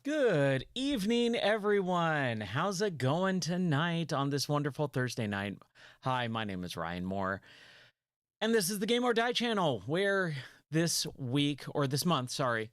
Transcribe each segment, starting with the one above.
Good evening, everyone. How's it going tonight on this wonderful Thursday night? Hi, my name is Ryan Moore, and this is the Game or Die channel, where this week, or this month, sorry,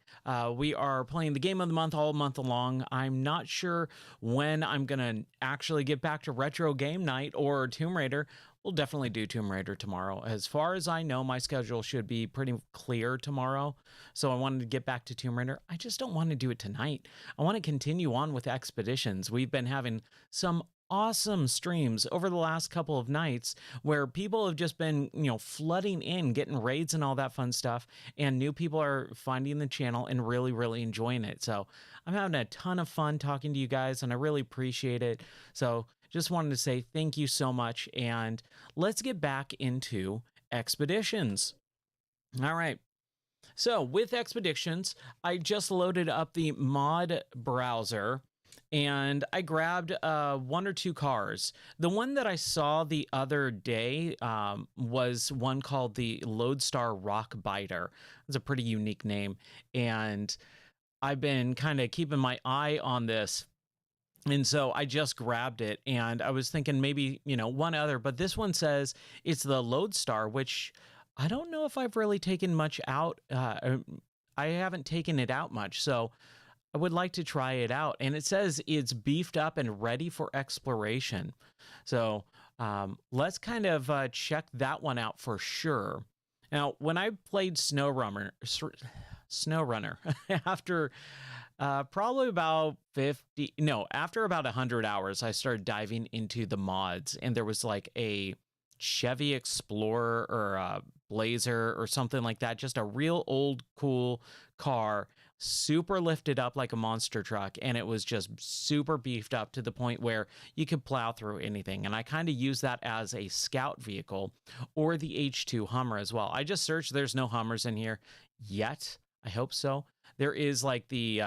we are playing the game of the month all month long. I'm not sure when I'm going to actually get back to Retro Game Night or Tomb Raider. We'll definitely do Tomb Raider tomorrow. As far as I know, my schedule should be pretty clear tomorrow. So I wanted to get back to Tomb Raider. I just don't want to do it tonight. I want to continue on with Expeditions. We've been having some awesome streams over the last couple of nights where people have just been, flooding in, getting raids and all that fun stuff. And new people are finding the channel and really, really enjoying it. So I'm having a ton of fun talking to you guys and I really appreciate it. So just wanted to say thank you so much. And let's get back into Expeditions. All right. So with Expeditions, I just loaded up the mod browser and I grabbed one or two cars. The one that I saw the other day was one called the Lodestar Rock Biter. It's a pretty unique name. And I've been kind of keeping my eye on this. And so I just grabbed it and I was thinking maybe, one other, but this one says it's the Lodestar, which I don't know if I've really taken much out. I haven't taken it out much. So I would like to try it out. And it says it's beefed up and ready for exploration. So let's kind of check that one out for sure. Now, when I played SnowRunner, after probably about after about 100 hours, I started diving into the mods, and there was like a Chevy Explorer or a Blazer or something like that, just a real old cool car, super lifted up like a monster truck, and it was just super beefed up to the point where you could plow through anything. And I kind of use that as a scout vehicle, or the H2 Hummer as well. I just searched, there's no Hummers in here yet. I hope so. There is like the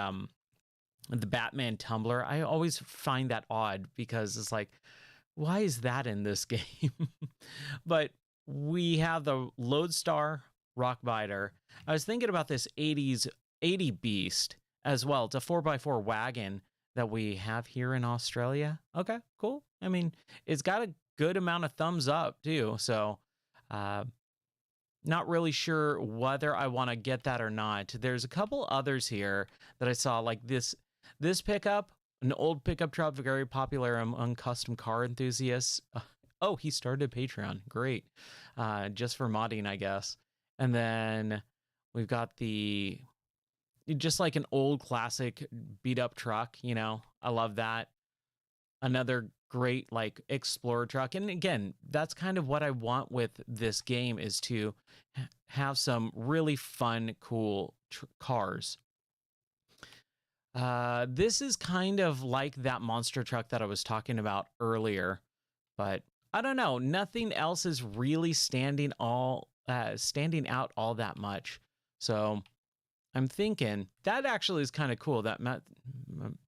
Batman tumbler. I always find that odd because it's like, why is that in this game? But we have the Lodestar Rockbiter. I was thinking about this 80 Beast as well. It's a 4x4 wagon that we have here in Australia. Okay, cool. I mean, it's got a good amount of thumbs up too. So, not really sure whether I want to get that or not. There's a couple others here that I saw, like this pickup, an old pickup truck, very popular among custom car enthusiasts. Oh, he started Patreon. Great. Just for modding, I guess. And then we've got just like an old classic beat up truck, I love that. Another great like explorer truck. And again, that's kind of what I want with this game, is to have some really fun, cool cars. This is kind of like that monster truck that I was talking about earlier, but I don't know. Nothing else is really standing out all that much. So I'm thinking that actually is kind of cool. That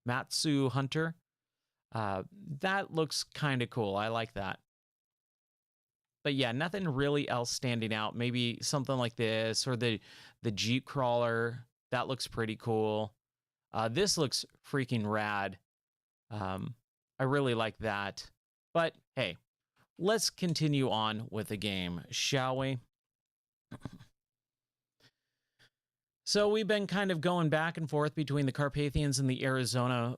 Matsu Hunter, that looks kind of cool. I like that. But yeah, nothing really else standing out. Maybe something like this, or the Jeep crawler. That looks pretty cool. This looks freaking rad. I really like that. But hey, let's continue on with the game, shall we? So we've been kind of going back and forth between the Carpathians and the Arizona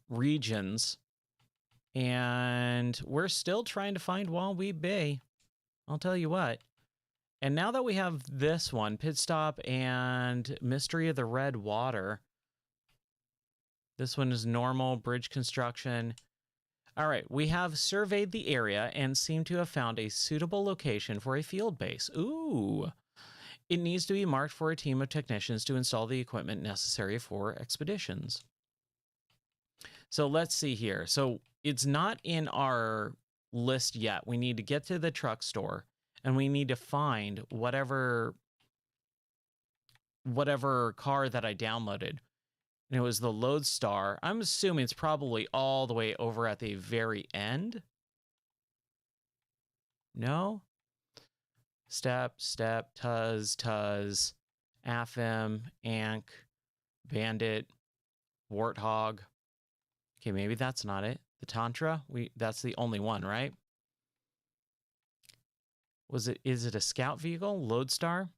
regions. And we're still trying to find Wallweed Bay. I'll tell you what. And now that we have this one, Pit Stop and Mystery of the Red Water. This one is normal, bridge construction. All right, we have surveyed the area and seem to have found a suitable location for a field base. Ooh. It needs to be marked for a team of technicians to install the equipment necessary for expeditions. So let's see here. So it's not in our list yet. We need to get to the truck store and we need to find whatever car that I downloaded. And it was the Lodestar. I'm assuming it's probably all the way over at the very end. No? Step, Tuz, AFM, Ankh, Bandit. Warthog. Okay, maybe that's not it. The Tantra, that's the only one, right? Is it a scout vehicle? Lodestar?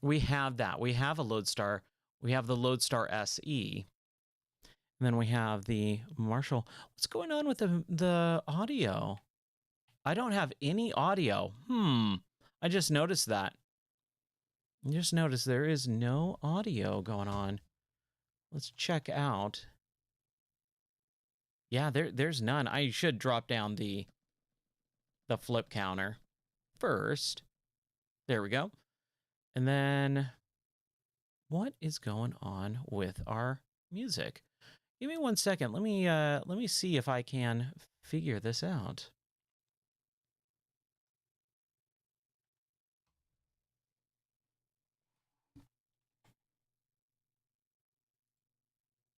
We have that. We have a Lodestar. We have the Lodestar SE. And then we have the Marshall. What's going on with the audio? I don't have any audio. I just noticed that. I just noticed there is no audio going on. Let's check out. Yeah, there's none. I should drop down the flip counter first. There we go. And then what is going on with our music? Give me 1 second. Let me see if I can figure this out.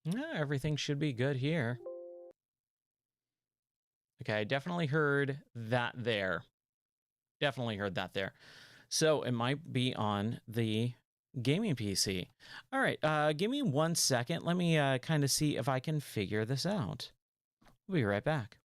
Yeah, everything should be good here. Okay, I definitely heard that there. Definitely heard that there. So it might be on the gaming PC. All right, give me 1 second. Let me kind of see if I can figure this out. We'll be right back.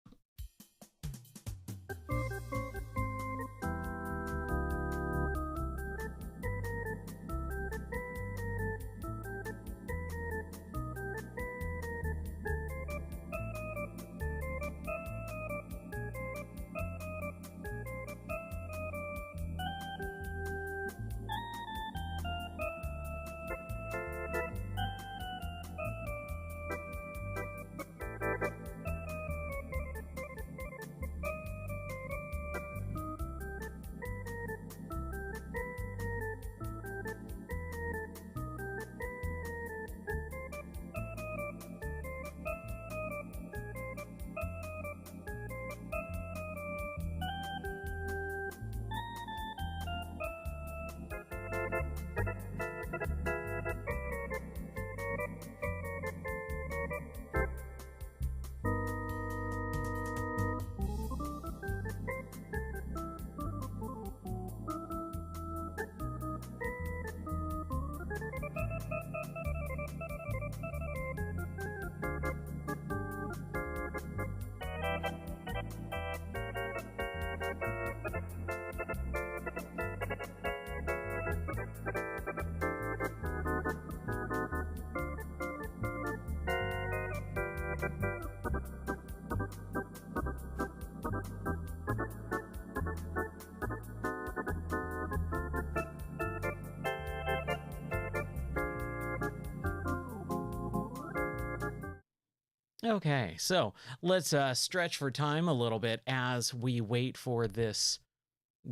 Okay, so let's stretch for time a little bit as we wait for this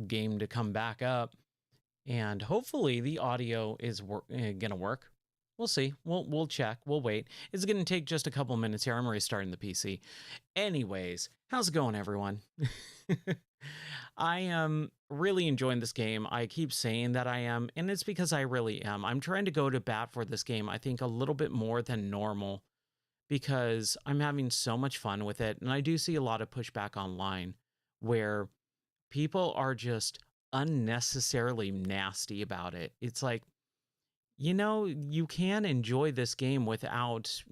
game to come back up. And hopefully the audio is gonna work. We'll see. We'll check. We'll wait. It's gonna take just a couple minutes here. I'm restarting the PC. Anyways, how's it going, everyone? I am really enjoying this game. I keep saying that I am, and it's because I really am. I'm trying to go to bat for this game, I think, a little bit more than normal because I'm having so much fun with it. And I do see a lot of pushback online where people are just unnecessarily nasty about it. It's like, you can enjoy this game without,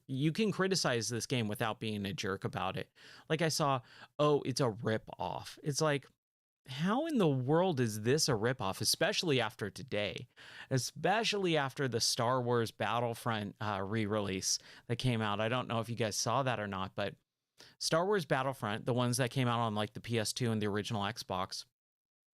you can criticize this game without being a jerk about it. Like I saw, oh, it's a rip off. It's like, how in the world is this a ripoff, especially after today, especially after the Star Wars Battlefront re-release that came out? I don't know if you guys saw that or not, but Star Wars Battlefront, the ones that came out on like the PS2 and the original Xbox,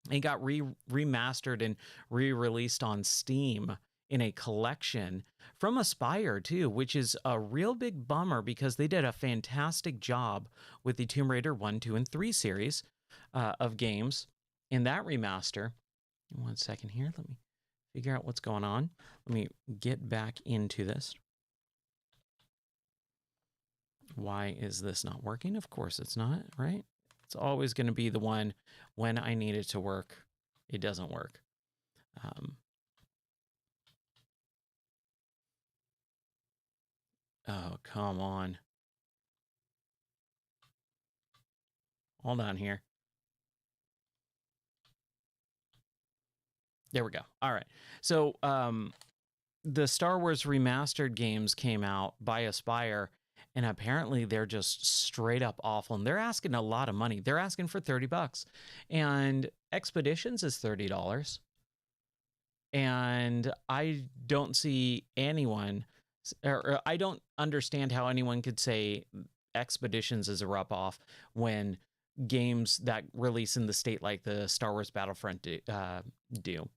it got remastered and re-released on Steam in a collection from Aspyr too, which is a real big bummer because they did a fantastic job with the Tomb Raider 1, 2, and 3 series of games in that remaster. 1 second here. Let me figure out what's going on. Let me get back into this. Why is this not working? Of course it's not, right? It's always going to be the one when I need it to work, it doesn't work. Oh, come on. Hold on here. There we go. All right. So the Star Wars remastered games came out by Aspyr, and apparently they're just straight up awful. And they're asking a lot of money. They're asking for $30, and Expeditions is $30. And I don't see anyone, or I don't understand how anyone could say Expeditions is a rub off when games that release in the state like the Star Wars Battlefront do.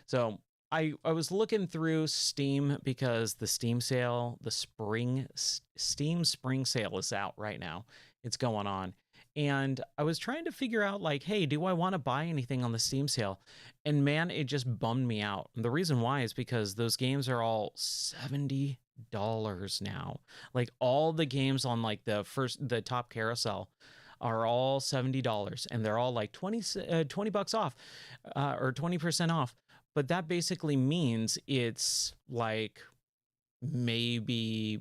So I was looking through Steam because the Steam sale, the Steam spring sale is out right now. It's going on. And I was trying to figure out, like, hey, do I want to buy anything on the Steam sale? And man, it just bummed me out. And the reason why is because those games are all $70 now. Like all the games on like the top carousel are all $70, and they're all like 20 bucks off, or 20% off. But that basically means it's like maybe,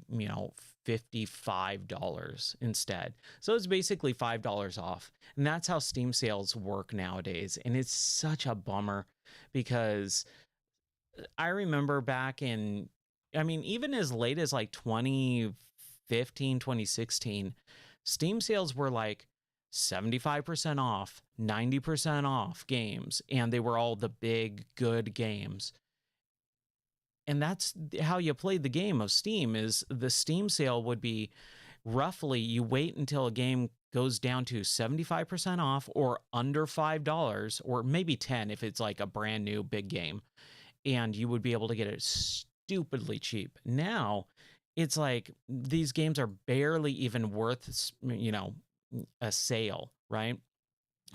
$55 instead. So it's basically $5 off. And that's how Steam sales work nowadays. And it's such a bummer because I remember back in, even as late as like 2015, 2016, Steam sales were like 75% off, 90% off games, and they were all the big, good games. And that's how you played the game of Steam. Is the Steam sale would be roughly, you wait until a game goes down to 75% off or under $5, or maybe 10 if it's like a brand new big game, and you would be able to get it stupidly cheap. Now it's like these games are barely even worth, a sale, right?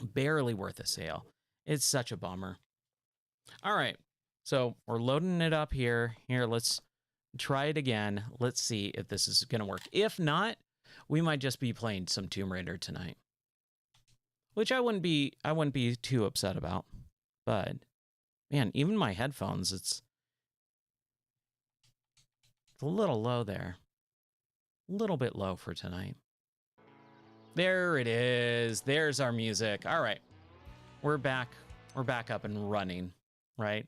Barely worth a sale. It's such a bummer. All right. So we're loading it up here. Here, let's try it again. Let's see if this is going to work. If not, we might just be playing some Tomb Raider tonight, which I wouldn't be too upset about. But man, even my headphones, it's a little low there. A little bit low for tonight. There it is. There's our music. All right. We're back. We're back up and running, right?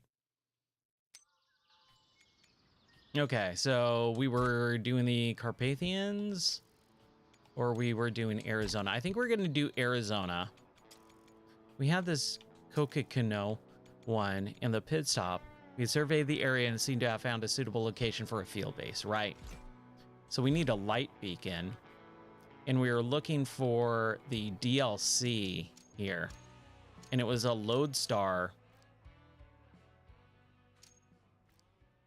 Okay, so we were doing the Carpathians, or we were doing Arizona. I think we're going to do Arizona. We had this Kokikino one in the pit stop. We surveyed the area and seemed to have found a suitable location for a field base, right? So we need a light beacon, and we were looking for the DLC here, and it was a Lodestar,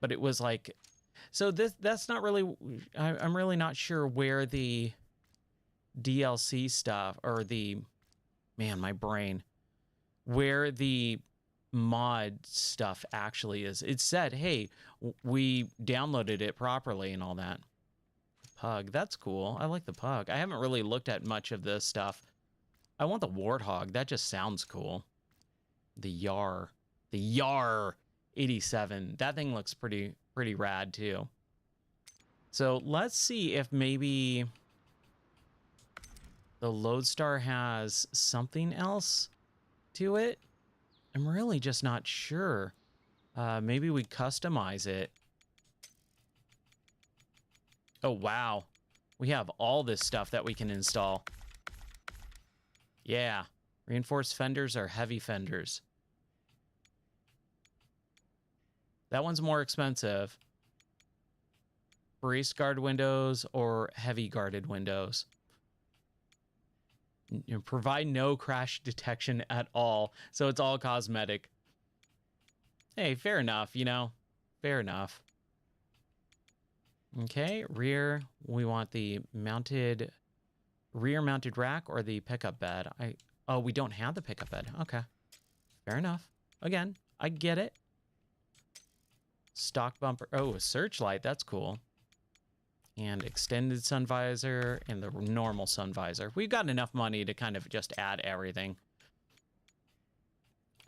but it was like, so that's not really, I'm really not sure where the DLC stuff, or my brain, where the mod stuff actually is. It said, hey, we downloaded it properly and all that. Pug, that's cool. I like the pug. I haven't really looked at much of this stuff. I want the warthog. That just sounds cool. The Yar 87. That thing looks pretty rad too. So let's see if maybe the Lodestar has something else to it. I'm really just not sure. Maybe we customize it. Oh, wow. We have all this stuff that we can install. Yeah. Reinforced fenders are heavy fenders. That one's more expensive. Brace guard windows or heavy guarded windows. Provide no crash detection at all. So it's all cosmetic. Hey, fair enough, Fair enough. Okay, rear. We want the rear mounted rack or the pickup bed. Oh, we don't have the pickup bed. Okay. Fair enough. Again, I get it. Stock bumper. Oh, a searchlight. That's cool. And extended sun visor and the normal sun visor. We've got enough money to kind of just add everything.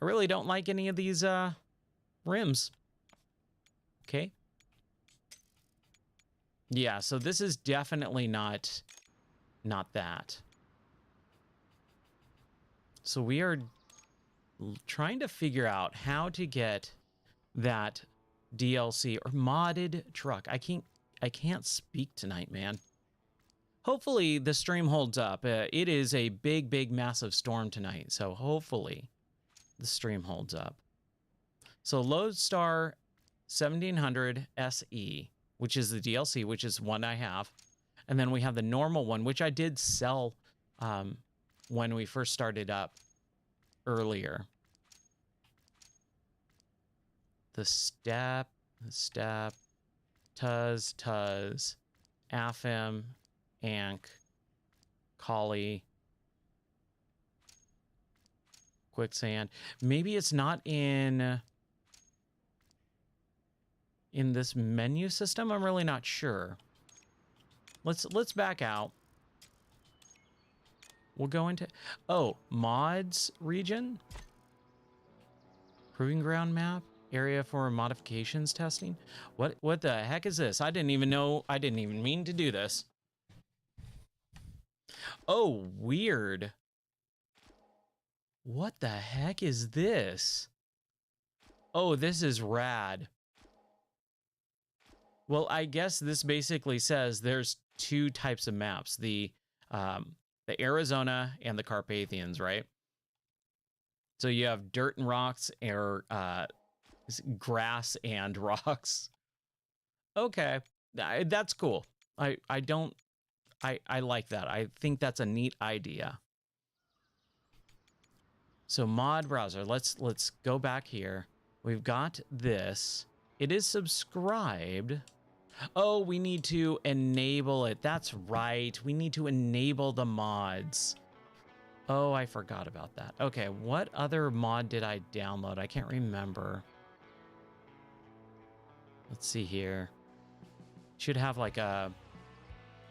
I really don't like any of these rims. Okay. Yeah, so this is definitely not that. So we are trying to figure out how to get that DLC or modded truck. I can't speak tonight, man. Hopefully the stream holds up. It is a big, massive storm tonight, so hopefully the stream holds up. So Lodestar 1700 SE, which is the DLC, which is one I have. And then we have the normal one, which I did sell when we first started up earlier. The Step, Tuz, Affim, Ankh, Kali, Quicksand. Maybe it's not in this menu system. I'm really not sure. Let's back out. We'll go into mods region, proving ground map, area for modifications testing. What the heck is this? I didn't even know. I didn't even mean to do this. Oh, weird. What the heck is this? Oh, this is rad. Well, I guess this basically says there's two types of maps, the Arizona and the Carpathians, right? So you have dirt and rocks, or grass and rocks. Okay, that's cool. I like that. I think that's a neat idea. So mod browser, let's go back here. We've got this. It is subscribed. Oh, we need to enable it. That's right. We need to enable the mods. Oh, I forgot about that. Okay, what other mod did I download? I can't remember. Let's see here. Should have like a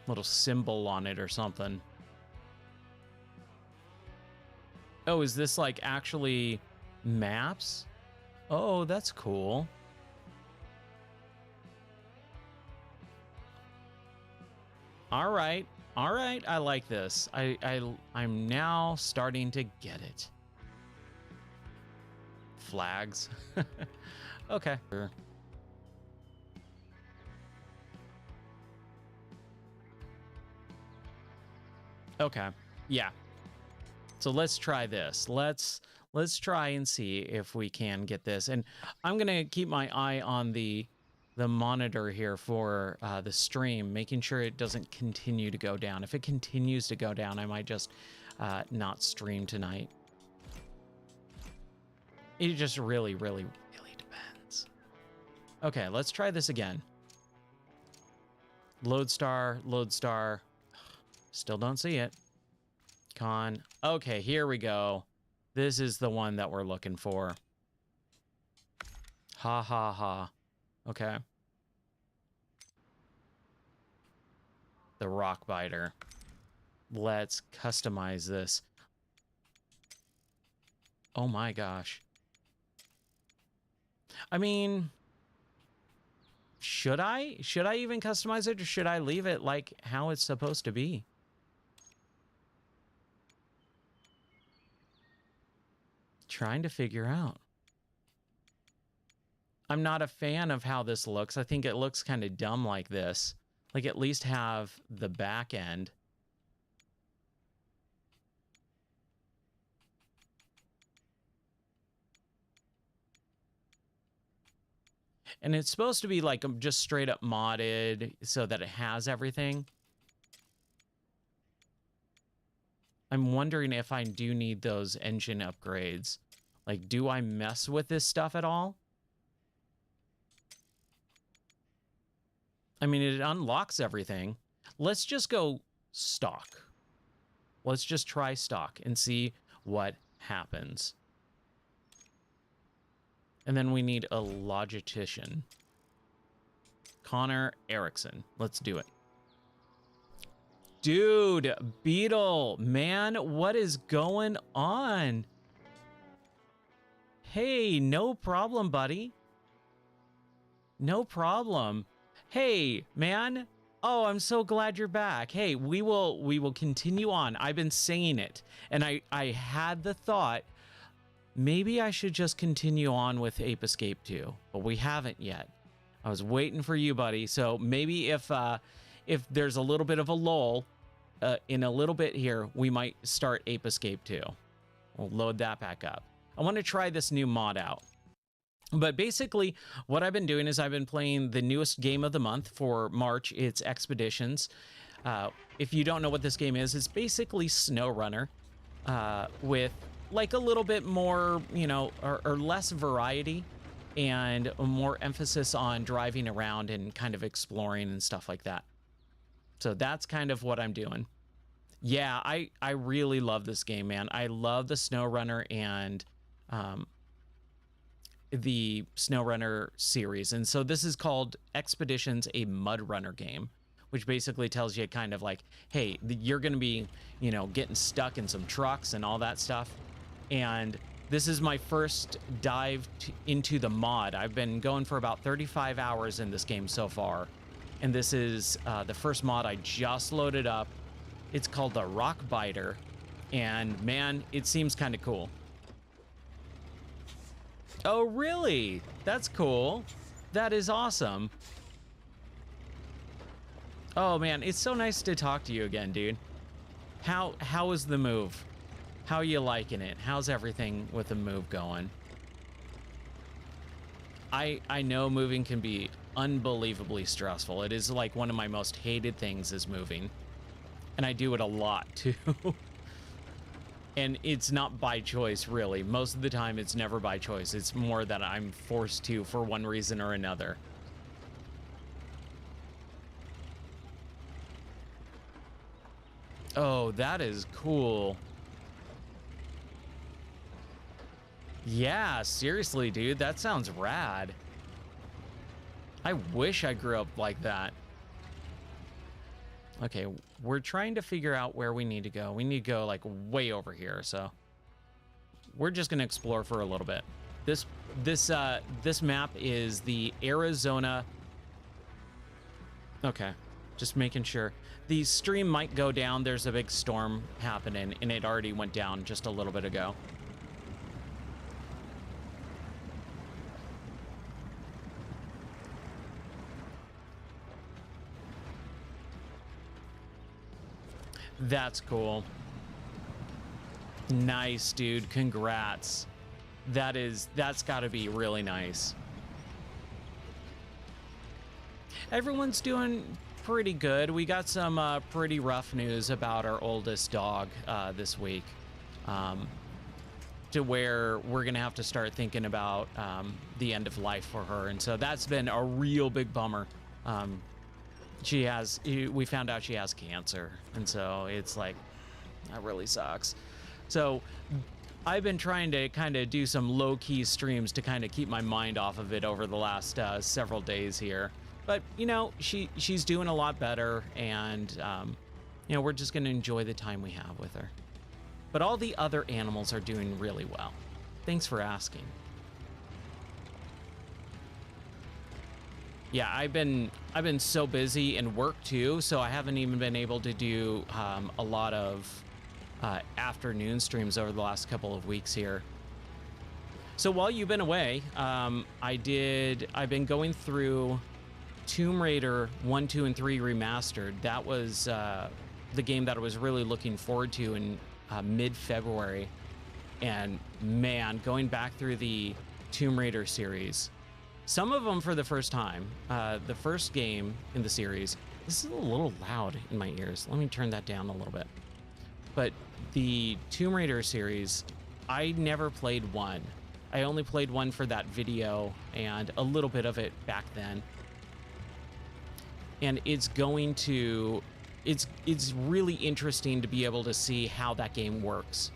little symbol on it or something. Oh, is this like actually maps? Oh, that's cool. All right. All right. I like this. I'm now starting to get it. Flags. Okay. Okay. Yeah. So let's try this. Let's try and see if we can get this. And I'm going to keep my eye on the monitor here for the stream, making sure it doesn't continue to go down. If it continues to go down, I might just not stream tonight. It just really depends. Okay, let's try this again. Lodestar. Still don't see it. Con. Okay, here we go. This is the one that we're looking for. Ha ha ha. Okay. The rock biter. Let's customize this. Oh my gosh. I mean, should I even customize it, or should I leave it like how it's supposed to be? Trying to figure out. I'm not a fan of how this looks. I think it looks kind of dumb like this. Like, at least have the back end. And it's supposed to be like just straight up modded so that it has everything. I'm wondering if I do need those engine upgrades. Like, do I mess with this stuff at all? I mean, it unlocks everything. Let's just go stock. Let's just try stock and see what happens. And then we need a logistician. Connor Erickson. Let's do it. Dude, Beetle, man, what is going on? Hey, no problem, buddy. No problem. Hey, man. Oh, I'm so glad you're back. Hey, we will continue on. I've been saying it, and I had the thought, maybe I should just continue on with Ape Escape 2, but we haven't yet. I was waiting for you, buddy. So maybe if there's a little bit of a lull in a little bit here, we might start Ape Escape 2. We'll load that back up. I want to try this new mod out. But basically, what I've been doing is I've been playing the newest game of the month for March. It's Expeditions. If you don't know what this game is, it's basically SnowRunner with like a little bit more, you know, or less variety and more emphasis on driving around and kind of exploring and stuff like that. So that's kind of what I'm doing. Yeah, I really love this game, man. I love the SnowRunner and the SnowRunner series. And so this is called Expeditions, a Mud Runner game, which basically tells you kind of like, hey, you're going to be, you know, getting stuck in some trucks and all that stuff. And this is my first dive into the mod. I've been going for about 35 hours in this game so far. And this is the first mod I just loaded up. It's called the Rock Biter. And man, it seems kind of cool. Oh, really? That's cool. That is awesome. Oh man, it's so nice to talk to you again, dude. How is the move? How are you liking it? How's everything with the move going? I know moving can be unbelievably stressful. It is like one of my most hated things is moving. And I do it a lot too. And it's not by choice, really. Most of the time, it's never by choice. It's more that I'm forced to for one reason or another. Oh, that is cool. Yeah, seriously, dude. That sounds rad. I wish I grew up like that. Okay, we're trying to figure out where we need to go. We need to go like way over here, so we're just gonna explore for a little bit. This map is the Arizona. Okay, just making sure. The stream might go down. There's a big storm happening, and it already went down just a little bit ago. That's cool. Nice, dude. Congrats. That's got to be really nice. Everyone's doing pretty good. We got some pretty rough news about our oldest dog this week, to where we're gonna have to start thinking about the end of life for her, and so that's been a real big bummer. We found out she has cancer, and so it's like, that really sucks. So I've been trying to kind of do some low-key streams to kind of keep my mind off of it over the last several days here. But, you know, she's doing a lot better, and, you know, we're just going to enjoy the time we have with her. But all the other animals are doing really well. Thanks for asking. Yeah, I've been so busy in work too, so I haven't even been able to do a lot of afternoon streams over the last couple of weeks here. So while you've been away, I've been going through Tomb Raider 1, 2, and 3 Remastered. That was the game that I was really looking forward to in mid-February. And man, going back through the Tomb Raider series, some of them for the first time. The first game in the series, this is a little loud in my ears. Let me turn that down a little bit. But the Tomb Raider series, I never played 1. I only played 1 for that video and a little bit of it back then. And it's really interesting to be able to see how that game works.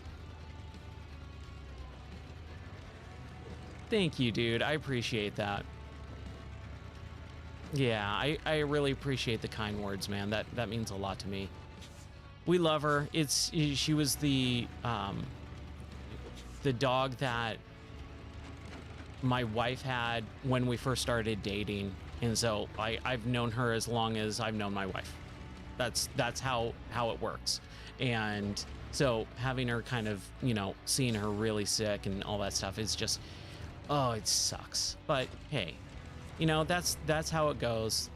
Thank you, dude. I appreciate that. Yeah, I really appreciate the kind words, man. That means a lot to me. We love her. She was the dog that my wife had when we first started dating, and so I've known her as long as I've known my wife. That's how it works. And so having her kind of, you know, seeing her really sick and all that stuff is just, oh, it sucks. But hey, you know, that's how it goes.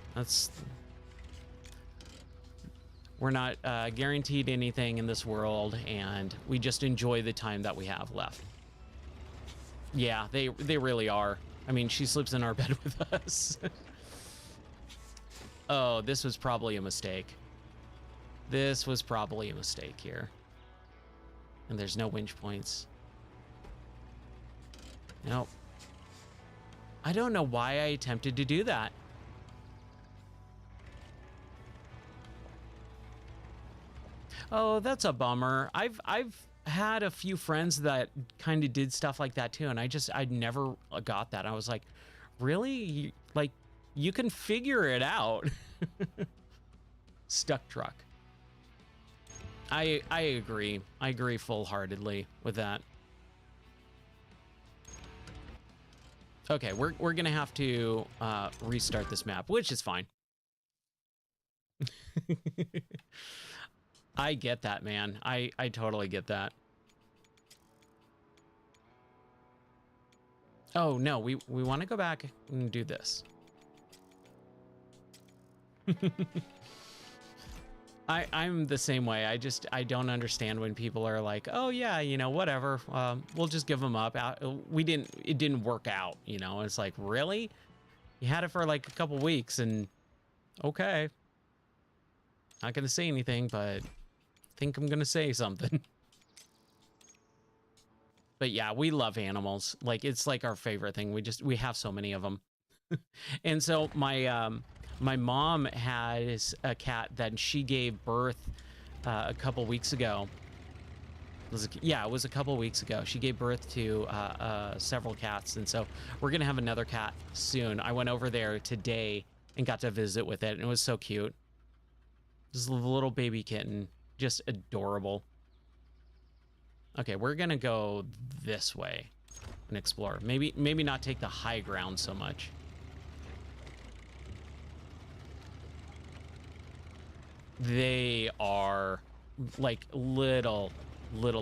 We're not guaranteed anything in this world, and we just enjoy the time that we have left. Yeah, they really are. I mean, she sleeps in our bed with us. Oh, this was probably a mistake. This was probably a mistake here. And there's no winch points. Nope. I don't know why I attempted to do that. Oh, that's a bummer. I've had a few friends that kind of did stuff like that too, and I never got that. I was like, really? Like, you can figure it out. Stuck truck. I agree. I agree full-heartedly with that. Okay, we're gonna have to restart this map, which is fine. I get that, man. I totally get that. Oh no, we want to go back and do this. I'm the same way. I don't understand when people are like, oh yeah, you know, whatever. We'll just give them up. It didn't work out, you know. It's like, really? You had it for like a couple weeks and okay. Not gonna say anything, but I think I'm gonna say something. But yeah, we love animals. Like, it's like our favorite thing. We have so many of them. And so my mom has a cat that she gave birth a couple weeks ago. It was a couple weeks ago. She gave birth to several cats, and so we're gonna have another cat soon. I went over there today and got to visit with it, and it was so cute. This little baby kitten, just adorable. Okay, we're gonna go this way and explore. Maybe not take the high ground so much. They are like little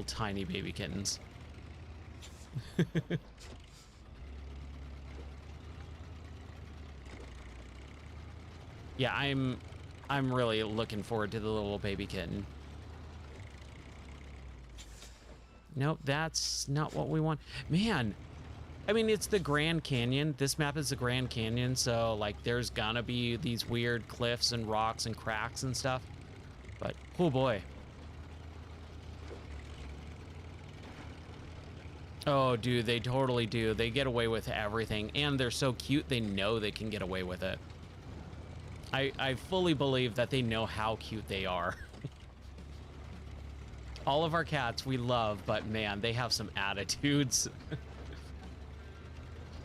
tiny baby kittens. Yeah, I'm really looking forward to the little baby kitten. Nope, that's not what we want. Man, I mean, it's the Grand Canyon. This map is the Grand Canyon, so like there's gonna be these weird cliffs and rocks and cracks and stuff. But oh boy. Oh, dude, they totally do. They get away with everything, and they're so cute, they know they can get away with it. I fully believe that they know how cute they are. All of our cats we love, but man, they have some attitudes.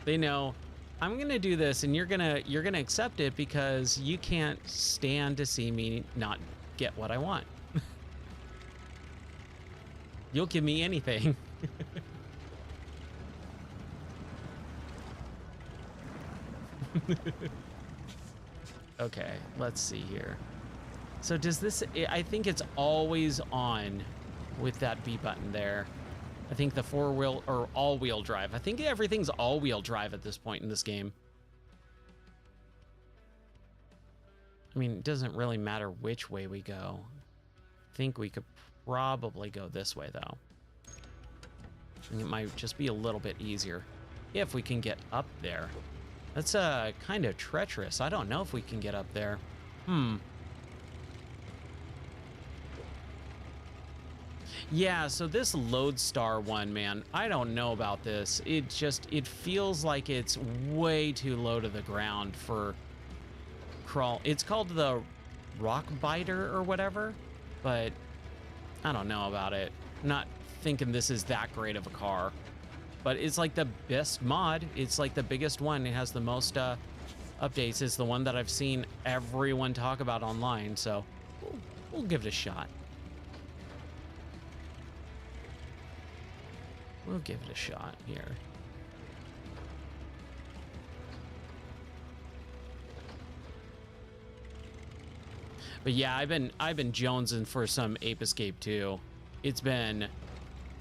They know, I'm gonna do this and you're gonna accept it because you can't stand to see me not get what I want. You'll give me anything. Okay, let's see here. So does this, I think it's always on with that B button there. I think the four-wheel or all-wheel drive. I think everything's all-wheel drive at this point in this game. I mean, it doesn't really matter which way we go. I think we could probably go this way, though. I think it might just be a little bit easier if we can get up there. That's kind of treacherous. I don't know if we can get up there. Yeah, so this Lodestar one, man, I don't know about this. It feels like it's way too low to the ground for crawl. It's called the Rock Biter or whatever, but I don't know about it. I'm not thinking this is that great of a car, but it's like the best mod. It's like the biggest one. It has the most updates. It's the one that I've seen everyone talk about online, so we'll give it a shot. We'll give it a shot here. But yeah, I've been jonesing for some Ape Escape 2. It's been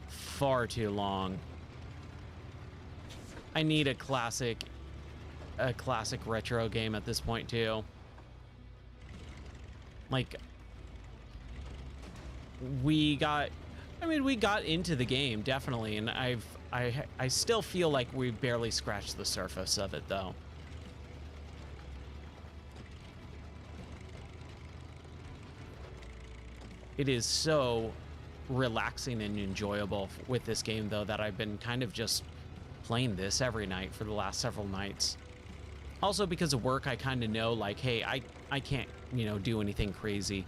far too long. I need a classic retro game at this point too. Like, we got into the game, definitely, and I still feel like we barely scratched the surface of it though. It is so relaxing and enjoyable with this game though that I've been kind of just playing this every night for the last several nights. Also because of work, I kind of know like, hey, I can't, you know, do anything crazy.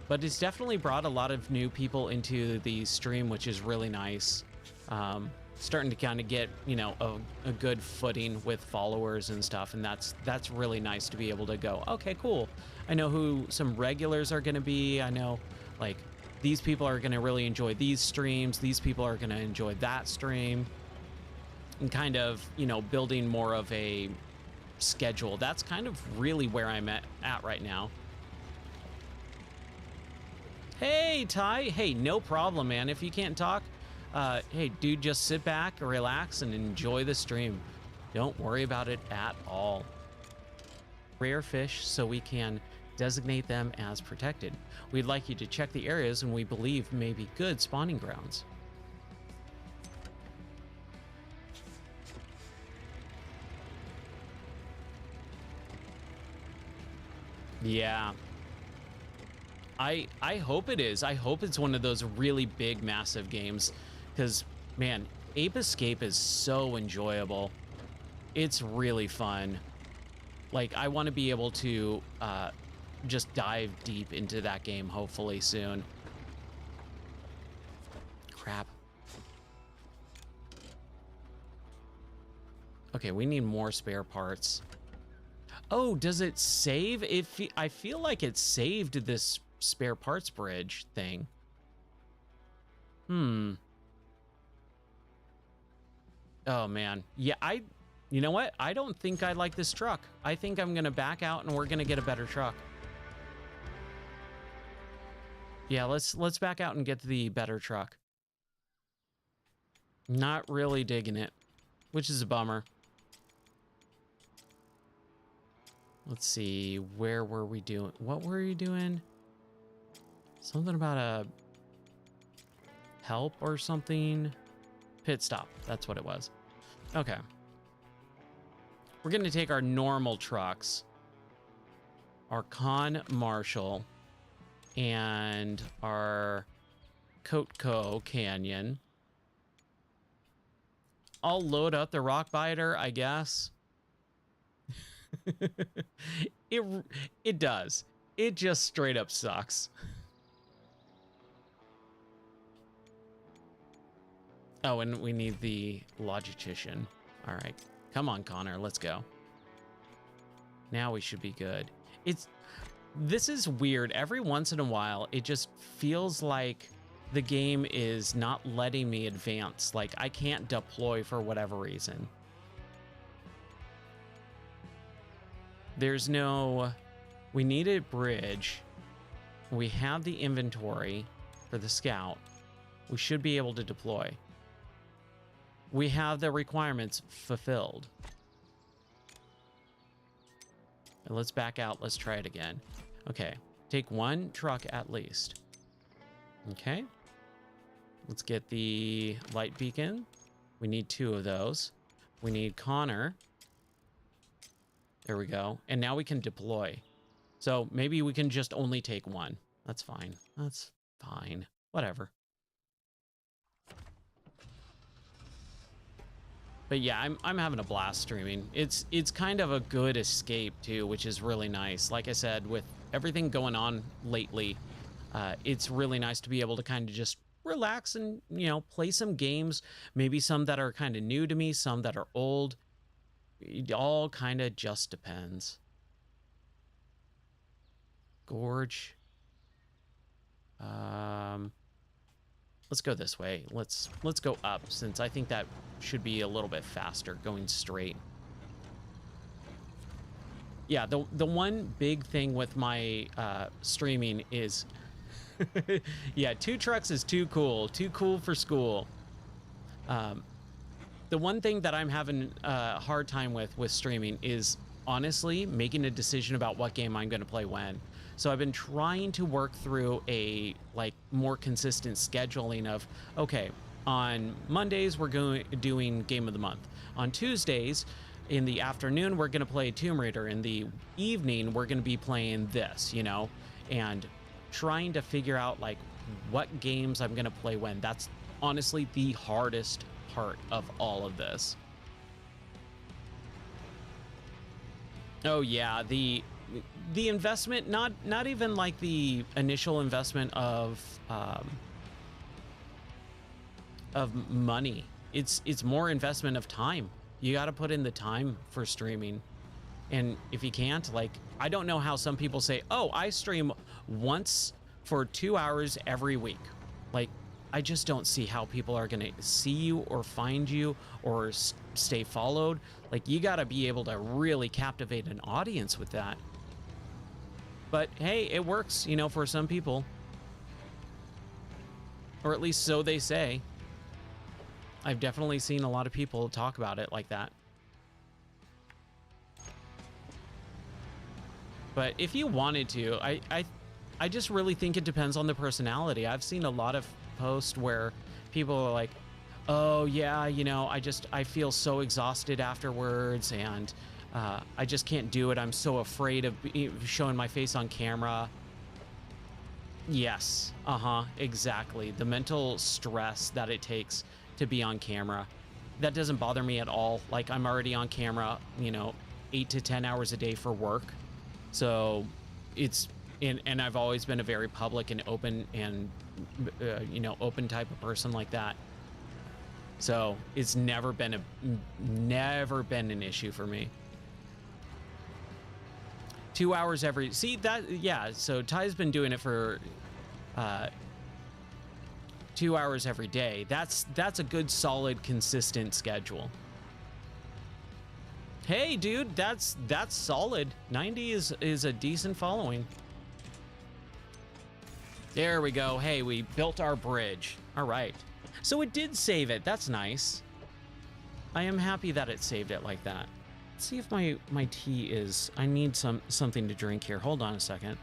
But it's definitely brought a lot of new people into the stream, which is really nice. Starting to kind of get, you know, a good footing with followers and stuff, and that's really nice to be able to go, okay, cool. I know who some regulars are going to be. I know, like, these people are going to really enjoy these streams. These people are going to enjoy that stream. And kind of, you know, building more of a schedule. That's kind of really where I'm at right now. Hey, Ty. Hey, no problem, man. If you can't talk, hey, dude, just sit back, relax, and enjoy the stream. Don't worry about it at all. Rare fish, so we can designate them as protected. We'd like you to check the areas and we believe may be good spawning grounds. Yeah. I hope it is. I hope it's one of those really big, massive games, because, man, Ape Escape is so enjoyable. It's really fun. Like, I want to be able to just dive deep into that game, hopefully soon. Crap. Okay, we need more spare parts. Oh, does it save? I feel like it saved this spare parts bridge thing. Oh man. Yeah, you know what? I don't think I like this truck. I think I'm gonna back out and we're gonna get a better truck. Yeah, let's back out and get the better truck. Not really digging it, which is a bummer. Let's see, where were we doing? What were you doing? Something about a help or something. Pit stop, that's what it was. Okay. We're gonna take our normal trucks, our Con Marshall, and our Kotko Canyon. I'll load up the Rock Biter, I guess. It does. It just straight up sucks. Oh, and we need the logistician. All right, come on, Connor, let's go. Now we should be good. This is weird. Every once in a while, it just feels like the game is not letting me advance. Like I can't deploy for whatever reason. There's no, we need a bridge. We have the inventory for the scout. We should be able to deploy. We have the requirements fulfilled. And let's back out. Let's try it again. Okay. Take one truck at least. Okay. Let's get the light beacon. We need 2 of those. We need Connor. There we go. And now we can deploy. So maybe we can just only take 1. That's fine. That's fine. Whatever. But yeah, I'm having a blast streaming. It's kind of a good escape too, which is really nice. Like I said, with everything going on lately, it's really nice to be able to kind of just relax and, you know, play some games. Maybe some that are kind of new to me, some that are old. It all kind of just depends. Gorge. Let's go this way. Let's go up, since I think that should be a little bit faster going straight. Yeah, the one big thing with my streaming is yeah, 2 trucks is too cool for school. The one thing that I'm having a hard time with streaming is honestly making a decision about what game I'm going to play when. So I've been trying to work through a like more consistent scheduling of, okay, on Mondays we're doing game of the month. On Tuesdays in the afternoon we're going to play Tomb Raider. In the evening we're going to be playing this, you know, and trying to figure out like what games I'm going to play when. That's honestly the hardest part of all of this. Oh yeah, the investment, not even like the initial investment of money. It's more investment of time. You got to put in the time for streaming. And if you can't, like, I don't know how some people say, oh, I stream once for 2 hours every week. Like, I just don't see how people are going to see you or find you or stay followed. Like, you got to be able to really captivate an audience with that. But hey, it works, you know, for some people. Or at least so they say. I've definitely seen a lot of people talk about it like that. But if you wanted to, I just really think it depends on the personality. I've seen a lot of posts where people are like, oh yeah, you know, I feel so exhausted afterwards, and I just can't do it. I'm so afraid of showing my face on camera. Yes, exactly. The mental stress that it takes to be on camera, that doesn't bother me at all. Like, I'm already on camera, you know, 8 to 10 hours a day for work. So it's, and I've always been a very public and open and, you know, open type of person like that. So it's never been an issue for me. 2 hours every, see that, yeah. So Ty's been doing it for 2 hours every day. That's a good, solid, consistent schedule. Hey, dude, that's solid. 90 is a decent following. There we go. Hey, we built our bridge. All right. So it did save it. That's nice. I am happy that it saved it like that. Let's see if my tea is... I need something to drink here. Hold on a second.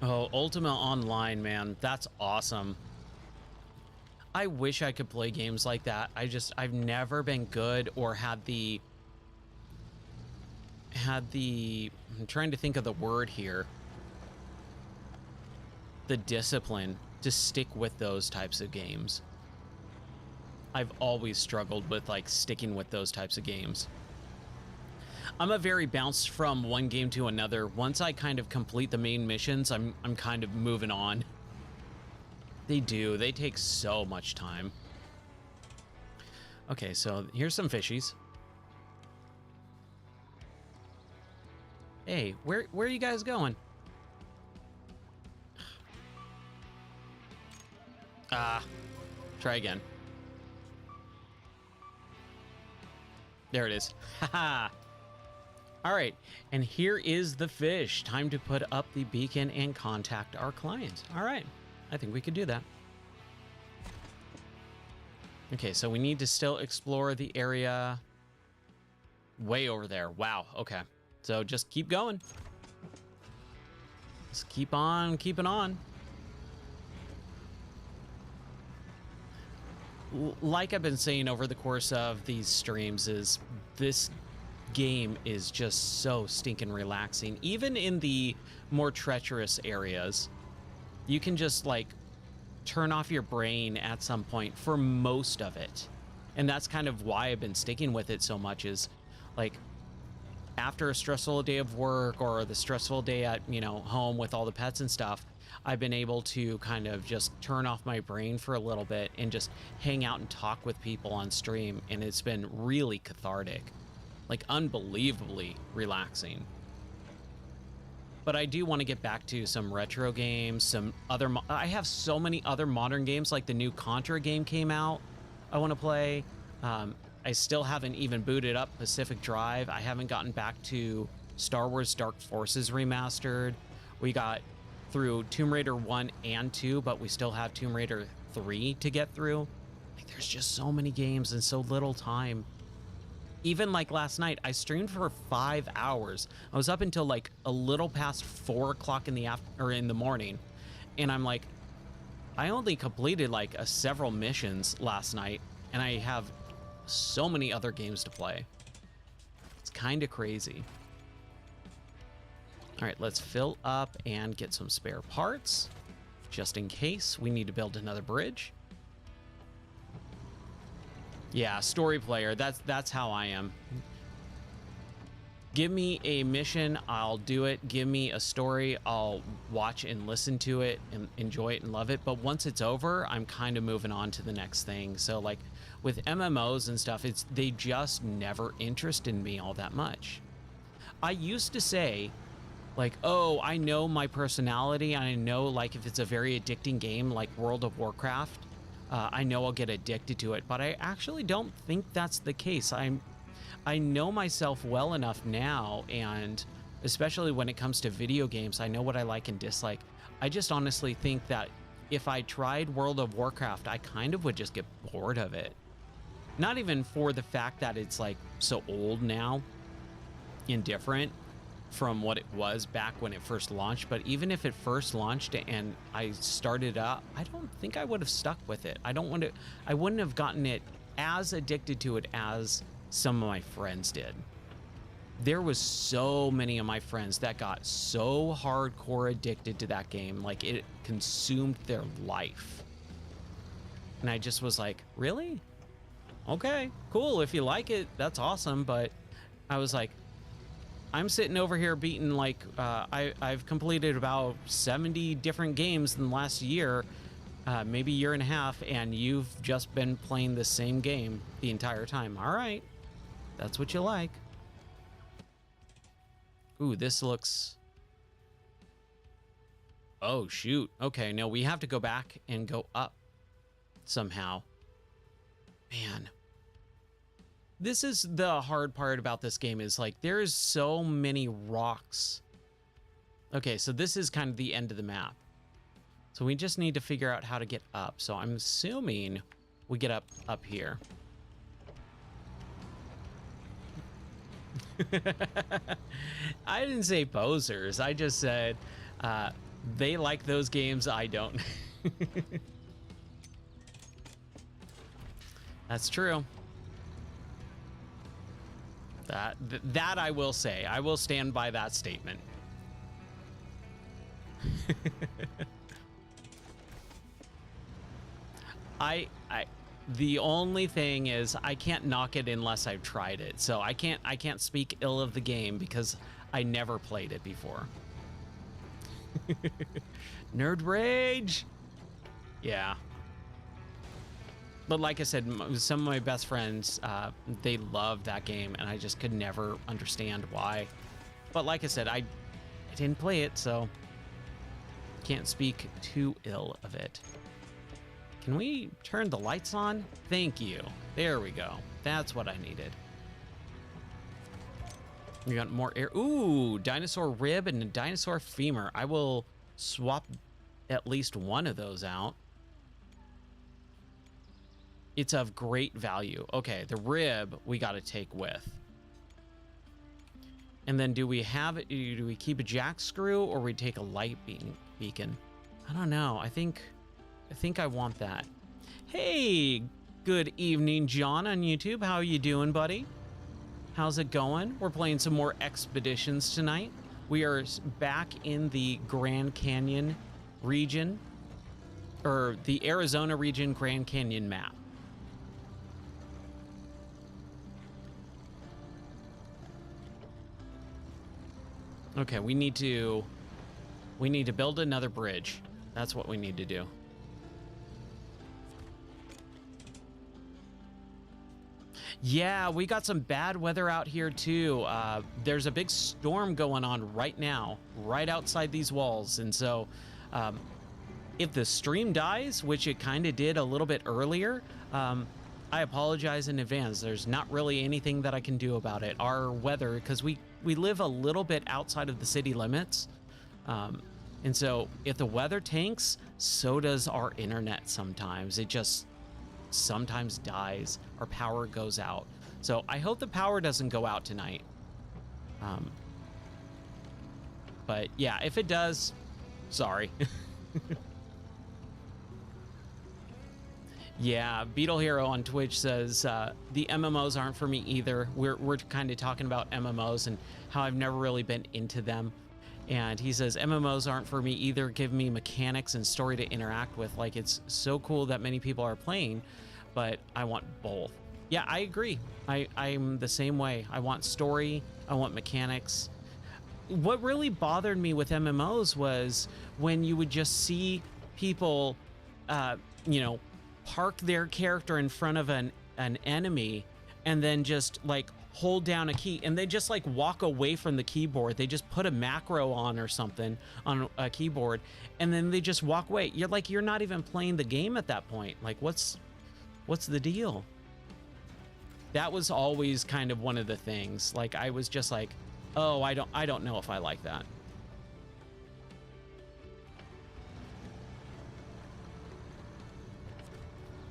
Oh, Ultima Online, man. That's awesome. I wish I could play games like that. I've never been good or had the... I'm trying to think of the word here. The discipline to stick with those types of games. I've always struggled with, like, sticking with those types of games. I'm a very bounce from one game to another. Once I kind of complete the main missions, I'm kind of moving on. They do. They take so much time. Okay, so here's some fishies. Hey, where are you guys going? Try again. There it is. Haha. All right, and here is the fish. Time to put up the beacon and contact our client. All right, I think we could do that. Okay, so we need to still explore the area way over there. Wow, okay. So just keep going. Just keep on keeping on. Like I've been saying over the course of these streams, is this game is just so stinking relaxing. Even in the more treacherous areas, you can just like turn off your brain at some point for most of it. And that's kind of why I've been sticking with it so much, is like after a stressful day of work or the stressful day at, you know, home with all the pets and stuff, I've been able to kind of just turn off my brain for a little bit and just hang out and talk with people on stream. And it's been really cathartic, like unbelievably relaxing. But I do want to get back to some retro games, some other. I have so many other modern games, like the new Contra game came out. I want to play. I still haven't even booted up Pacific Drive. I haven't gotten back to Star Wars Dark Forces Remastered. We got through Tomb Raider 1 and 2, but we still have Tomb Raider 3 to get through. Like, there's just so many games and so little time. Even like last night, I streamed for 5 hours. I was up until like a little past 4 o'clock in the morning. And I'm like, I only completed like several missions last night, and I have so many other games to play. It's kind of crazy. All right, let's fill up and get some spare parts just in case we need to build another bridge. Yeah, story player. That's how I am. Give me a mission, I'll do it. Give me a story, I'll watch and listen to it and enjoy it and love it. But once it's over, I'm kind of moving on to the next thing. So like with MMOs and stuff, they just never interested me all that much. I used to say like, oh, I know my personality. I know like if it's a very addicting game like World of Warcraft, I know I'll get addicted to it, but I actually don't think that's the case. I know myself well enough now, and especially when it comes to video games, I know what I like and dislike. I just honestly think that if I tried World of Warcraft, I kind of would just get bored of it. Not even for the fact that it's like so old now and different from what it was back when it first launched, but even if it first launched and I started up, I don't think I would have stuck with it. I wouldn't have gotten it as addicted to it as some of my friends did. There was so many of my friends that got so hardcore addicted to that game, like it consumed their life. And I just was like, really? Okay, cool. If you like it, that's awesome. But I was like, I'm sitting over here beating like, I've completed about 70 different games in the last year, maybe year and a half, and you've just been playing the same game the entire time. All right, that's what you like. Ooh, this looks... Oh, shoot. Okay, no, we have to go back and go up somehow. Man. This is the hard part about this game, is like there's so many rocks. Okay, so this is kind of the end of the map. So we just need to figure out how to get up. So I'm assuming we get up here. I didn't say posers. I just said they like those games. I don't. That's true. That I will say. I will stand by that statement. The only thing is I can't knock it unless I've tried it. So I can't speak ill of the game because I never played it before. Nerd rage. Yeah. But like I said, some of my best friends, they love that game, and I just could never understand why. But like I said, I didn't play it, so can't speak too ill of it. Can we turn the lights on? Thank you. There we go. That's what I needed. We got more air. Ooh, dinosaur rib and a dinosaur femur. I will swap at least one of those out. It's of great value. Okay, the rib we got to take with. And then do we keep a jack screw, or we take a light beacon? I don't know. I think I want that. Hey, good evening, John on YouTube. How are you doing, buddy? How's it going? We're playing some more Expeditions tonight. We are back in the Grand Canyon region, or the Arizona region Grand Canyon map. Okay, we need to build another bridge. That's what we need to do. Yeah, we got some bad weather out here too. There's a big storm going on right now, right outside these walls. And so um, if the stream dies, which it kind of did a little bit earlier, I apologize in advance. There's not really anything that I can do about it. Our weather, because we live a little bit outside of the city limits. And so if the weather tanks, so does our internet sometimes. It just sometimes dies, our power goes out. So I hope the power doesn't go out tonight. But yeah, if it does, sorry. Yeah, Beetle Hero on Twitch says the MMOs aren't for me either. We're kind of talking about MMOs and how I've never really been into them. And he says MMOs aren't for me either. Give me mechanics and story to interact with. Like, it's so cool that many people are playing, but I want both. Yeah, I agree. I'm the same way. I want story. I want mechanics. What really bothered me with MMOs was when you would just see people, you know, park their character in front of an enemy and then just like hold down a key and they just like walk away from the keyboard. They just put a macro on or something on a keyboard and then they just walk away. You're like, you're not even playing the game at that point. Like, what's the deal? That was always kind of one of the things. Like, I was just like, oh, I don't know if I like that.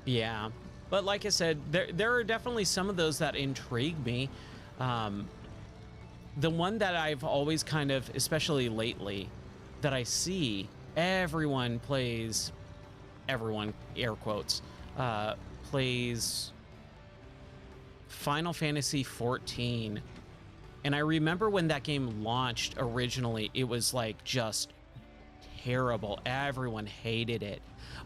Yeah, but like I said, there are definitely some of those that intrigue me. The one that I've always kind of, especially lately, that I see everyone plays, everyone, air quotes, plays Final Fantasy 14. And I remember when that game launched originally, it was like just terrible. Everyone hated it.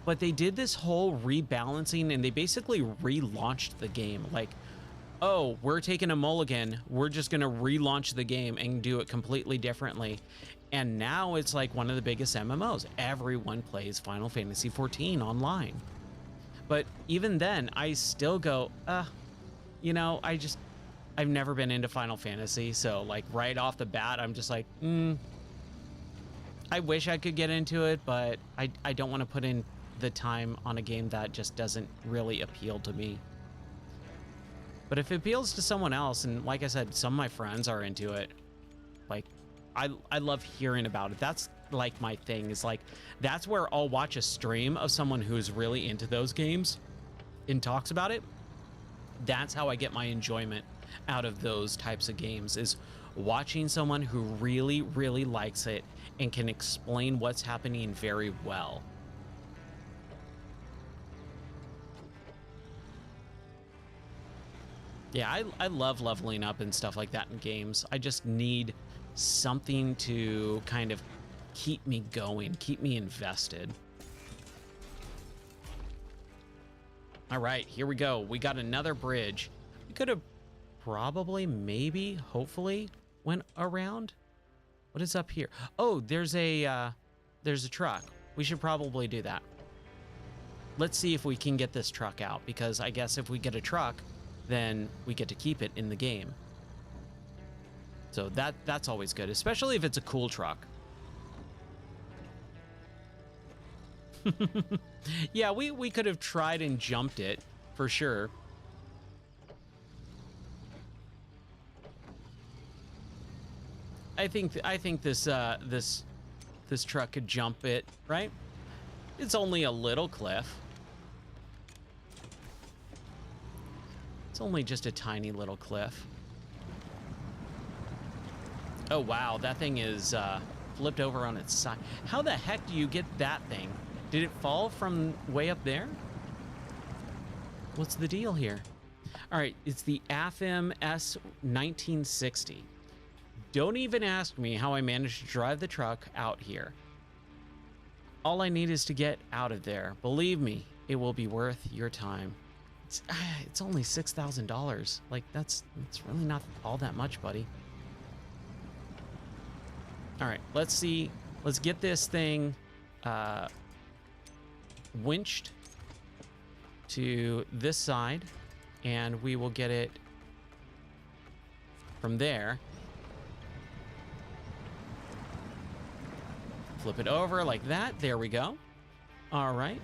But they did this whole rebalancing and they basically relaunched the game. Like, oh, we're taking a mulligan. We're just going to relaunch the game and do it completely differently. And now it's like one of the biggest MMOs. Everyone plays Final Fantasy 14 online. But even then, I still go, you know, I've never been into Final Fantasy. So like right off the bat, I'm just like, I wish I could get into it, but I don't want to put in the time on a game that just doesn't really appeal to me. But if it appeals to someone else, and like I said, some of my friends are into it, like I love hearing about it. That's like my thing, is like, that's where I'll watch a stream of someone who's really into those games and talks about it. That's how I get my enjoyment out of those types of games, is watching someone who really, really likes it and can explain what's happening very well. Yeah, I love leveling up and stuff like that in games. I just need something to kind of keep me going, keep me invested. All right, here we go. We got another bridge. We could have probably, maybe, hopefully went around. What is up here? Oh, there's a truck. We should probably do that. Let's see if we can get this truck out, because I guess if we get a truck, then we get to keep it in the game. So that's always good, especially if it's a cool truck. Yeah, we could have tried and jumped it for sure. I think this truck could jump it, right? It's only a little cliff. It's only just a tiny little cliff. Oh wow, that thing is flipped over on its side. How the heck do you get that thing? Did it fall from way up there? What's the deal here? All right, it's the AFM S1960. Don't even ask me how I managed to drive the truck out here. All I need is to get out of there. Believe me, it will be worth your time. It's only $6,000. Like, that's really not all that much, buddy. All right, let's see. Let's get this thing winched to this side. and we will get it from there. Flip it over like that. There we go. All right.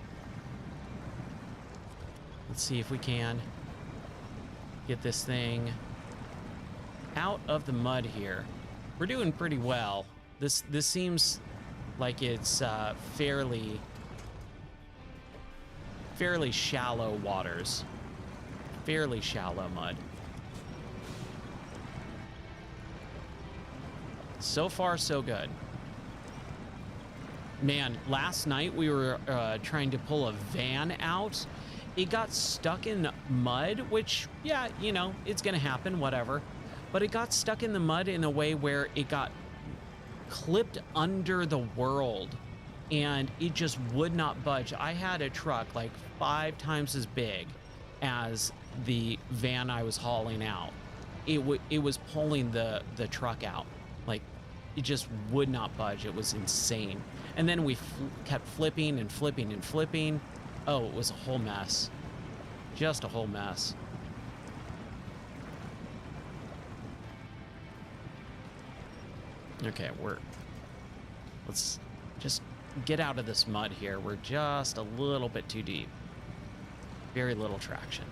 Let's see if we can get this thing out of the mud here. We're doing pretty well. This seems like it's fairly shallow waters. Fairly shallow mud. So far, so good. Man, last night we were trying to pull a van out. It got stuck in mud, which, yeah, you know, it's gonna happen, whatever. But it got stuck in the mud in a way where it got clipped under the world, and it just would not budge. I had a truck like 5 times as big as the van I was hauling out. It was pulling the truck out. Like, it just would not budge. It was insane. And then we kept flipping and flipping and flipping. Oh, it was a whole mess. Just a whole mess. Okay, let's just get out of this mud here. We're just a little bit too deep. Very little traction.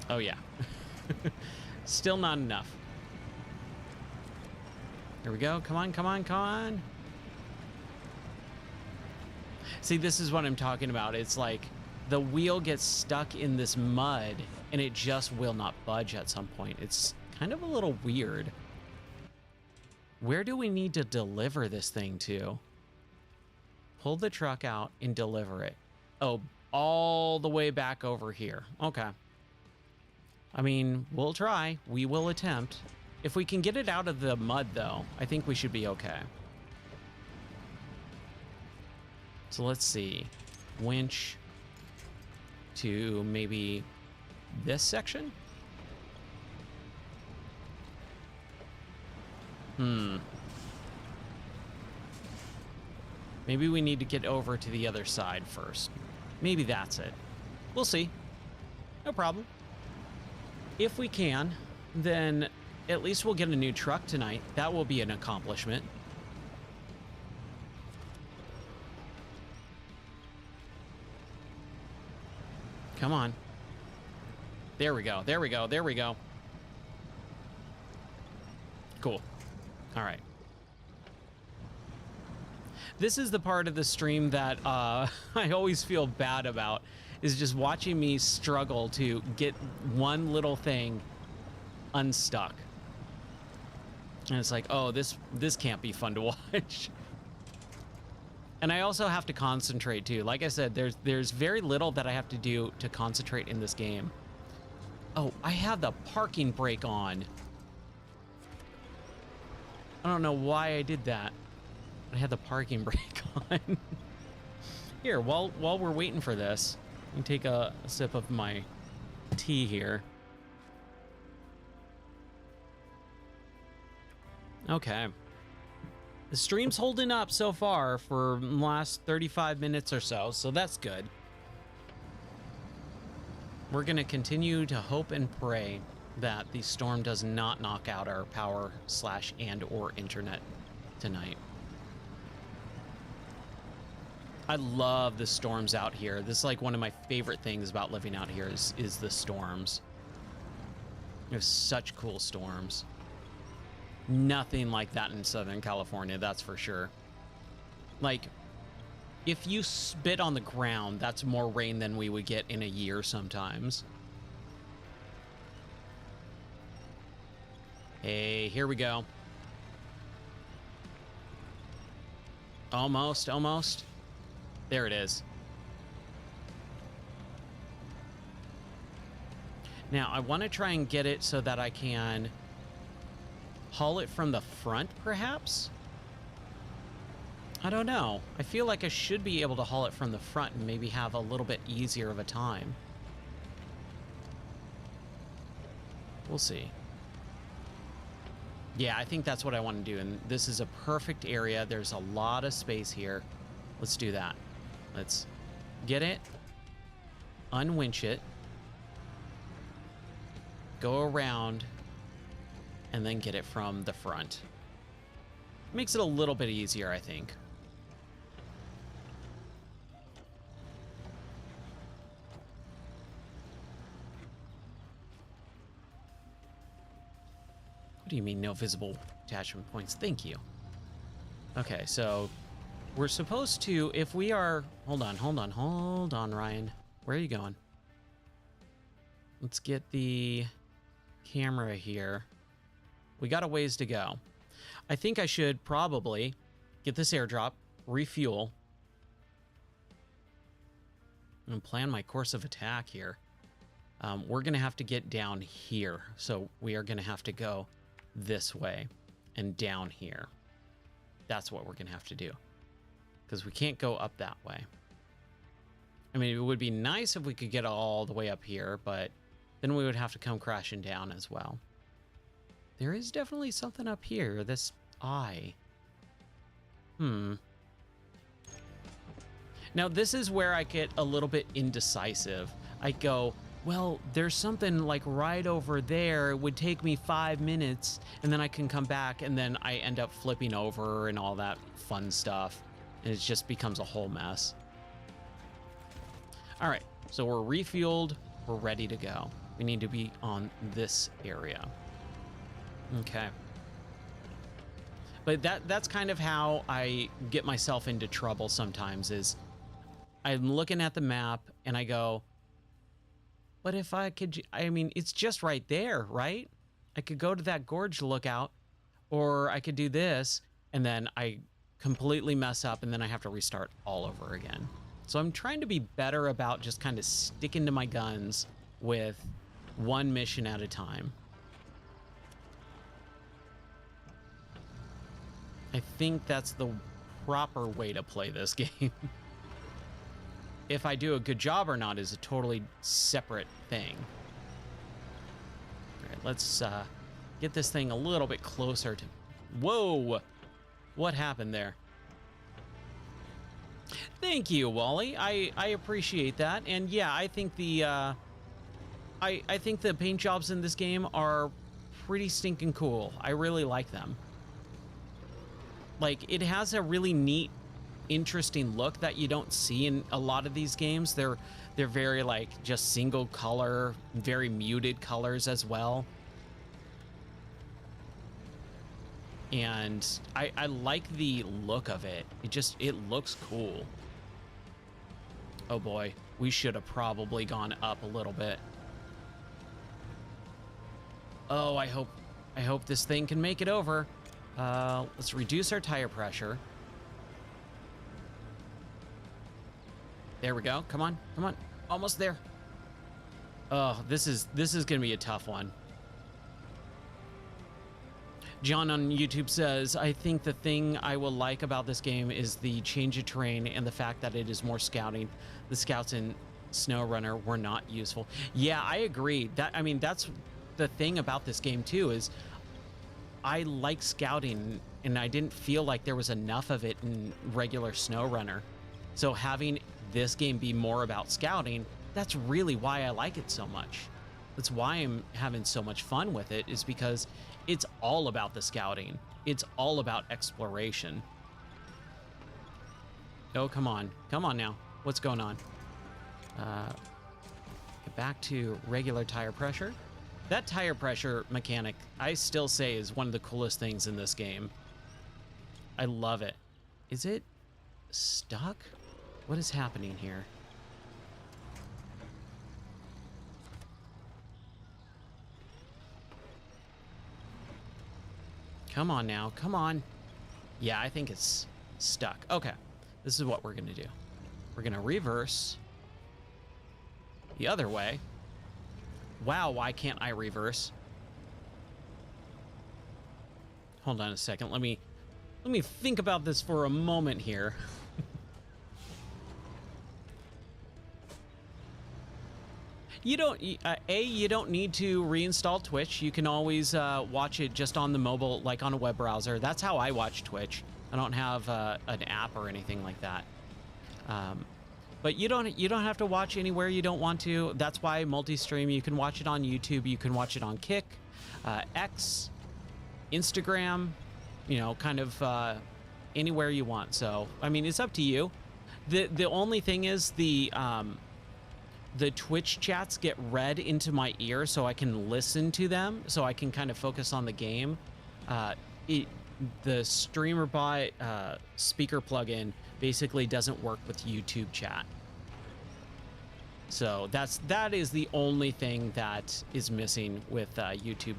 Oh yeah. Still not enough. Here we go. Come on, come on, come on. See, this is what I'm talking about. It's like the wheel gets stuck in this mud and it just will not budge at some point. It's kind of a little weird. Where do we need to deliver this thing to? Pull the truck out and deliver it. Oh, all the way back over here. Okay. I mean, we'll try. We will attempt. If we can get it out of the mud, though, I think we should be okay. So let's see. Winch to maybe this section? Maybe we need to get over to the other side first. Maybe that's it. We'll see. No problem. If we can, then at least we'll get a new truck tonight. That will be an accomplishment. Come on. There we go. There we go. There we go. Cool. All right. This is the part of the stream that I always feel bad about, is just watching me struggle to get one little thing unstuck. And it's like, oh, this can't be fun to watch. And I also have to concentrate too. Like I said, there's very little that I have to do to concentrate in this game. Oh, I have the parking brake on. I don't know why I did that. I had the parking brake on. Here, while we're waiting for this, let me take a sip of my tea here. Okay. The stream's holding up so far for the last 35 minutes or so that's good. We're going to continue to hope and pray that the storm does not knock out our power / and or internet tonight. I love the storms out here. This is like one of my favorite things about living out here is the storms. We have such cool storms. Nothing like that in Southern California, that's for sure. Like, if you spit on the ground, that's more rain than we would get in a year sometimes. Hey, here we go. Almost, almost. There it is. Now, I want to try and get it so that I can haul it from the front, perhaps? I don't know. I feel like I should be able to haul it from the front and maybe have a little bit easier of a time. We'll see. Yeah, I think that's what I want to do, and this is a perfect area. There's a lot of space here. Let's do that. Let's get it unwinch it, go around, and then get it from the front. Makes it a little bit easier, I think. What do you mean no visible attachment points? Thank you. Okay, so we're supposed to, if we are, hold on, Ryan. Where are you going? Let's get the camera here. We got a ways to go. I think I should probably get this airdrop, refuel, and plan my course of attack here. We're going to have to get down here. So we are going to have to go this way and down here. That's what we're going to have to do, because we can't go up that way. I mean, it would be nice if we could get all the way up here, but then we would have to come crashing down as well. There is definitely something up here, this eye. Now, this is where I get a little bit indecisive. I go, well, there's something like right over there. It would take me 5 minutes, and then I can come back, and then I end up flipping over and all that fun stuff, and it just becomes a whole mess. All right, so we're refueled. We're ready to go. We need to be on this area. Okay. But that's kind of how I get myself into trouble sometimes, is I'm looking at the map and I go, but if I could, I mean, it's just right there, right? I could go to that gorge lookout, or I could do this, and then I completely mess up, and then I have to restart all over again. So I'm trying to be better about just kind of sticking to my guns with one mission at a time. I think that's the proper way to play this game. If I do a good job or not is a totally separate thing. All right, let's get this thing a little bit closer to... Whoa! What happened there? Thank you, Wally. I appreciate that. And yeah, I think the I think the paint jobs in this game are pretty stinking cool. I really like them. Like, it has a really neat, interesting look that you don't see in a lot of these games. They're very like just single color, very muted colors as well. And I like the look of it. It looks cool. Oh boy, we should have probably gone up a little bit. Oh, I hope this thing can make it over. Let's reduce our tire pressure. There we go. Come on, come on. Almost there. Oh, this is gonna be a tough one. John on YouTube says, I think the thing I will like about this game is the change of terrain and the fact that it is more scouting. The scouts in SnowRunner were not useful. Yeah, I agree. I mean, that's the thing about this game too, is I like scouting, and I didn't feel like there was enough of it in regular SnowRunner. So having this game be more about scouting, that's really why I like it so much. That's why I'm having so much fun with it, is because it's all about the scouting. It's all about exploration. Oh, come on. Come on now. What's going on? Get back to regular tire pressure. That tire pressure mechanic, I still say, is one of the coolest things in this game. I love it. Is it stuck? What is happening here? Come on now, come on. Yeah, I think it's stuck. Okay, this is what we're gonna do. We're gonna reverse the other way. Wow, why can't I reverse? Hold on a second. Let me think about this for a moment here. You don't, you don't need to reinstall Twitch. You can always watch it just on the mobile, like on a web browser. That's how I watch Twitch. I don't have an app or anything like that. But you don't have to watch anywhere you don't want to. That's why multi-stream. You can watch it on YouTube. You can watch it on Kick, X, Instagram. You know, kind of anywhere you want. So I mean, it's up to you. The only thing is the Twitch chats get read into my ear, so I can listen to them, so I can kind of focus on the game. The StreamerBot speaker plugin basically doesn't work with YouTube chat. So that is the only thing that is missing with YouTube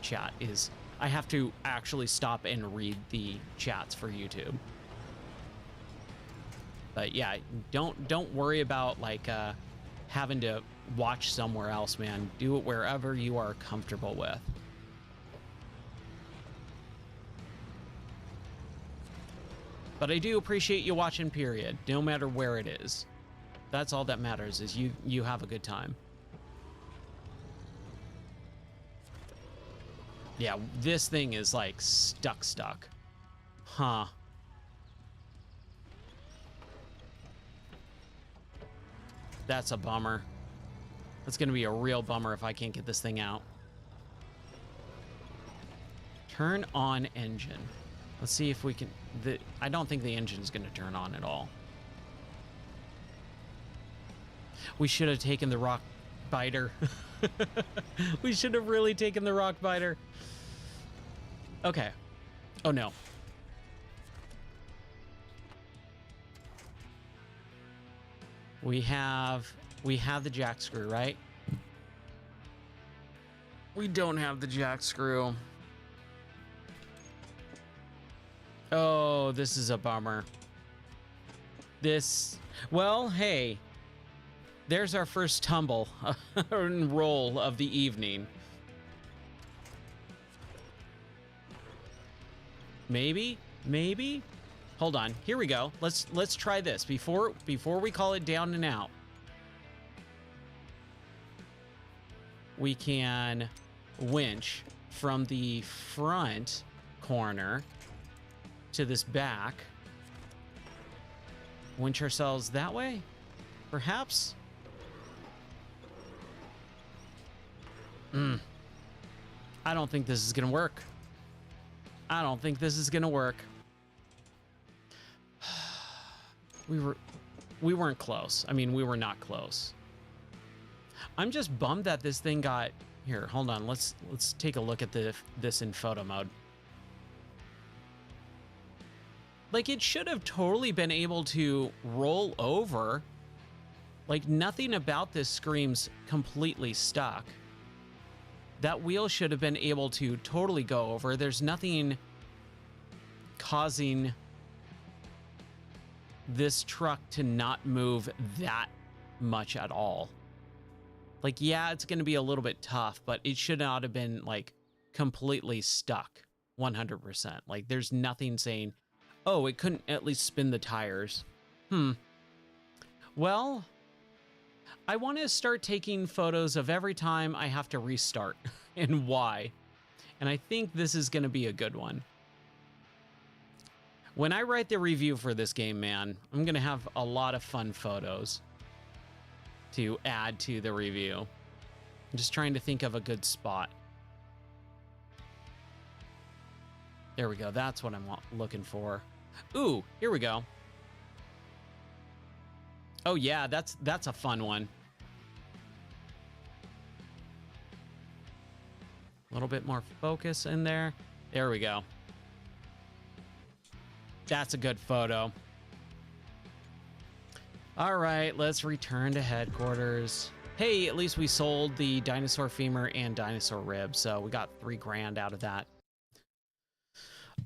chat, is I have to actually stop and read the chats for YouTube. But yeah, don't worry about like having to watch somewhere else, man. Do it wherever you are comfortable with. But I do appreciate you watching, period, no matter where it is. That's all that matters, is you have a good time. Yeah, this thing is like stuck. Huh. That's a bummer. That's gonna be a real bummer if I can't get this thing out. Turn on engine. Let's see if we can... I don't think the engine's gonna turn on at all. We should have taken the rock biter. We should have really taken the rock biter. Okay. Oh no. We have the jack screw, right? We don't have the jack screw. Oh, this is a bummer. Well, hey, there's our first tumble and roll of the evening. Maybe? Hold on. Here we go. Let's try this before we call it down and out. We can winch from the front corner to this back. Winch ourselves that way, perhaps. I don't think this is gonna work. I don't think this is gonna work. We weren't close. I mean, we were not close. I'm just bummed that this thing got... Here, hold on. Let's take a look at this in photo mode. Like, it should have totally been able to roll over. Like, nothing about this screams completely stuck. That wheel should have been able to totally go over. There's nothing causing this truck to not move that much at all. Like, yeah, it's going to be a little bit tough, but it should not have been, like, completely stuck 100%. Like, there's nothing saying, oh, it couldn't at least spin the tires. Well, I want to start taking photos of every time I have to restart and why. And I think this is going to be a good one. When I write the review for this game, man, I'm going to have a lot of fun photos to add to the review. I'm just trying to think of a good spot. There we go. That's what I'm looking for. Ooh, here we go. Oh yeah, that's a fun one. A little bit more focus in there. There we go. That's a good photo. All right, let's return to headquarters. Hey, at least we sold the dinosaur femur and dinosaur rib, so we got $3 grand out of that.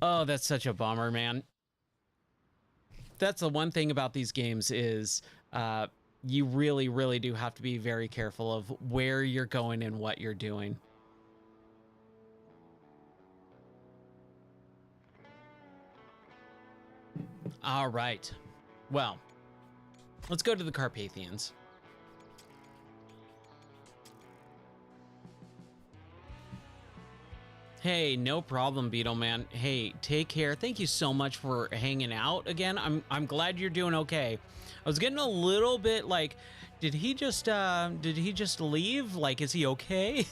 Oh, that's such a bummer, man. That's the one thing about these games is you really, really do have to be very careful of where you're going and what you're doing. All right. Well, let's go to the Carpathians. Hey, no problem, Beetle Man. Hey, take care. Thank you so much for hanging out again. I'm glad you're doing okay. I was getting a little bit like, did he just leave? Like, is he okay?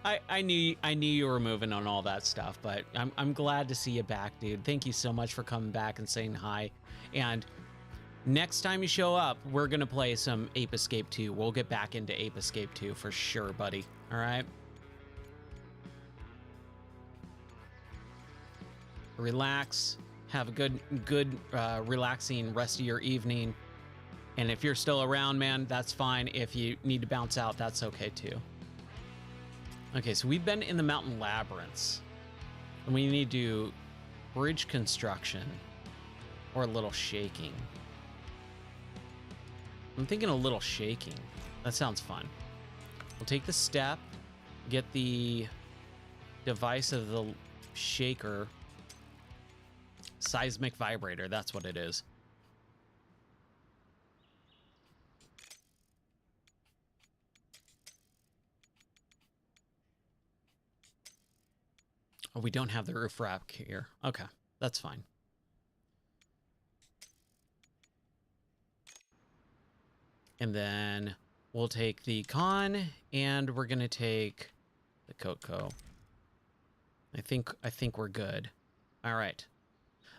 I knew you were moving on all that stuff, but I'm glad to see you back, dude. Thank you so much for coming back and saying hi. And next time you show up, we're gonna play some Ape Escape 2. We'll get back into Ape Escape 2 for sure, buddy. All right. Relax, have a good relaxing rest of your evening. And if you're still around, man, that's fine. If you need to bounce out, that's okay too. Okay, so we've been in the mountain labyrinths, and we need to do bridge construction or a little shaking. I'm thinking a little shaking. That sounds fun. We'll take the step, get the device of the shaker. Seismic vibrator, that's what it is. Oh, we don't have the roof rack here. Okay, that's fine. And then we'll take the con, and we're gonna take the Coco. I think we're good. All right.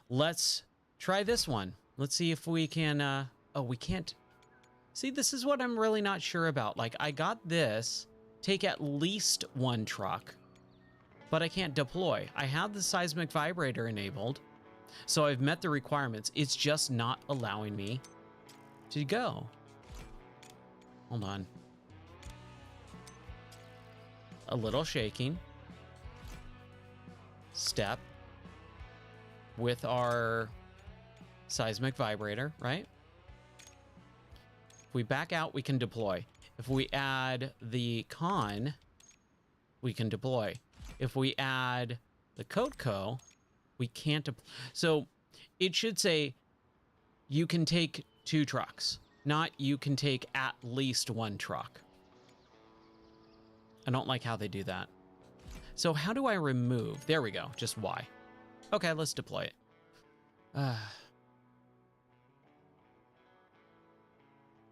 Let's try this one. Let's see if we can, oh, we can't. See, this is what I'm really not sure about. Like, I got this, take at least one truck, but I can't deploy. I have the seismic vibrator enabled, so I've met the requirements. It's just not allowing me to go. Hold on. A little shaking. Step. With our seismic vibrator, right? If we back out, we can deploy. If we add the con, we can deploy. If we add the Coco, we can't deploy. So it should say you can take 2 trucks, not you can take at least 1 truck. I don't like how they do that. So how do I remove? There we go, just Y. Okay, let's deploy it.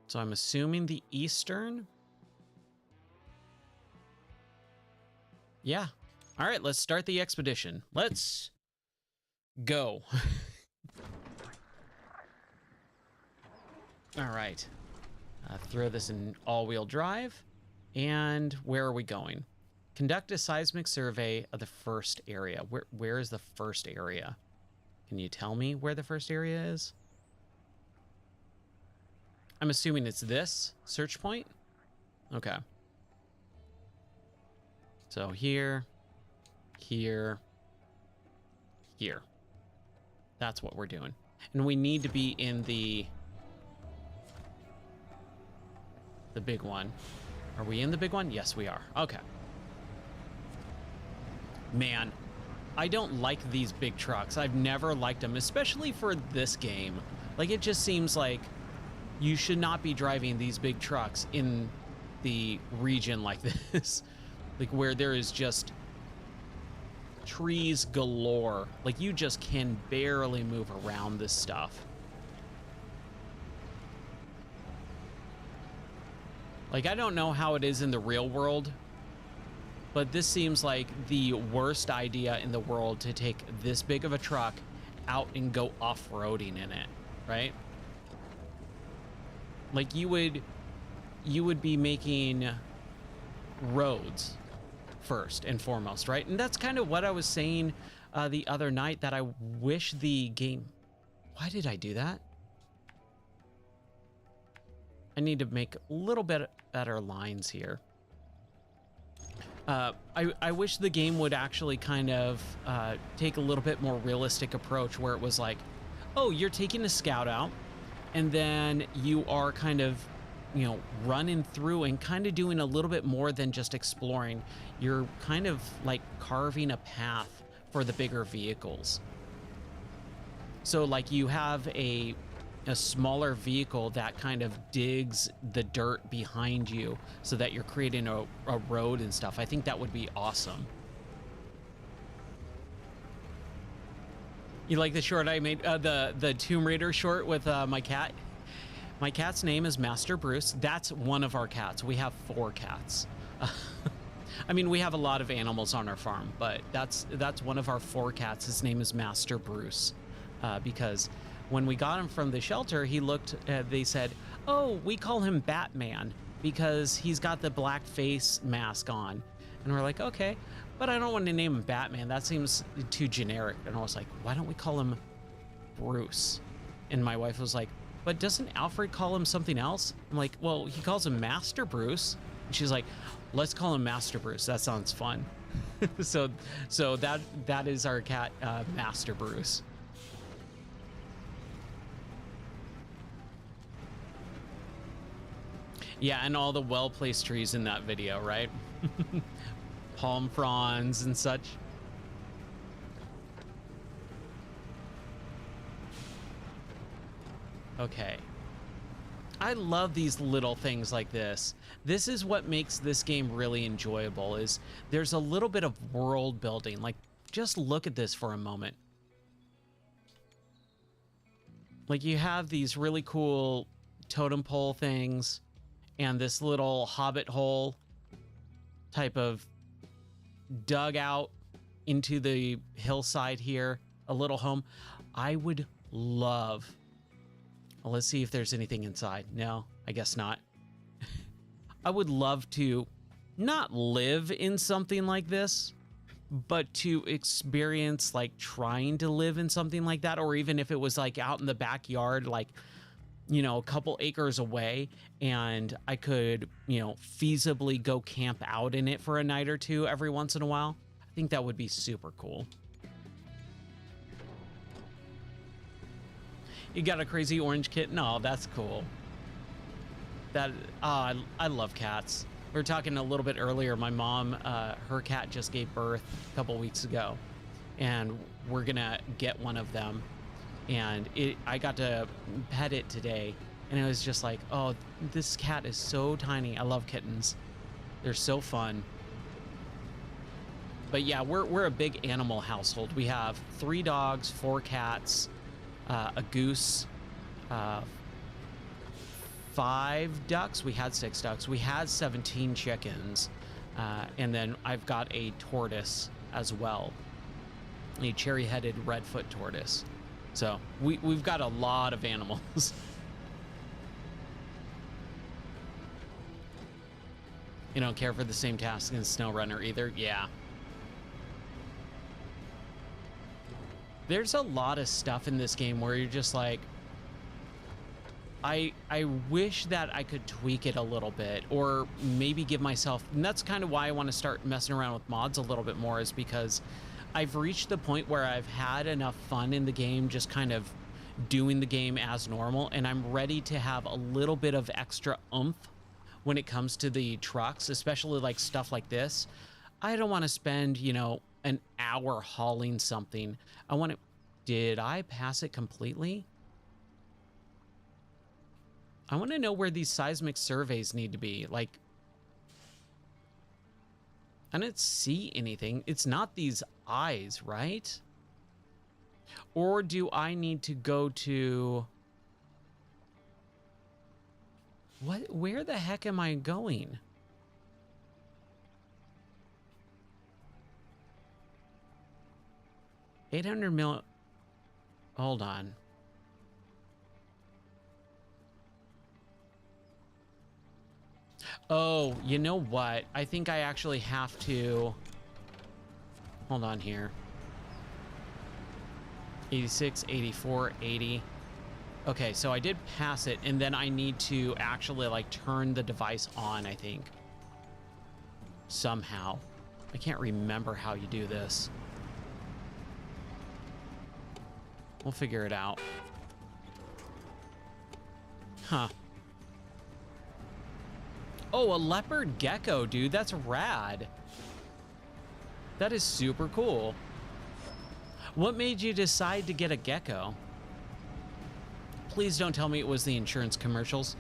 So I'm assuming the eastern. Yeah. All right, let's start the expedition. Let's go. All right. Throw this in all-wheel drive. And where are we going? Conduct a seismic survey of the first area. Where is the first area? Can you tell me where the first area is? I'm assuming it's this search point. Okay. So here, here, here. That's what we're doing. And we need to be in the big one. Are we in the big one? Yes, we are. Okay. Man, I don't like these big trucks. I've never liked them, especially for this game. Like, it just seems like you should not be driving these big trucks in the region like this. Like, where there is just trees galore. Like, you just can barely move around this stuff. Like, I don't know how it is in the real world, but this seems like the worst idea in the world to take this big of a truck out and go off-roading in it, right? Like, you would be making roads first and foremost, right? And that's kind of what I was saying the other night, that I wish the game... Why did I do that? I need to make a little bit better lines here. I wish the game would actually kind of take a little bit more realistic approach, where it was like, oh, you're taking a scout out, and then you are kind of, you know, running through and kind of doing a little bit more than just exploring. You're kind of like carving a path for the bigger vehicles. So like you have a smaller vehicle that kind of digs the dirt behind you so that you're creating a road and stuff. I think that would be awesome. You like the short I made, the Tomb Raider short with my cat? My cat's name is Master Bruce. That's one of our cats. We have 4 cats. I mean, we have a lot of animals on our farm, but that's one of our 4 cats. His name is Master Bruce, because when we got him from the shelter, he looked. They said, "Oh, we call him Batman because he's got the black face mask on," and we're like, "Okay." But I don't want to name him Batman. That seems too generic. And I was like, why don't we call him Bruce? And my wife was like, but doesn't Alfred call him something else? I'm like, well, he calls him Master Bruce. And she's like, let's call him Master Bruce. That sounds fun. so that is our cat, Master Bruce. Yeah, and all the well-placed trees in that video, right? Palm fronds and such. Okay. I love these little things like this. This is what makes this game really enjoyable, is there's a little bit of world building. Like, just look at this for a moment. Like, you have these really cool totem pole things and this little hobbit hole type of dug out into the hillside here, a little home. I would love, well, let's see if there's anything inside. No, I guess not. I would love to not live in something like this, but to experience like trying to live in something like that, or even if it was like out in the backyard, like, you know, a couple acres away, and I could, you know, feasibly go camp out in it for a night or two every once in a while. I think that would be super cool. You got a crazy orange kitten? Oh, that's cool. That, I love cats. We were talking a little bit earlier. My mom, her cat just gave birth a couple weeks ago, and we're gonna get one of them. And I got to pet it today, and it was just like, oh, this cat is so tiny. I love kittens. They're so fun. But yeah, we're a big animal household. We have 3 dogs, 4 cats, a goose, 5 ducks. We had 6 ducks. We had 17 chickens. And then I've got a tortoise as well, a cherry-headed redfoot tortoise. So we've got a lot of animals. You don't care for the same task as SnowRunner either? Yeah. There's a lot of stuff in this game where you're just like, I wish that I could tweak it a little bit, or maybe give myself, and that's kind of why I want to start messing around with mods a little bit more, is because I've reached the point where I've had enough fun in the game, just kind of doing the game as normal, and I'm ready to have a little bit of extra oomph when it comes to the trucks, especially like stuff like this. I don't want to spend, you know, an hour hauling something. I want to, did I pass it completely? I want to know where these seismic surveys need to be. Like, I didn't see anything. It's not these eyes, right? Or do I need to go to... What? Where the heck am I going? $800 million. Hold on. Oh, you know what? I think I actually have to... Hold on here. 86, 84, 80. Okay, so I did pass it, and then I need to actually, like, turn the device on, I think. Somehow. I can't remember how you do this. We'll figure it out. Huh. Oh, a leopard gecko, dude. That's rad. That is super cool. What made you decide to get a gecko? Please don't tell me it was the insurance commercials.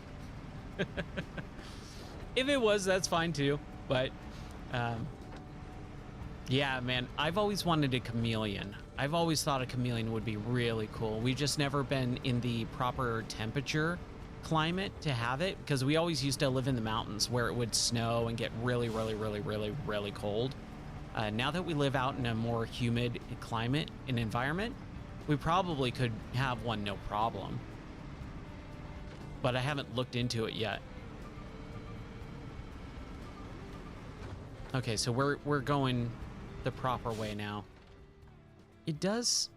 If it was, that's fine too. But, yeah, man, I've always wanted a chameleon. I've always thought a chameleon would be really cool. We've just never been in the proper temperature climate to have it, because we always used to live in the mountains where it would snow and get really, really, really, really, really cold. Now that we live out in a more humid climate and environment, we probably could have one no problem. But I haven't looked into it yet. Okay, so we're going the proper way now. It does.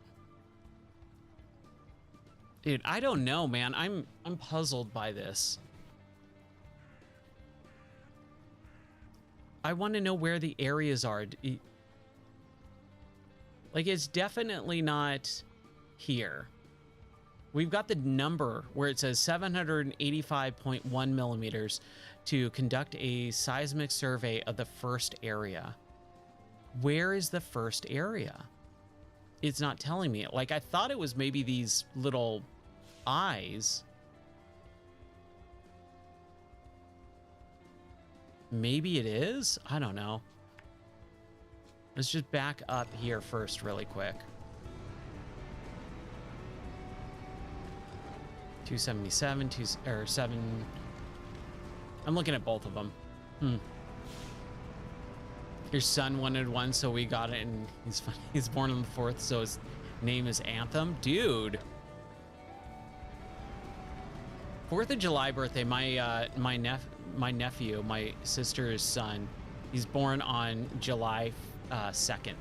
Dude, I don't know, man. I'm puzzled by this. I want to know where the areas are. Like, it's definitely not here. We've got the number where it says 785.1 millimeters to conduct a seismic survey of the first area. Where is the first area? It's not telling me. Like, I thought it was maybe these little eyes. Maybe it is? I don't know. Let's just back up here first really quick. 277, 7. I'm looking at both of them. Your son wanted one, so we got it, and he's funny. He's born on the 4th, so his name is Anthem. Dude. 4th of July birthday. My nephew, my sister's son, he's born on July 2nd.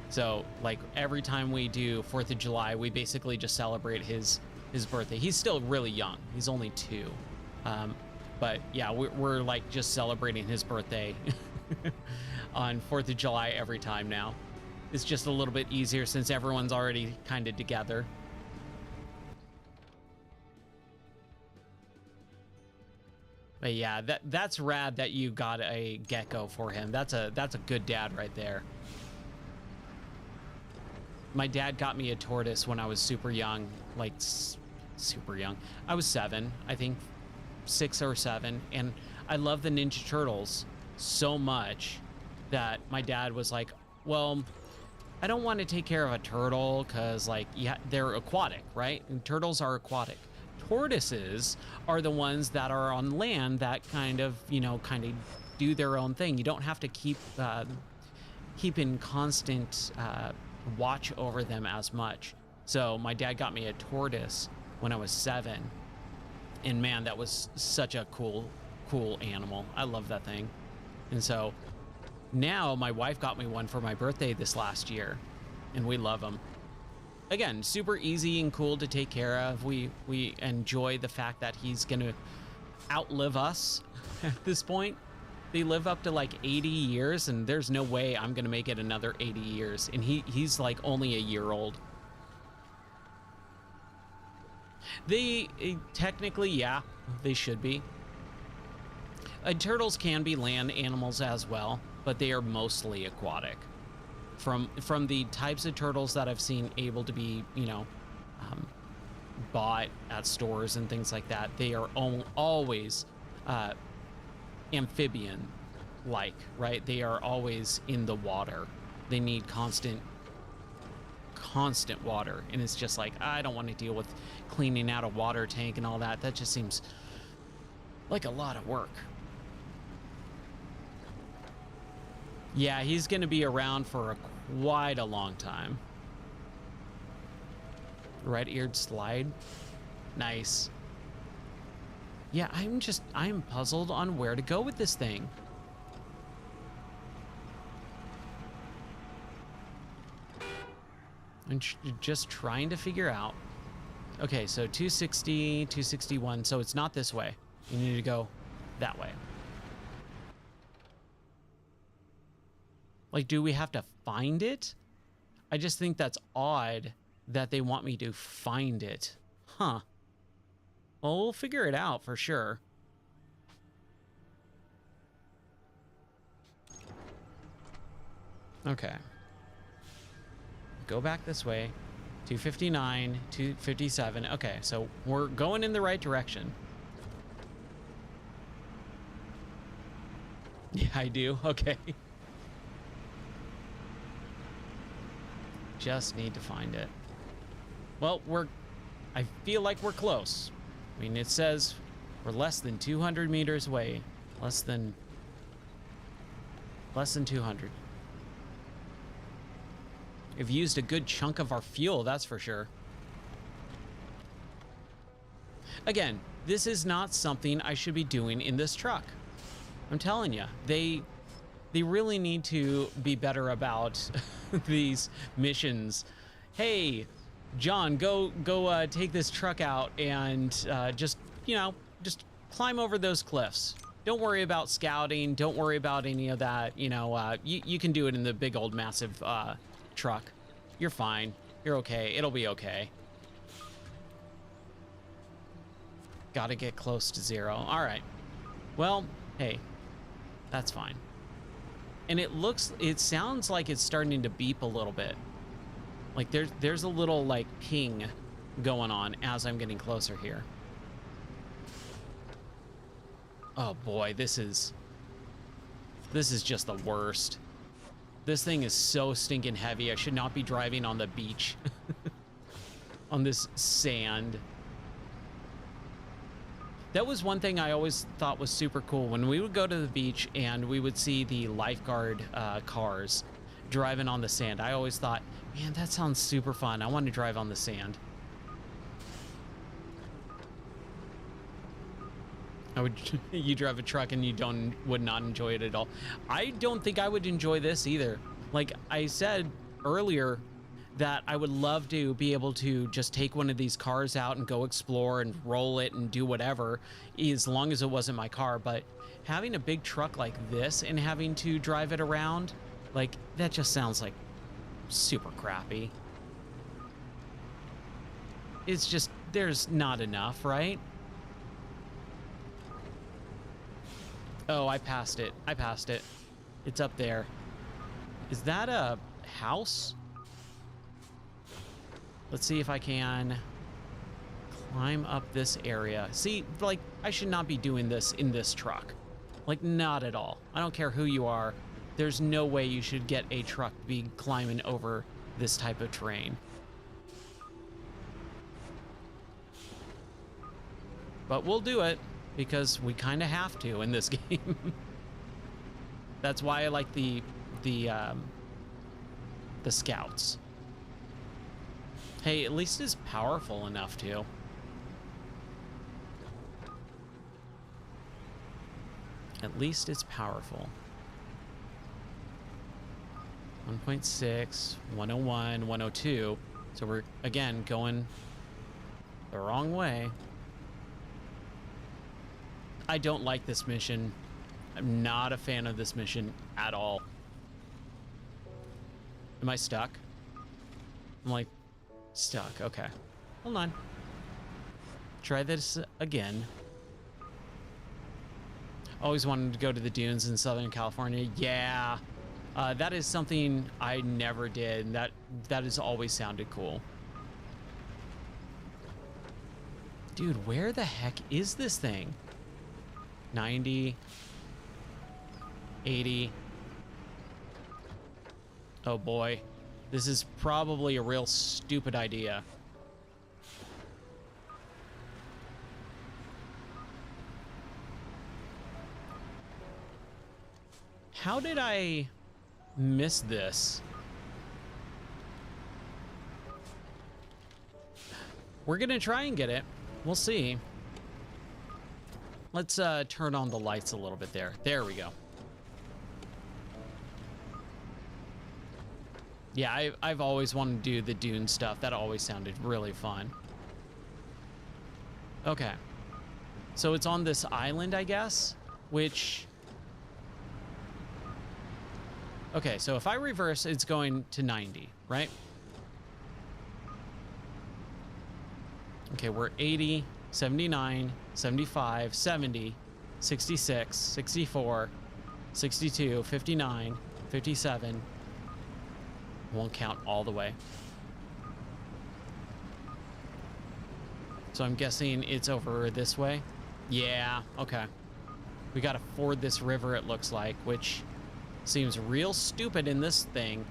So, like, every time we do 4th of July, we basically just celebrate his birthday. He's still really young. He's only 2. But yeah, we're like just celebrating his birthday on 4th of July every time now. It's just a little bit easier since everyone's already kind of together. But yeah, that's rad that you got a gecko for him. That's a good dad right there. My dad got me a tortoise when I was super young, like super young. I was 7, I think 6 or 7, and I love the Ninja Turtles so much that my dad was like, well, I don't want to take care of a turtle because, like, yeah, they're aquatic, right? And turtles are aquatic. Tortoises are the ones that are on land that kind of do their own thing. You don't have to keep in constant watch over them as much. So my dad got me a tortoise when I was 7, and man, that was such a cool animal. I love that thing. And so now my wife got me one for my birthday this last year, and we love them. Again, super easy and cool to take care of. We enjoy the fact that he's gonna outlive us at this point. They live up to like 80 years, and there's no way I'm gonna make it another 80 years. And he's like only a year old. They technically, yeah, they should be. Turtles can be land animals as well, but they are mostly aquatic. From the types of turtles that I've seen able to be, bought at stores and things like that, they are always amphibian-like, right? They are always in the water. They need constant water, and it's just like, I don't want to deal with cleaning out a water tank and all that. That just seems like a lot of work. Yeah, he's going to be around for quite a long time. Red-eared slide. Nice. Yeah, I'm puzzled on where to go with this thing. I'm just trying to figure out. Okay, so 260, 261. So it's not this way. You need to go that way. Like, do we have to find it? I just think that's odd that they want me to find it. Huh. Well, we'll figure it out for sure. Okay. Go back this way. 259, 257. Okay, so we're going in the right direction. Yeah, I do. Okay. Just need to find it. Well, I feel like we're close. I mean, it says we're less than 200 meters away. Less than 200. We've used a good chunk of our fuel, that's for sure. Again, this is not something I should be doing in this truck. I'm telling you, they really need to be better about these missions. Hey, John, go take this truck out and just climb over those cliffs. Don't worry about scouting. Don't worry about any of that. You can do it in the big old massive truck. You're fine. You're okay. It'll be okay. Gotta get close to 0. All right. Well, hey, that's fine. And it sounds like it's starting to beep a little bit. Like there's a little like ping going on as I'm getting closer here. Oh boy, this is just the worst. This thing is so stinking heavy. I should not be driving on the beach on this sand. That was one thing I always thought was super cool. When we would go to the beach and we would see the lifeguard cars driving on the sand, I always thought, man, that sounds super fun. I want to drive on the sand. You drive a truck and you would not enjoy it at all. I don't think I would enjoy this either. Like I said earlier, that I would love to be able to just take one of these cars out and go explore and roll it and do whatever, as long as it wasn't my car. But having a big truck like this and having to drive it around, like, that just sounds like super crappy. It's just, there's not enough, right? Oh, I passed it. It's up there. Is that a house? Let's see if I can climb up this area. See, like, I should not be doing this in this truck. Like, not at all. I don't care who you are. There's no way you should get a truck to be climbing over this type of terrain. But we'll do it because we kind of have to in this game. That's why I like the scouts. Hey, at least it's powerful enough to. At least it's powerful. 1.6, 101, 102. So we're, again, going the wrong way. I don't like this mission. I'm not a fan of this mission at all. Am I stuck? I'm like, stuck. Okay. Hold on. Try this again. Always wanted to go to the dunes in Southern California. Yeah. That is something I never did. That has always sounded cool. Dude, where the heck is this thing? 90. 80. Oh boy. This is probably a real stupid idea. How did I miss this? We're gonna try and get it. We'll see. Let's turn on the lights a little bit there. There we go. Yeah, I've always wanted to do the dune stuff. That always sounded really fun. Okay. So it's on this island, I guess, which... Okay, so if I reverse, it's going to 90, right? Okay, we're 80, 79, 75, 70, 66, 64, 62, 59, 57. Won't count all the way. So I'm guessing it's over this way. Yeah, okay. We gotta ford this river, it looks like, which seems real stupid in this thing.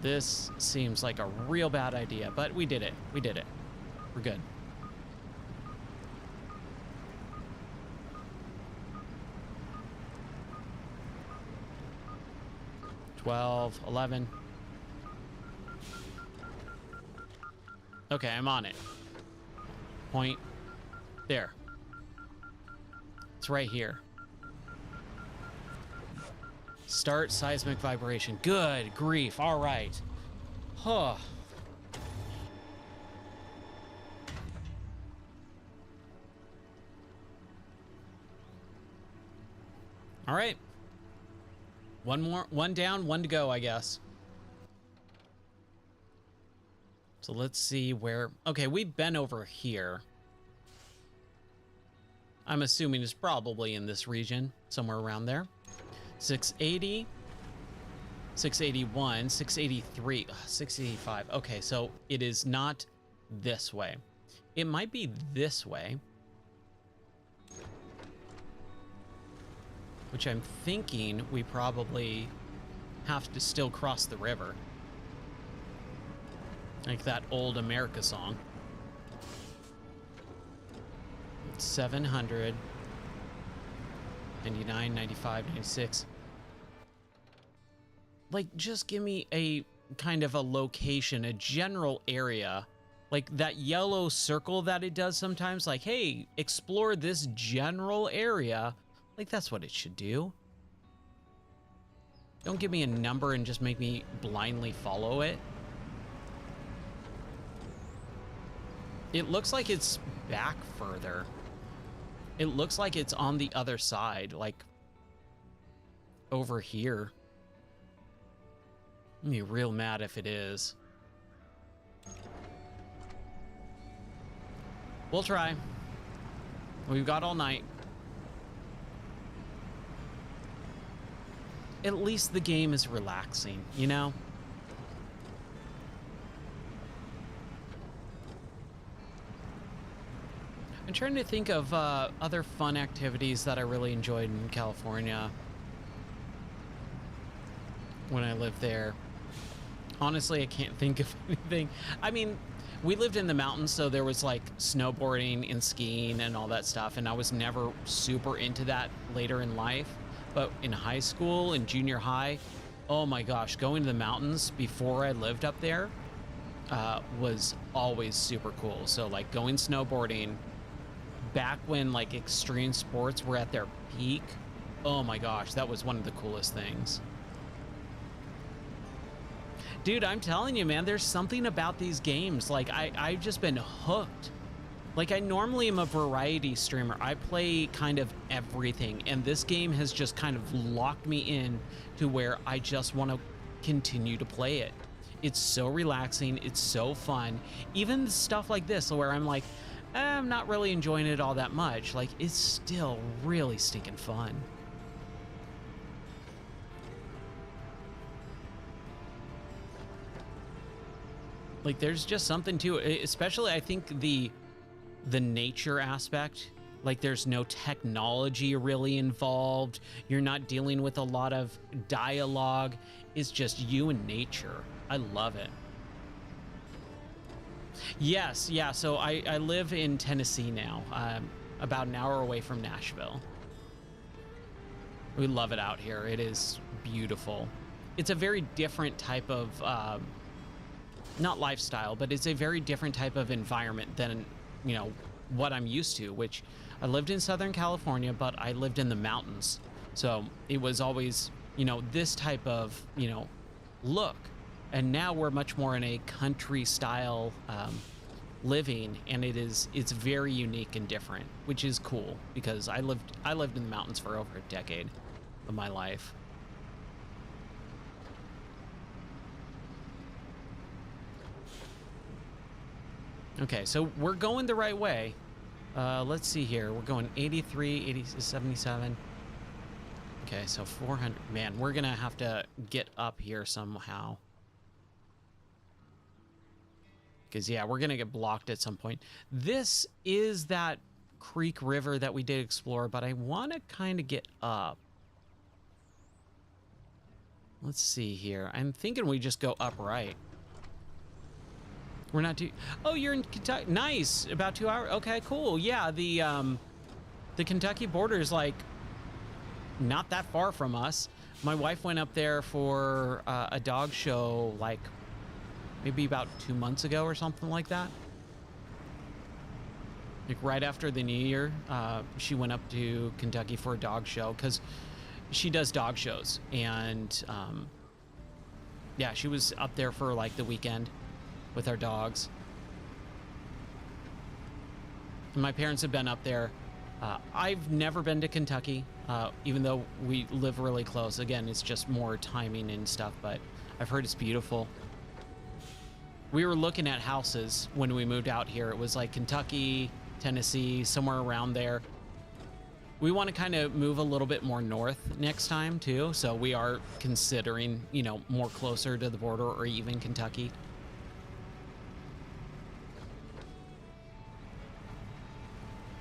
This seems like a real bad idea, but we did it. We did it. We're good. $12, $11. Okay, I'm on it. Point. There. It's right here. Start seismic vibration. Good grief. All right. Huh. All right. One more, one down, one to go, I guess. So let's see where, okay, we've been over here. I'm assuming it's probably in this region, somewhere around there. 680, 681, 683, 685. Okay, so it is not this way. It might be this way, which I'm thinking we probably have to still cross the river. Like that old America song. 700, 99, 95, 96. Like, just give me a kind of a location, a general area, like that yellow circle that it does sometimes, like, hey, explore this general area. Like, that's what it should do. Don't give me a number and just make me blindly follow it. It looks like it's back further. It looks like it's on the other side, like over here. I'm gonna be real mad if it is. We'll try. We've got all night. At least the game is relaxing, you know? I'm trying to think of other fun activities that I really enjoyed in California when I lived there. Honestly, I can't think of anything. I mean, we lived in the mountains, so there was like snowboarding and skiing and all that stuff, and I was never super into that later in life. But in high school and junior high, oh my gosh, going to the mountains before I lived up there was always super cool. So like going snowboarding back when like extreme sports were at their peak, oh my gosh, that was one of the coolest things. Dude, I'm telling you, man, there's something about these games. Like I've just been hooked. Like, I normally am a variety streamer. I play kind of everything, and this game has just kind of locked me in to where I just want to continue to play it. It's so relaxing. It's so fun. Even stuff like this, where I'm like, I'm not really enjoying it all that much. Like, it's still really stinking fun. Like, there's just something to it, especially I think the nature aspect. Like, there's no technology really involved. You're not dealing with a lot of dialogue. It's just you and nature. I love it. Yes, yeah, so I live in Tennessee now, about an hour away from Nashville. We love it out here. It is beautiful. It's a very different type of not lifestyle, but it's a very different type of environment than, you know, what I'm used to, which I lived in Southern California, but I lived in the mountains. So it was always, you know, this type of, you know, look. And now we're much more in a country style living, and it's very unique and different, which is cool because I lived in the mountains for over a decade of my life. Okay, so we're going the right way. Let's see here. We're going 83, 80, 77. Okay, so 400. Man, we're going to have to get up here somehow. Because, yeah, we're going to get blocked at some point. This is that creek river that we did explore, but I want to kind of get up. Let's see here. I'm thinking we just go upright. We're not too... Oh, you're in Kentucky. Nice. About 2 hours. Okay, cool. Yeah, the Kentucky border is like not that far from us. My wife went up there for a dog show like maybe about 2 months ago or something like that. Like right after the New Year, she went up to Kentucky for a dog show because she does dog shows. And yeah, she was up there for like the weekend with our dogs. And my parents have been up there. I've never been to Kentucky, even though we live really close. Again, it's just more timing and stuff, but I've heard it's beautiful. We were looking at houses when we moved out here. It was like Kentucky, Tennessee, somewhere around there. We want to kind of move a little bit more north next time too. So we are considering, you know, more closer to the border or even Kentucky.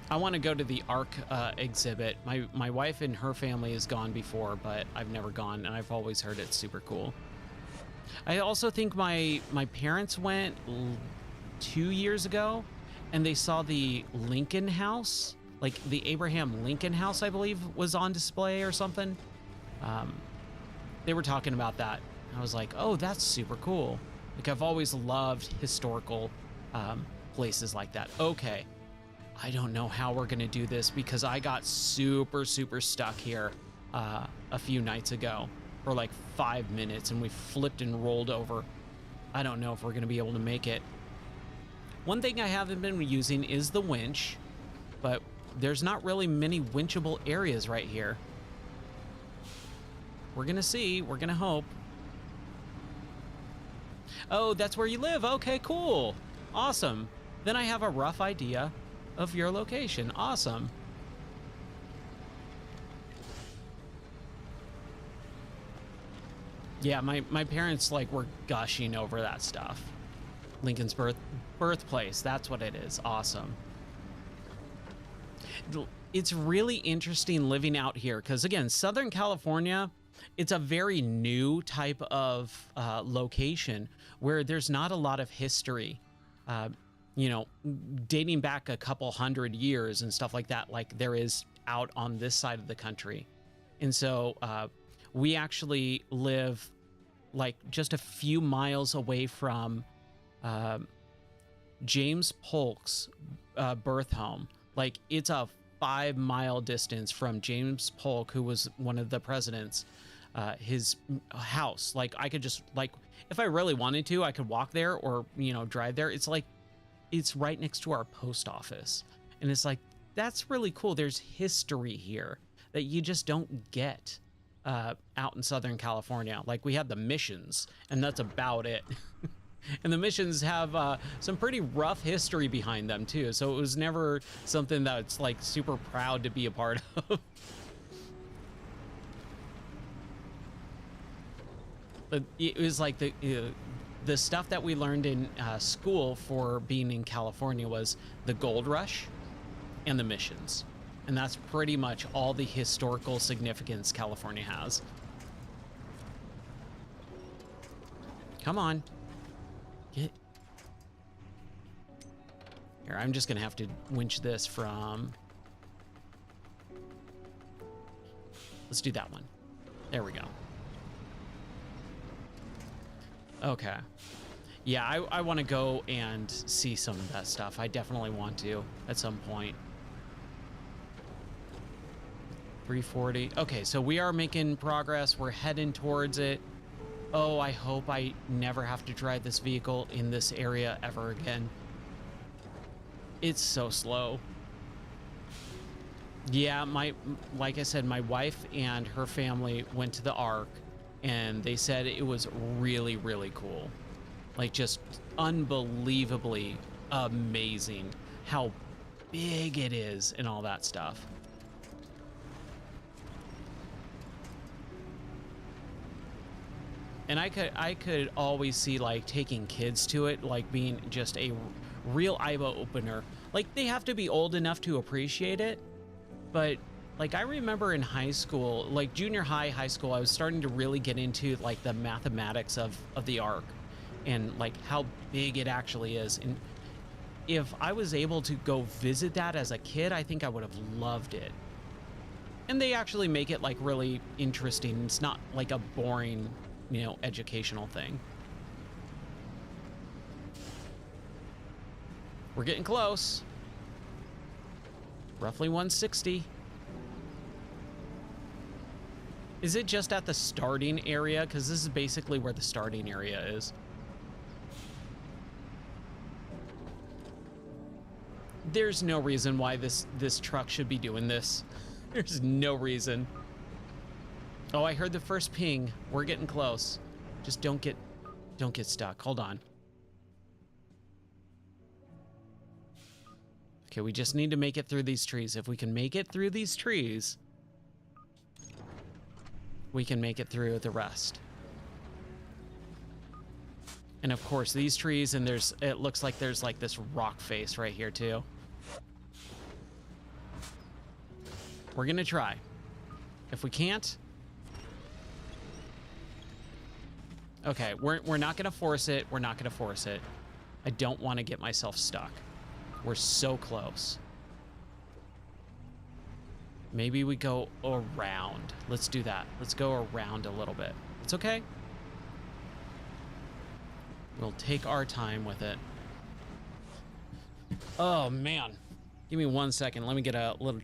I want to go to the ARC exhibit. My wife and her family has gone before, but I've never gone, and I've always heard it's super cool. I also think my parents went 2 years ago, and they saw the Lincoln House, like the Abraham Lincoln House, I believe, was on display or something. They were talking about that. I was like, oh, that's super cool. Like, I've always loved historical places like that. Okay. I don't know how we're gonna do this because I got super stuck here a few nights ago for like 5 minutes and we flipped and rolled over. I don't know if we're gonna be able to make it. One thing I haven't been using is the winch, but there's not really many winchable areas right here. We're gonna see, we're gonna hope. Oh, that's where you live. Okay, cool. Awesome. Then I have a rough idea of your location. Awesome. Yeah, my parents like were gushing over that stuff. Lincoln's birthplace, that's what it is. Awesome. It's really interesting living out here because again, Southern California, it's a very new type of location where there's not a lot of history. You know, dating back a couple hundred years and stuff like that, like there is out on this side of the country. And so we actually live like just a few miles away from James Polk's birth home. Like it's a 5-mile distance from James Polk, who was one of the presidents, his house. Like I could just like, if I really wanted to, I could walk there or, you know, drive there. It's like, it's right next to our post office. And it's like, that's really cool. There's history here that you just don't get out in Southern California. Like we have the Missions and that's about it. And the Missions have some pretty rough history behind them too. So it was never something that's like super proud to be a part of. But it was like the stuff that we learned in school for being in California was the gold rush and the Missions. And that's pretty much all the historical significance California has. Come on. Get. Here, I'm just gonna have to winch this from... Let's do that one. There we go. Okay. Yeah, I want to go and see some of that stuff. I definitely want to at some point. 340. Okay, so we are making progress. We're heading towards it. Oh, I hope I never have to drive this vehicle in this area ever again. It's so slow. Yeah, like I said, my wife and her family went to the ARC and they said it was really, really cool. Like just unbelievably amazing how big it is and all that stuff. And I could always see like taking kids to it, like being just a real eye opener. Like they have to be old enough to appreciate it, but Like, I remember in high school, like junior high, high school, I was starting to really get into like the mathematics of the Ark and like how big it actually is. And if I was able to go visit that as a kid, I think I would have loved it. And they actually make it like really interesting. It's not like a boring, you know, educational thing. We're getting close. Roughly 160. Is it just at the starting area? Because this is basically where the starting area is. There's no reason why this truck should be doing this. There's no reason. Oh, I heard the first ping. We're getting close. Just don't get stuck. Hold on. Okay, we just need to make it through these trees. If we can make it through these trees, we can make it through the rest. And of course, these trees, and it looks like there's like this rock face right here too. We're gonna try. If we can't, okay, we're not gonna force it. We're not gonna force it. I don't want to get myself stuck. We're so close. Maybe we go around. Let's do that. Let's go around a little bit. It's okay. We'll take our time with it. Oh, man. Give me 1 second. Let me get a little...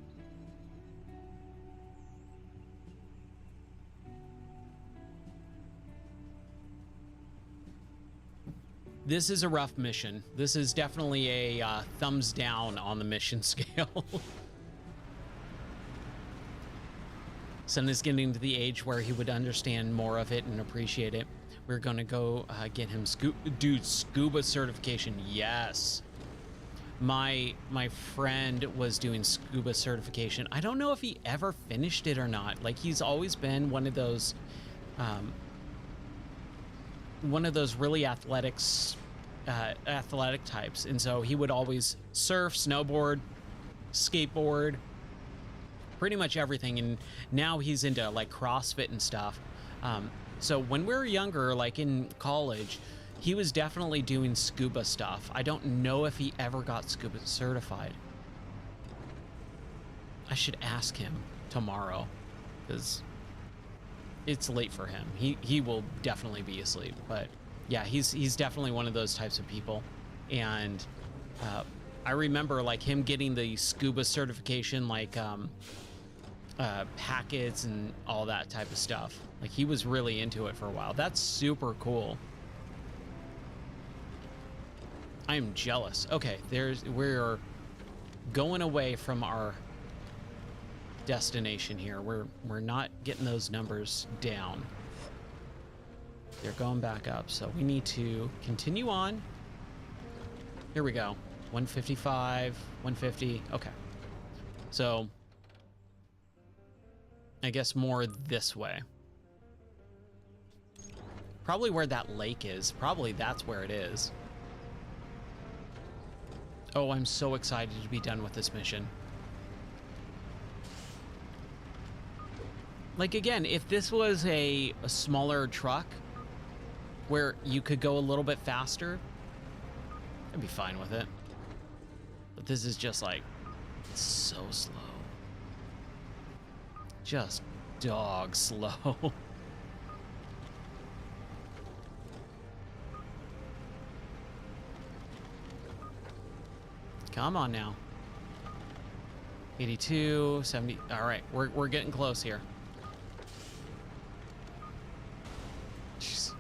This is a rough mission. This is definitely a thumbs down on the mission scale. Son is getting to the age where he would understand more of it and appreciate it. We're gonna go get him scuba certification. Yes. My friend was doing scuba certification. I don't know if he ever finished it or not. Like, he's always been one of those really athletic types, and so he would always surf, snowboard, skateboard, pretty much everything. And now he's into like CrossFit and stuff. So when we were younger, like in college, he was definitely doing scuba stuff. I don't know if he ever got scuba certified. I should ask him tomorrow, because it's late for him. He will definitely be asleep, but yeah, he's definitely one of those types of people. And I remember like him getting the scuba certification, like packets and all that type of stuff. Like, he was really into it for a while. That's super cool. I am jealous. Okay, we're going away from our destination here. We're not getting those numbers down. They're going back up, so we need to continue on. Here we go. 155, 150. Okay. So I guess more this way. Probably where that lake is. Probably that's where it is. Oh, I'm so excited to be done with this mission. Like, again, if this was a smaller truck where you could go a little bit faster, I'd be fine with it. But this is just like so slow. Just dog slow. Come on now. 82, 70. All right, we're getting close here. Jeez.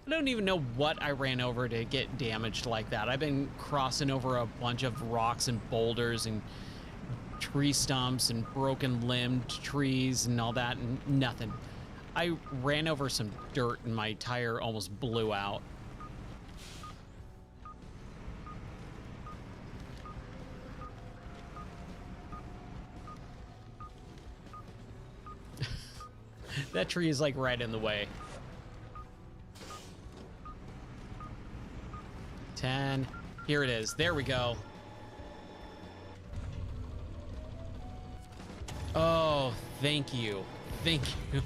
I don't even know what I ran over to get damaged like that. I've been crossing over a bunch of rocks and boulders and tree stumps and broken limbed trees and all that, and nothing. I ran over some dirt and my tire almost blew out. That tree is like right in the way. 10. Here it is. There we go. Thank you. Thank you.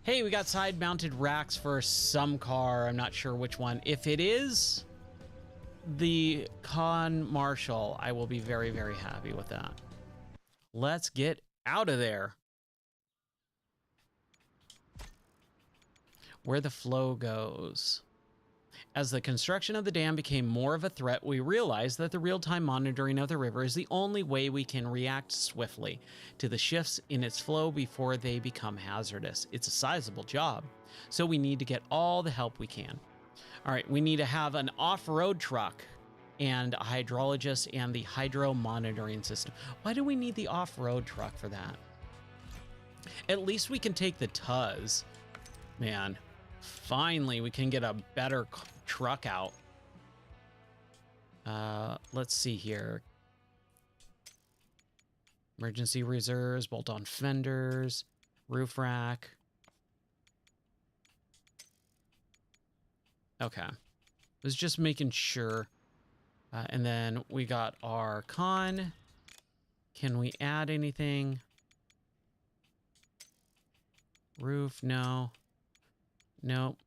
Hey, we got side-mounted racks for some car. I'm not sure which one. If it is the Con Marshal, I will be very, very happy with that. Let's get out of there. Where the flow goes. As the construction of the dam became more of a threat, we realized that the real-time monitoring of the river is the only way we can react swiftly to the shifts in its flow before they become hazardous. It's a sizable job, so we need to get all the help we can. All right, we need to have an off-road truck and a hydrologist and the hydro monitoring system. Why do we need the off-road truck for that? At least we can take the Tuz. Man, finally we can get a better truck out. Let's see here. Emergency reserves, bolt-on fenders, roof rack. Okay. Was just making sure. And then we got our con. Can we add anything? Roof, no. Nope.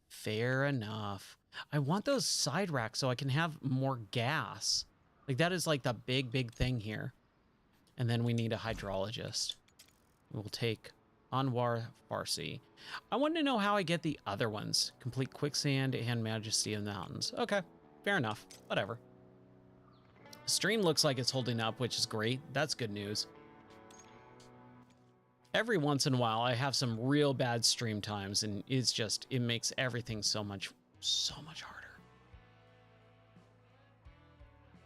Fair enough. I want those side racks so I can have more gas. Like, that is like the big thing here. And then we need a hydrologist. We'll take Anwar Farsi. I want to know how I get the other ones. Complete quicksand and majesty of the mountains. Okay, fair enough. Whatever. Stream looks like it's holding up, which is great. That's good news. Every once in a while, I have some real bad stream times, and it's just, it makes everything so much harder.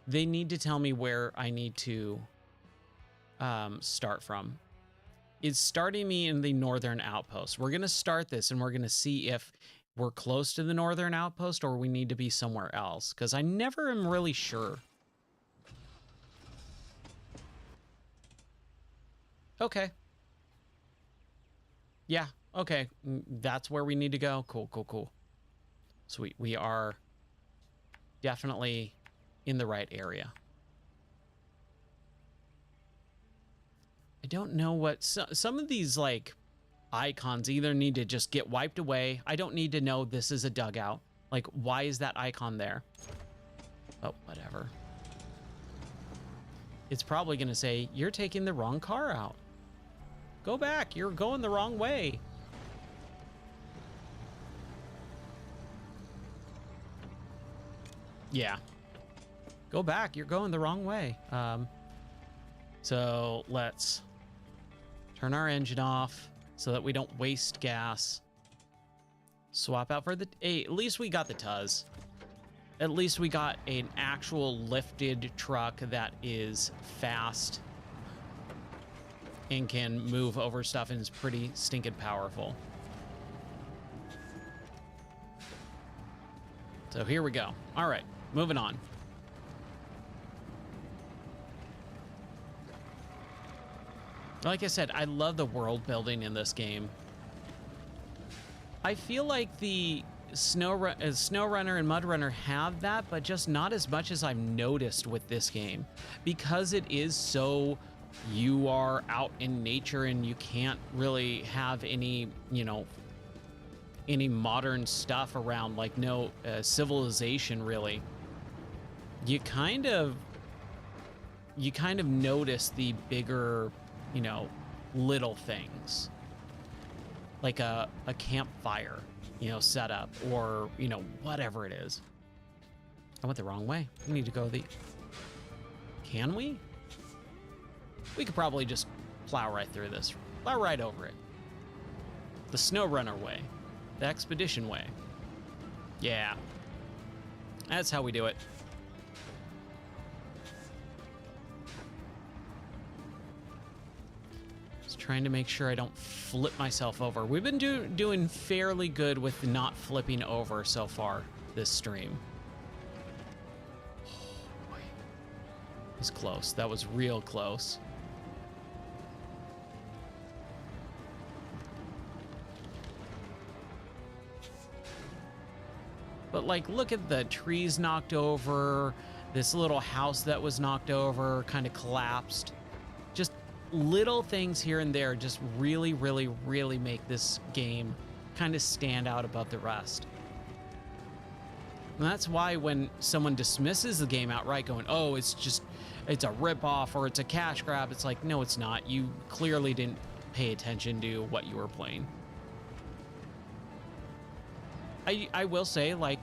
They need to tell me where I need to start from. It's starting me in the northern outpost. We're going to start this, and we're going to see if we're close to the northern outpost or we need to be somewhere else, because I never am really sure. Okay. Yeah, okay. That's where we need to go. Cool. Sweet. We are definitely in the right area. I don't know what... some of these, like, icons either need to just get wiped away. I don't need to know this is a dugout. Like, why is that icon there? Oh, whatever. It's probably going to say, you're taking the wrong car out. Go back. You're going the wrong way. Yeah. Go back. You're going the wrong way. So let's turn our engine off so that we don't waste gas. Swap out for the... Hey, at least we got the Tuz. At least we got an actual lifted truck that is fast and can move over stuff and is pretty stinking powerful. So here we go. All right, moving on. Like I said, I love the world building in this game. I feel like the SnowRunner and MudRunner have that, but just not as much as I've noticed with this game. Because it is so, you are out in nature and you can't really have any, you know, any modern stuff around, like no civilization really. You kind of notice the bigger, you know, little things, like a campfire, you know, setup, or, you know, whatever it is. I went the wrong way. We need to go the... Can we? We could probably just plow right through this. Plow right over it. The SnowRunner way. The expedition way. Yeah. That's how we do it. Trying to make sure I don't flip myself over. We've been doing fairly good with not flipping over so far this stream. Oh, boy. That was close. That was real close. But like, look at the trees knocked over, This little house that was knocked over kind of collapsed. Just little things here and there just really, really, really make this game kind of stand out above the rest. And that's why when someone dismisses the game outright going, oh, it's a ripoff or it's a cash grab, it's like, no, it's not. You clearly didn't pay attention to what you were playing. I will say, like,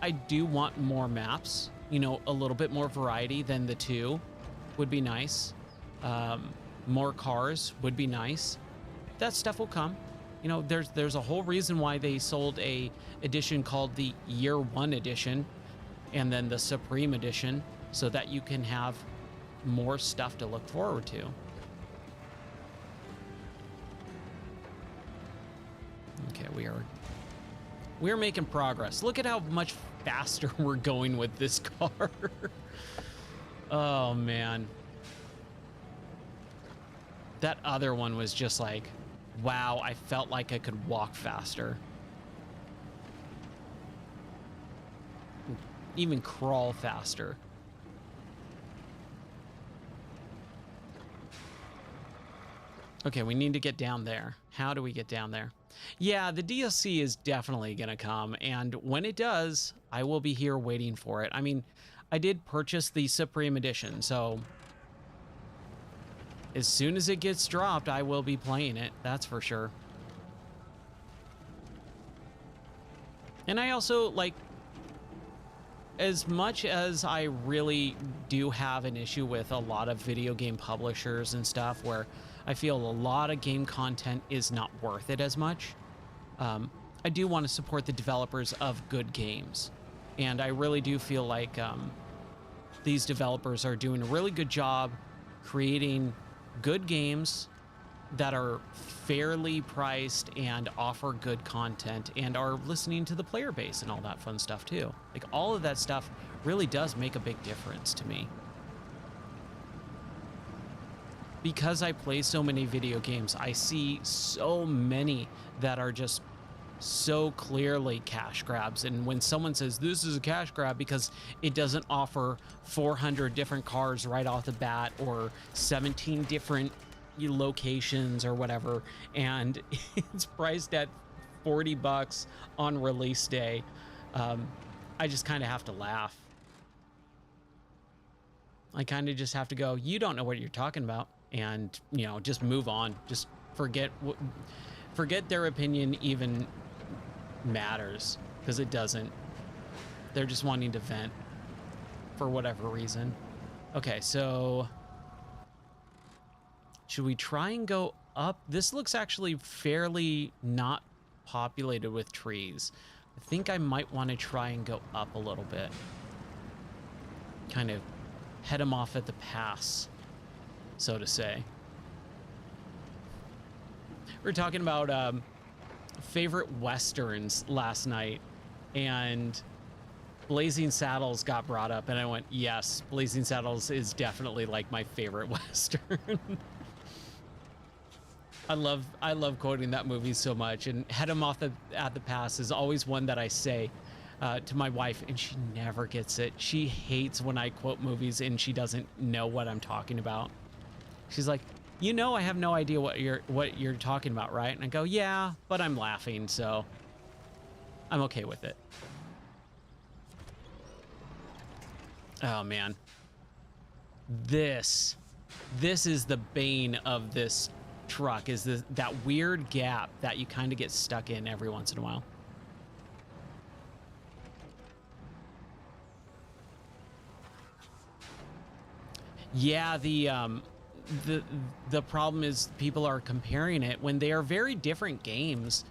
I do want more maps, you know, a little bit more variety than the 2 would be nice. More cars would be nice. That stuff will come. You know, there's a whole reason why they sold a edition called the Year 1 edition and then the Supreme edition, so that you can have more stuff to look forward to. Okay, we are making progress. Look at how much faster we're going with this car. Oh man. That other one was just like, wow, I felt like I could walk faster. Even crawl faster. Okay, we need to get down there. How do we get down there? Yeah, the DLC is definitely gonna come, and when it does, I will be here waiting for it. I mean, I did purchase the Supreme Edition, so as soon as it gets dropped, I will be playing it, that's for sure. And I also, like, as much as I really do have an issue with a lot of video game publishers and stuff where I feel a lot of game content is not worth it as much, I do want to support the developers of good games. And I really do feel like these developers are doing a really good job creating good games that are fairly priced and offer good content and are listening to the player base and all that fun stuff too. Like, all of that stuff really does make a big difference to me. Because I play so many video games, I see so many that are just so clearly cash grabs. And when someone says this is a cash grab because it doesn't offer 400 different cars right off the bat or 17 different locations or whatever, and it's priced at $40 on release day, I just kind of have to laugh. I kind of just have to go, you don't know what you're talking about, and, you know, just move on. Just forget their opinion even matters, because it doesn't. They're just wanting to vent for whatever reason. Okay, so should we try and go up? This looks actually fairly not populated with trees. I think I might want to try and go up a little bit. Kind of head them off at the pass, so to say. We were talking about favorite Westerns last night, and Blazing Saddles got brought up, and I went, yes, Blazing Saddles is definitely like my favorite Western. I love quoting that movie so much, and Head 'em off at the pass is always one that I say to my wife, and she never gets it. She hates when I quote movies and she doesn't know what I'm talking about. She's like, you know, I have no idea what you're talking about, right? And I go, yeah, but I'm laughing, so I'm okay with it. Oh man, this is the bane of this truck, is that weird gap that you kind of get stuck in every once in a while. Yeah, the problem is people are comparing it when they are very different games.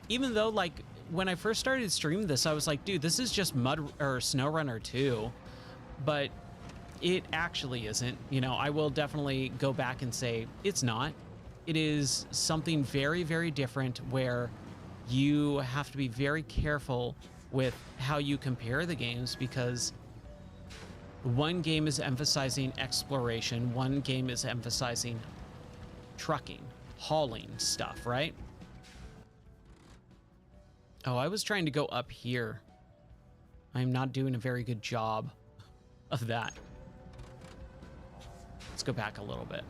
Even though, like, when I first started streaming this, I was like, dude, this is just SnowRunner 2, but it actually isn't. You know, I will definitely go back and say it's not. It is something very, very different, where you have to be very careful with how you compare the games, because one game is emphasizing exploration, one game is emphasizing trucking, hauling stuff, right? Oh, I was trying to go up here. I'm not doing a very good job of that. Let's go back a little bit.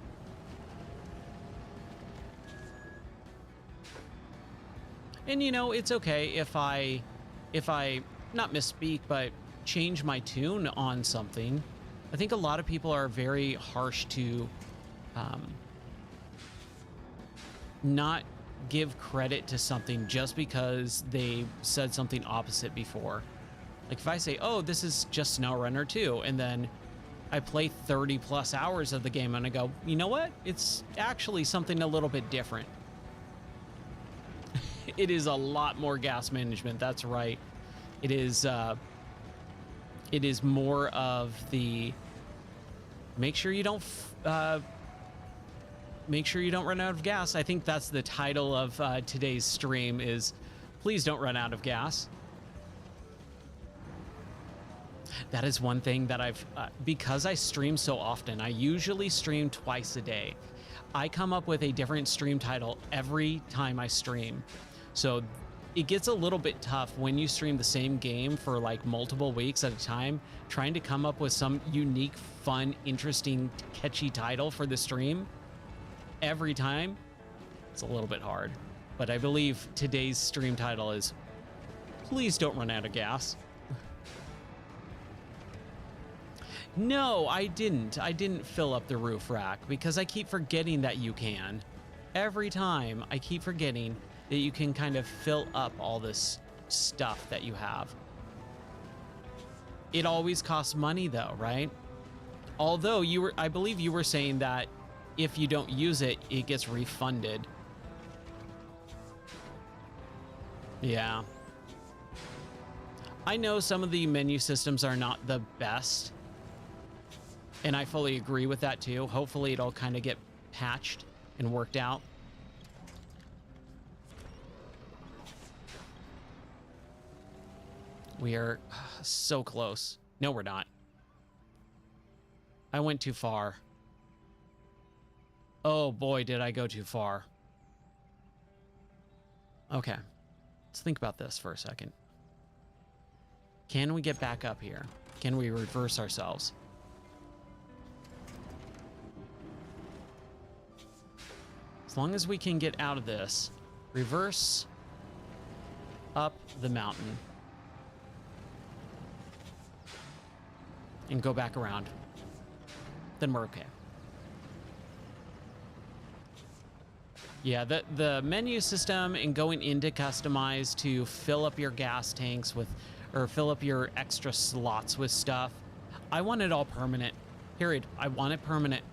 And you know, it's okay if I not misspeak, but change my tune on something. I think a lot of people are very harsh to not give credit to something just because they said something opposite before. Like if I say, oh, this is just SnowRunner 2, and then I play 30 plus hours of the game and I go, you know what? It's actually something a little bit different. It is a lot more gas management. That's right. It is more of the make sure you don't run out of gas. I think that's the title of today's stream is please don't run out of gas. That is one thing that I've, because I stream so often, I usually stream twice a day. I come up with a different stream title every time I stream. So it gets a little bit tough when you stream the same game for like multiple weeks at a time, trying to come up with some unique, fun, interesting, catchy title for the stream every time. It's a little bit hard, but I believe today's stream title is please don't run out of gas. No, I didn't fill up the roof rack because I keep forgetting that you can. Every time I keep forgetting that you can kind of fill up all this stuff that you have. It always costs money though, right? Although I believe you were saying that if you don't use it, it gets refunded. Yeah. I know some of the menu systems are not the best, and I fully agree with that too. Hopefully it'll kind of get patched and worked out. We are so close. No, we're not. I went too far. Oh boy, did I go too far. Okay, let's think about this for a second. Can we get back up here? Can we reverse ourselves? As long as we can get out of this, reverse up the mountain and go back around, then we're okay. Yeah, the menu system and going into customize to fill up your gas tanks with, or fill up your extra slots with stuff. I want it all permanent, period. I want it permanent.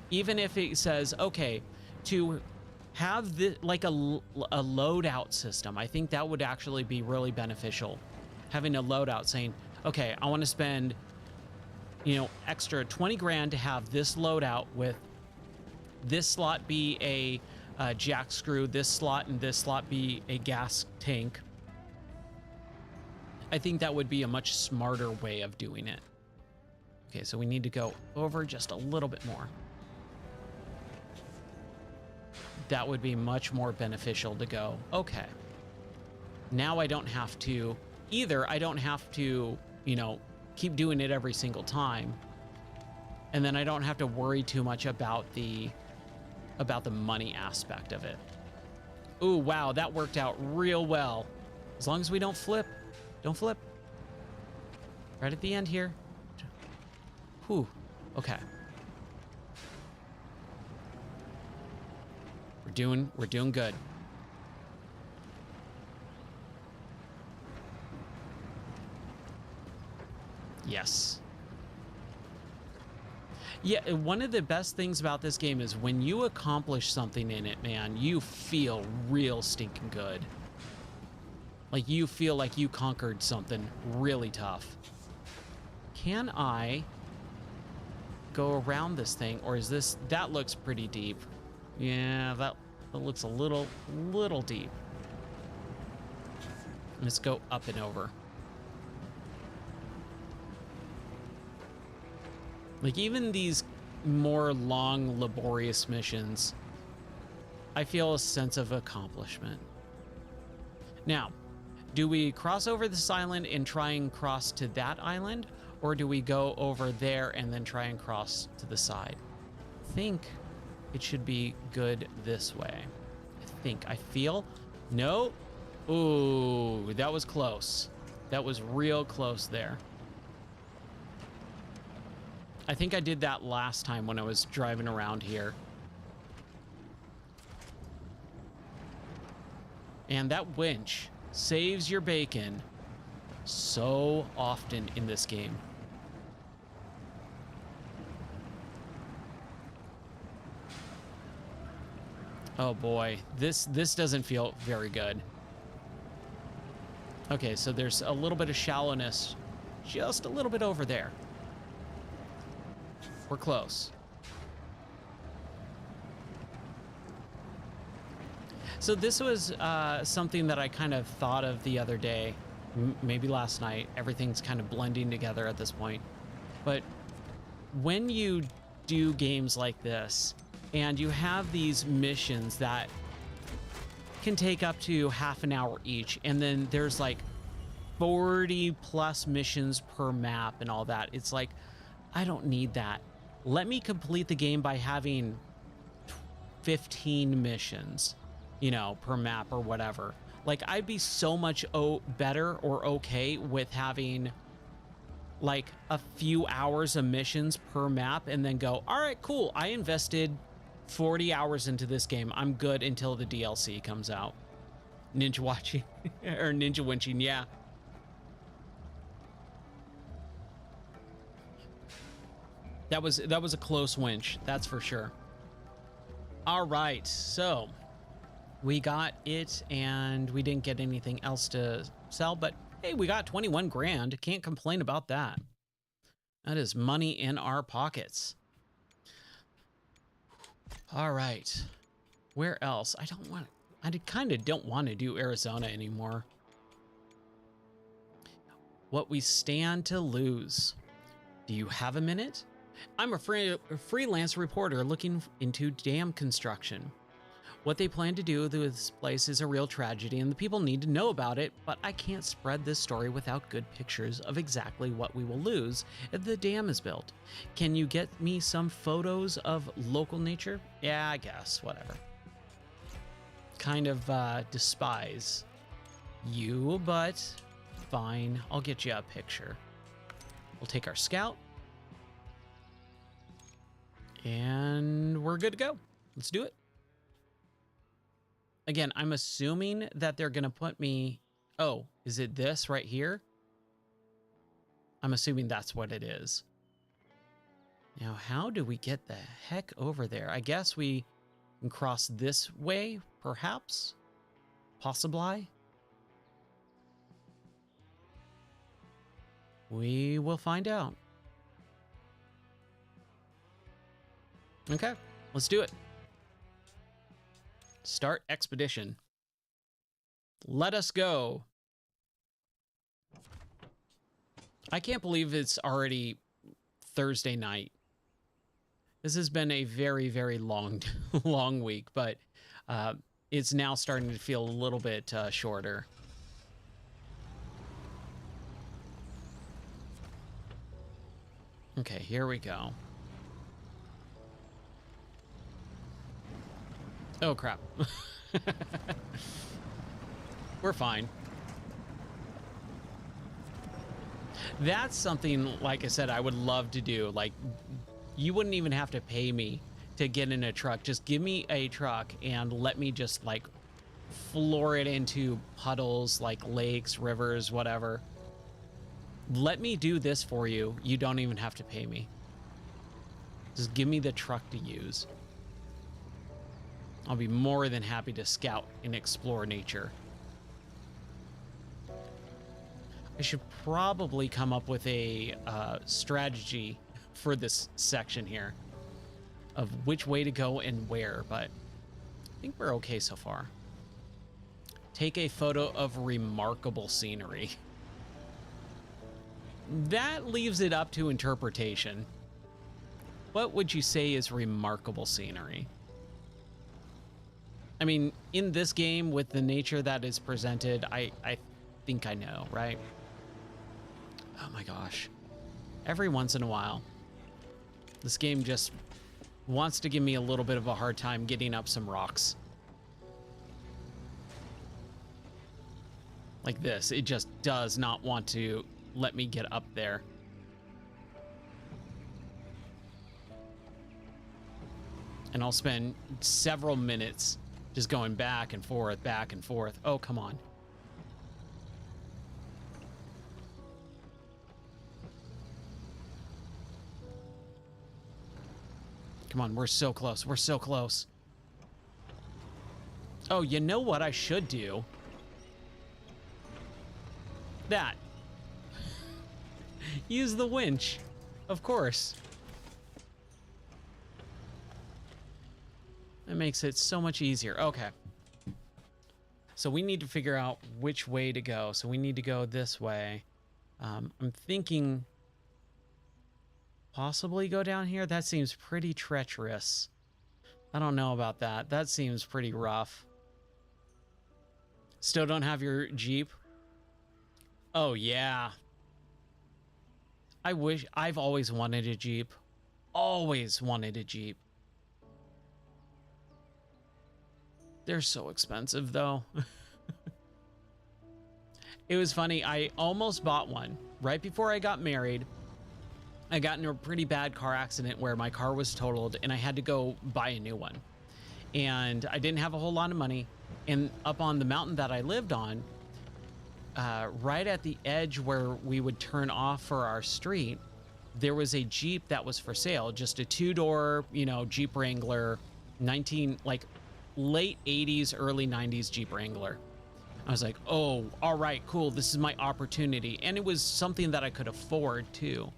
Even if it says, okay, to have the, like a loadout system, I think that would actually be really beneficial. Having a loadout saying, okay, I want to spend, you know, extra 20 grand to have this loadout with this slot be a jack screw, this slot and this slot be a gas tank. I think that would be a much smarter way of doing it. Okay, so we need to go over just a little bit more. That would be much more beneficial to go, okay, now I don't have to, I don't have to, you know, keep doing it every single time. And then I don't have to worry too much about the money aspect of it. Ooh, wow, that worked out real well. As long as we don't flip. Don't flip. Right at the end here. Whew, okay. We're doing good. Yes. Yeah, one of the best things about this game is when you accomplish something in it, man, you feel real stinking good. Like you feel like you conquered something really tough. Can I go around this thing, or is this, that looks pretty deep. Yeah, that looks a little deep. Let's go up and over. Like even these more long, laborious missions, I feel a sense of accomplishment. Now, do we cross over this island and try and cross to that island? Or do we go over there and then try and cross to the side? I think it should be good this way. I feel. No. Ooh, that was close. That was real close there. I think I did that last time when I was driving around here. And that winch saves your bacon so often in this game. Oh boy, this doesn't feel very good. Okay, so there's a little bit of shallowness, just a little bit over there. We're close. So this was something that I kind of thought of the other day, maybe last night. Everything's kind of blending together at this point. But when you do games like this, and you have these missions that can take up to half an hour each, and then there's like 40 plus missions per map and all that. It's like, I don't need that. Let me complete the game by having 15 missions, you know, per map or whatever. Like, I'd be so much better or okay with having like a few hours of missions per map and then go, all right, cool. I invested 40 hours into this game. I'm good until the DLC comes out. Ninja watching or ninja winching. Yeah. That was a close winch. That's for sure. All right. So we got it and we didn't get anything else to sell, but hey, we got 21 grand. Can't complain about that. That is money in our pockets. All right, where else? I kind of don't want to do Arizona anymore. What we stand to lose. Do you have a minute? I'm a freelance reporter looking into dam construction. What they plan to do with this place is a real tragedy and the people need to know about it, but I can't spread this story without good pictures of exactly what we will lose if the dam is built. Can you get me some photos of local nature? Yeah, I guess, whatever. Kind of despise you, but fine, I'll get you a picture. We'll take our scout. And we're good to go. Let's do it. Again, I'm assuming that they're going to put me... Oh, is it this right here? I'm assuming that's what it is. Now, how do we get the heck over there? I guess we can cross this way, perhaps? Possibly? We will find out. Okay, let's do it. Start expedition. Let us go. I can't believe it's already Thursday night. This has been a very, very long, long week, but it's now starting to feel a little bit shorter. Okay, here we go. Oh, crap. We're fine. That's something, like I said, I would love to do. Like, you wouldn't even have to pay me to get in a truck. Just give me a truck and let me just, like, floor it into puddles, like lakes, rivers, whatever. Let me do this for you. You don't even have to pay me. Just give me the truck to use. I'll be more than happy to scout and explore nature. I should probably come up with a strategy for this section here of which way to go and where, but I think we're okay so far. Take a photo of remarkable scenery. That leaves it up to interpretation. What would you say is remarkable scenery? I mean, in this game, with the nature that is presented, I think I know, right? Oh my gosh. Every once in a while. This game just wants to give me a little bit of a hard time getting up some rocks. Like this. It just does not want to let me get up there. And I'll spend several minutes just going back and forth, back and forth. Oh, come on. Come on, we're so close. We're so close. Oh, you know what I should do? That. Use the winch. Of course. That makes it so much easier. Okay. So we need to figure out which way to go. So we need to go this way. I'm thinking possibly go down here. That seems pretty treacherous. I don't know about that. That seems pretty rough. Still don't have your Jeep? Oh, yeah. I wish. I've always wanted a Jeep. Always wanted a Jeep. They're so expensive, though. It was funny. I almost bought one right before I got married. I got in a pretty bad car accident where my car was totaled and I had to go buy a new one. And I didn't have a whole lot of money. And up on the mountain that I lived on, right at the edge where we would turn off for our street, there was a Jeep that was for sale. Just a two-door, you know, Jeep Wrangler, late 80s, early 90s Jeep Wrangler. I was like, oh, all right, cool. This is my opportunity. And it was something that I could afford too.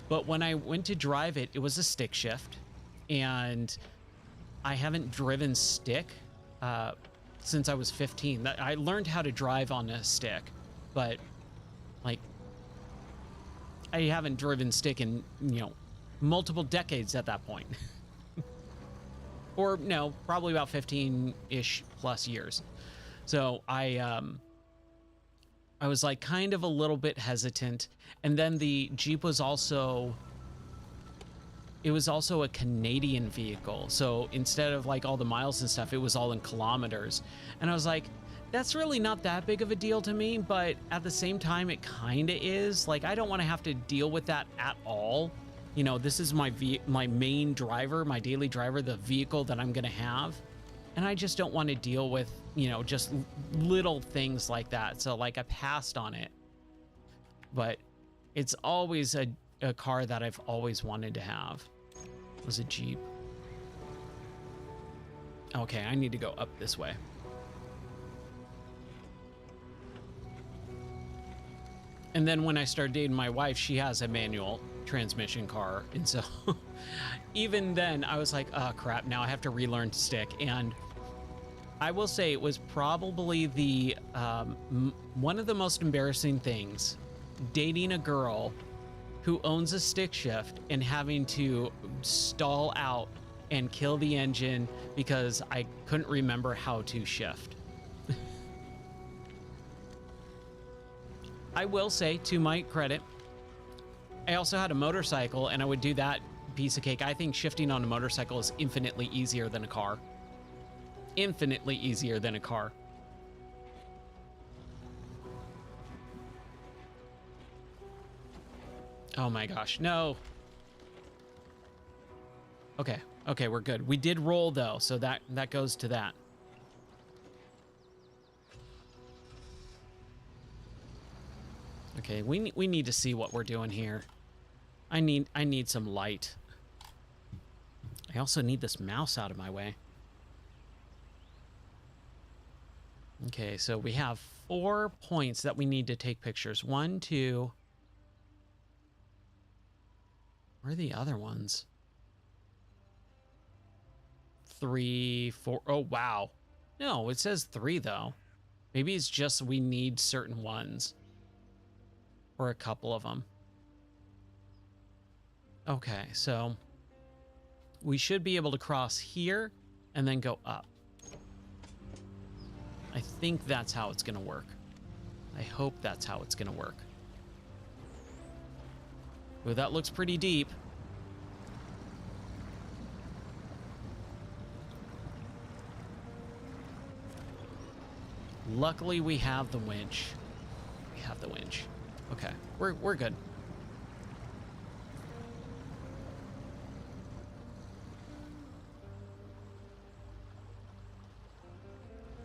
But when I went to drive it, it was a stick shift. And I haven't driven stick since I was 15. I learned how to drive on a stick, but like I haven't driven stick in, you know, multiple decades at that point. Or no, probably about 15-ish plus years. So I was like kind of a little bit hesitant. And then the Jeep was also, it was also a Canadian vehicle. So instead of like all the miles and stuff, it was all in kilometers. And I was like, that's really not that big of a deal to me, but at the same time, it kind of is. Like, I don't want to have to deal with that at all. You know, this is my main driver, my daily driver, the vehicle that I'm going to have. And I just don't want to deal with, you know, just little things like that. So like I passed on it, but it's always a car that I've always wanted to have. It was a Jeep. Okay, I need to go up this way. And then when I started dating my wife, she has a manual transmission car. And so even then I was like, oh crap, now I have to relearn to stick. And I will say it was probably the one of the most embarrassing things, dating a girl who owns a stick shift and having to stall out and kill the engine because I couldn't remember how to shift. I will say, to my credit, I also had a motorcycle and I would do that piece of cake. I think shifting on a motorcycle is infinitely easier than a car. Infinitely easier than a car. Oh my gosh, no. Okay, okay, we're good. We did roll though, so that goes to that. Okay, we need to see what we're doing here. I need some light. I also need this mouse out of my way. Okay, so we have 4 points that we need to take pictures. 1, 2. Where are the other ones? 3, 4. Oh, wow. No, it says 3 though. Maybe it's just we need certain ones. Or a couple of them. Okay, so we should be able to cross here and then go up. I think that's how it's going to work. I hope that's how it's going to work. Ooh, that looks pretty deep. Luckily, we have the winch. We have the winch. Okay, we're good.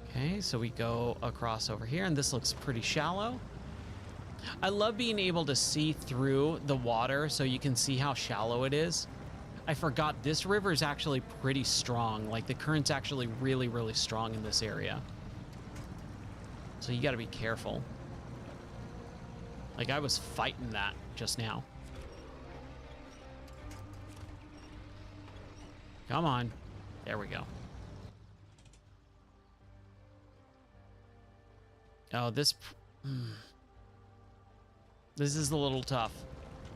Okay, so we go across over here, and this looks pretty shallow. I love being able to see through the water so you can see how shallow it is. I forgot this river is actually pretty strong. Like, the current's actually really, really strong in this area. So you got to be careful. Like, I was fighting that just now. Come on. There we go. Oh, this is a little tough.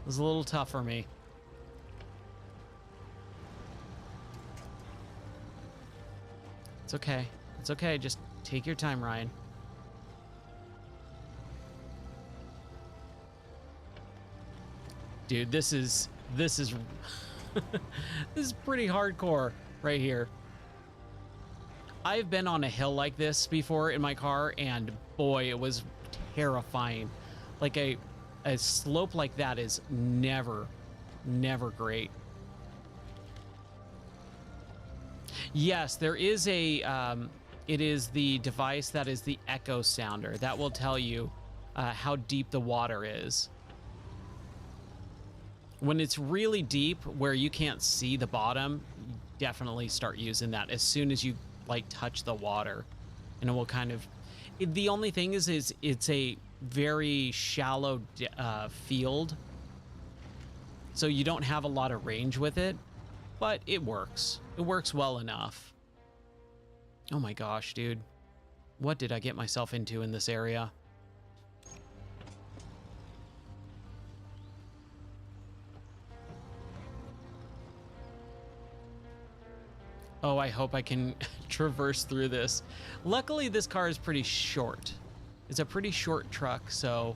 This is a little tough for me. It's okay. It's okay. Just take your time, Ryan. Dude, this is this is pretty hardcore right here. I've been on a hill like this before in my car, and boy, it was terrifying. Like a slope like that is never great. Yes, there is a it is the device that is the echo sounder that will tell you how deep the water is. When it's really deep where you can't see the bottom, definitely start using that as soon as you like touch the water, and it will kind of, the only thing is it's a very shallow field, so you don't have a lot of range with it, but it works well enough. Oh my gosh, dude, what did I get myself into in this area? Oh, I hope I can traverse through this. Luckily, this car is pretty short. It's a pretty short truck, so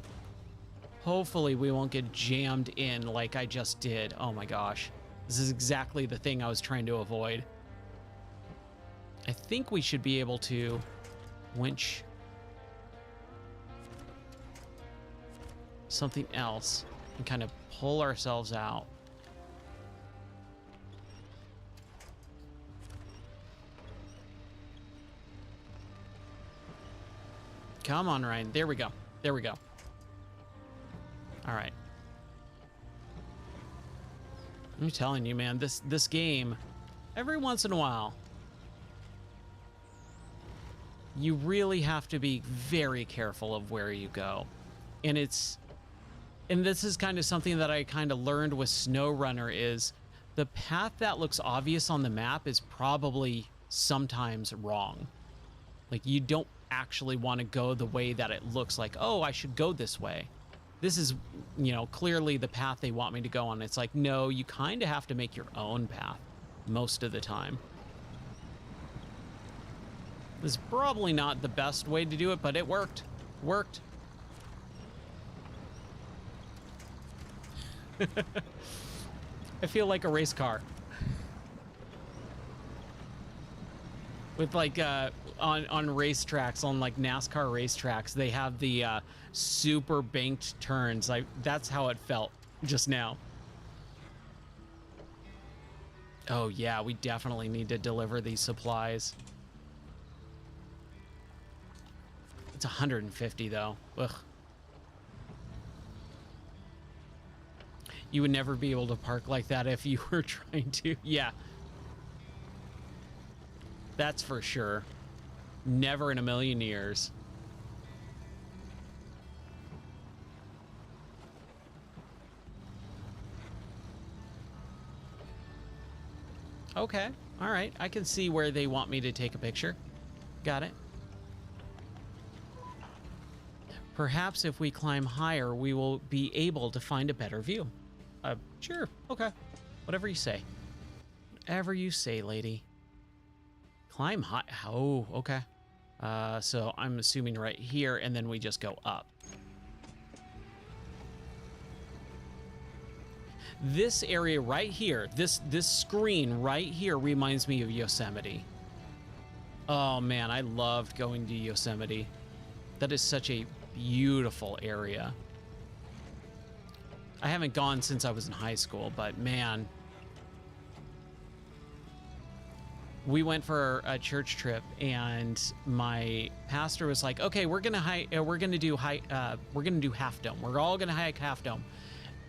hopefully we won't get jammed in like I just did. Oh my gosh. This is exactly the thing I was trying to avoid. I think we should be able to winch something else and kind of pull ourselves out. Come on, Ryan. There we go. There we go. All right. I'm telling you, man, this game, every once in a while, you really have to be very careful of where you go. And this is kind of something that I kind of learned with SnowRunner, is the path that looks obvious on the map is probably sometimes wrong. Like, you don't actually want to go the way that it looks like, oh, I should go this way. This is, you know, clearly the path they want me to go on. It's like, no, you kind of have to make your own path most of the time. This is probably not the best way to do it, but it worked. Worked. I feel like a race car. With like on racetracks, on like NASCAR racetracks, they have the super banked turns. That's how it felt just now. Oh yeah, we definitely need to deliver these supplies. It's 150 though. Ugh. You would never be able to park like that if you were trying to. Yeah. That's for sure. Never in a million years. Okay. All right. I can see where they want me to take a picture. Got it. Perhaps if we climb higher, we will be able to find a better view. Sure. Okay. Whatever you say. Whatever you say, lady. Climb high. Oh, okay. So I'm assuming right here, and then we just go up. This area right here, this screen right here reminds me of Yosemite. Oh man, I loved going to Yosemite. That is such a beautiful area. I haven't gone since I was in high school, but man, we went for a church trip and my pastor was like, okay, we're gonna do Half Dome. We're all gonna hike Half Dome.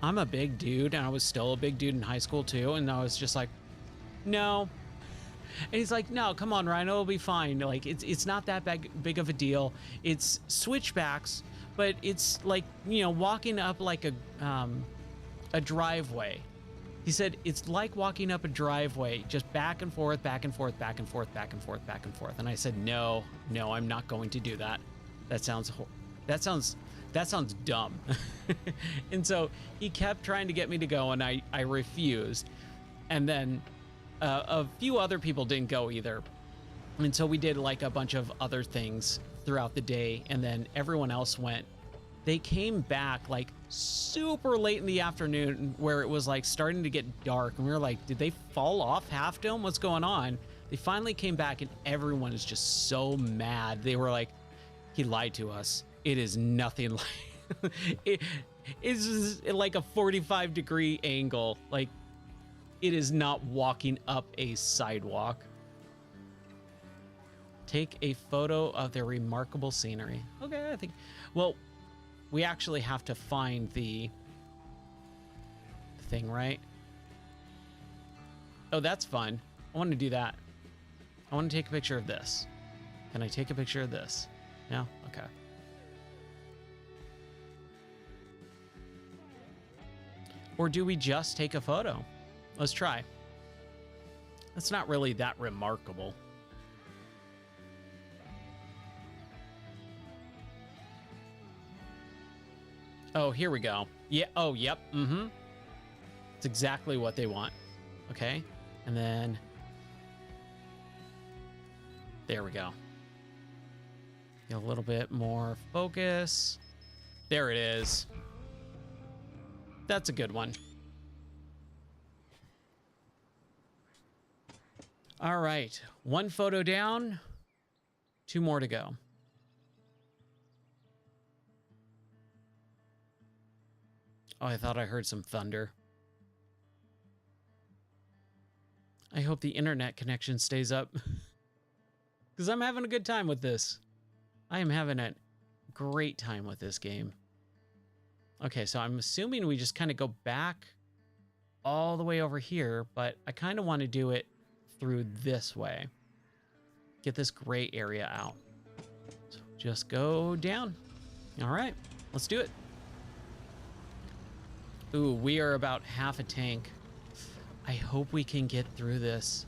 I'm a big dude, and I was still a big dude in high school too, and I was just like, no. And he's like, no, come on, Ryan, it'll be fine. Like, it's not that big of a deal. It's switchbacks, but it's like, you know, walking up like a driveway. He said, it's like walking up a driveway, just back and forth, back and forth, back and forth, back and forth, back and forth. And I said, no, I'm not going to do that. That sounds dumb. And so he kept trying to get me to go, and I refused. And then a few other people didn't go either. And so we did like a bunch of other things throughout the day, and then everyone else went. They came back like super late in the afternoon where it was like starting to get dark, and we were like, did they fall off Half Dome? What's going on? They finally came back, and everyone is just so mad. They were like, he lied to us. It is nothing like it's just like a 45-degree angle. Like, it is not walking up a sidewalk. Take a photo of their remarkable scenery. Okay, I think, well, we actually have to find the thing, right? Oh, that's fun. I want to do that. I want to take a picture of this. Can I take a picture of this? No? Okay. Or do we just take a photo? Let's try. That's not really that remarkable. Oh, here we go. Yeah. Oh, yep. Mm-hmm. It's exactly what they want. Okay. And then there we go. Get a little bit more focus. There it is. That's a good one. All right, one photo down, 2 more to go. Oh, I thought I heard some thunder. I hope the internet connection stays up because I'm having a good time with this. I am having a great time with this game. Okay, so I'm assuming we just kind of go back all the way over here, but I kind of want to do it through this way. Get this gray area out. So just go down. All right, let's do it. Ooh, we are about half a tank. I hope we can get through this.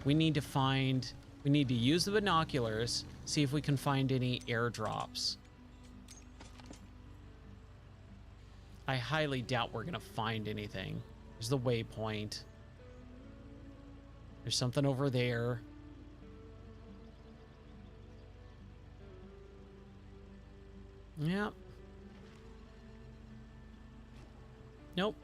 We need to use the binoculars, see if we can find any airdrops. I highly doubt we're gonna find anything. There's the waypoint. There's something over there. Yep. Nope.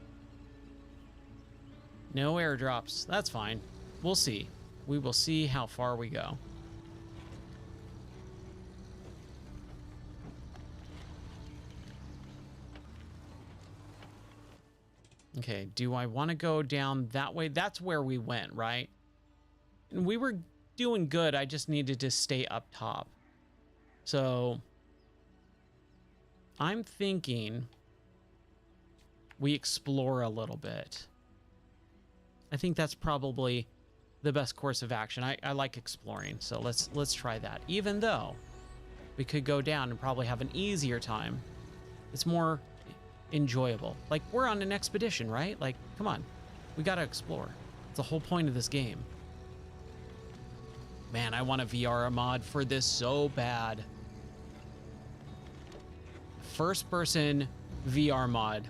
No airdrops. That's fine. We'll see. We will see how far we go. Okay, do I want to go down that way? That's where we went, right? And we were doing good. I just needed to stay up top. So I'm thinking we explore a little bit. I think that's probably the best course of action. I like exploring, so let's try that. Even though we could go down and probably have an easier time. It's more enjoyable. Like, we're on an expedition, right? Like, come on. We gotta explore. It's the whole point of this game. Man, I want a VR mod for this so bad. First person VR mod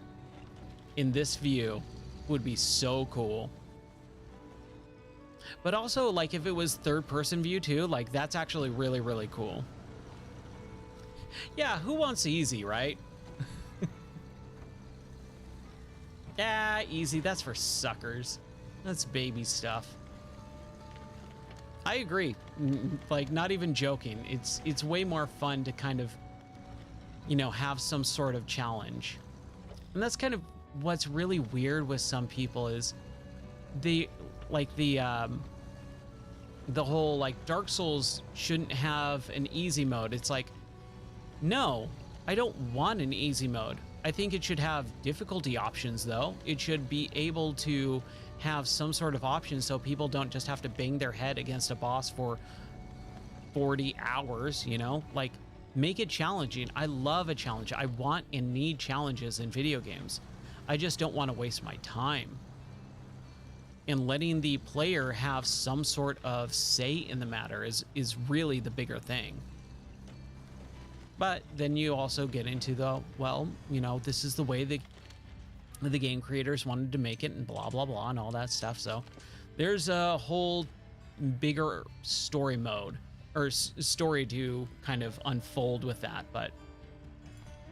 in this view would be so cool. But also, like, if it was third person view too, like, that's actually really, really cool. Yeah, who wants easy, right? Yeah, easy. That's for suckers. That's baby stuff. I agree. Like, not even joking. It's way more fun to kind of, you know, have some sort of challenge. And that's kind of what's really weird with some people is the whole like Dark Souls shouldn't have an easy mode. It's like, no, I don't want an easy mode. I think it should have difficulty options though. It should be able to have some sort of option so people don't just have to bang their head against a boss for 40 hours, you know? Like, make it challenging. I love a challenge. I want and need challenges in video games. I just don't want to waste my time. And letting the player have some sort of say in the matter is really the bigger thing. But then you also get into the, well, you know, this is the way the game creators wanted to make it and blah, blah, blah, and all that stuff. So there's a whole bigger story mode or story to kind of unfold with that, but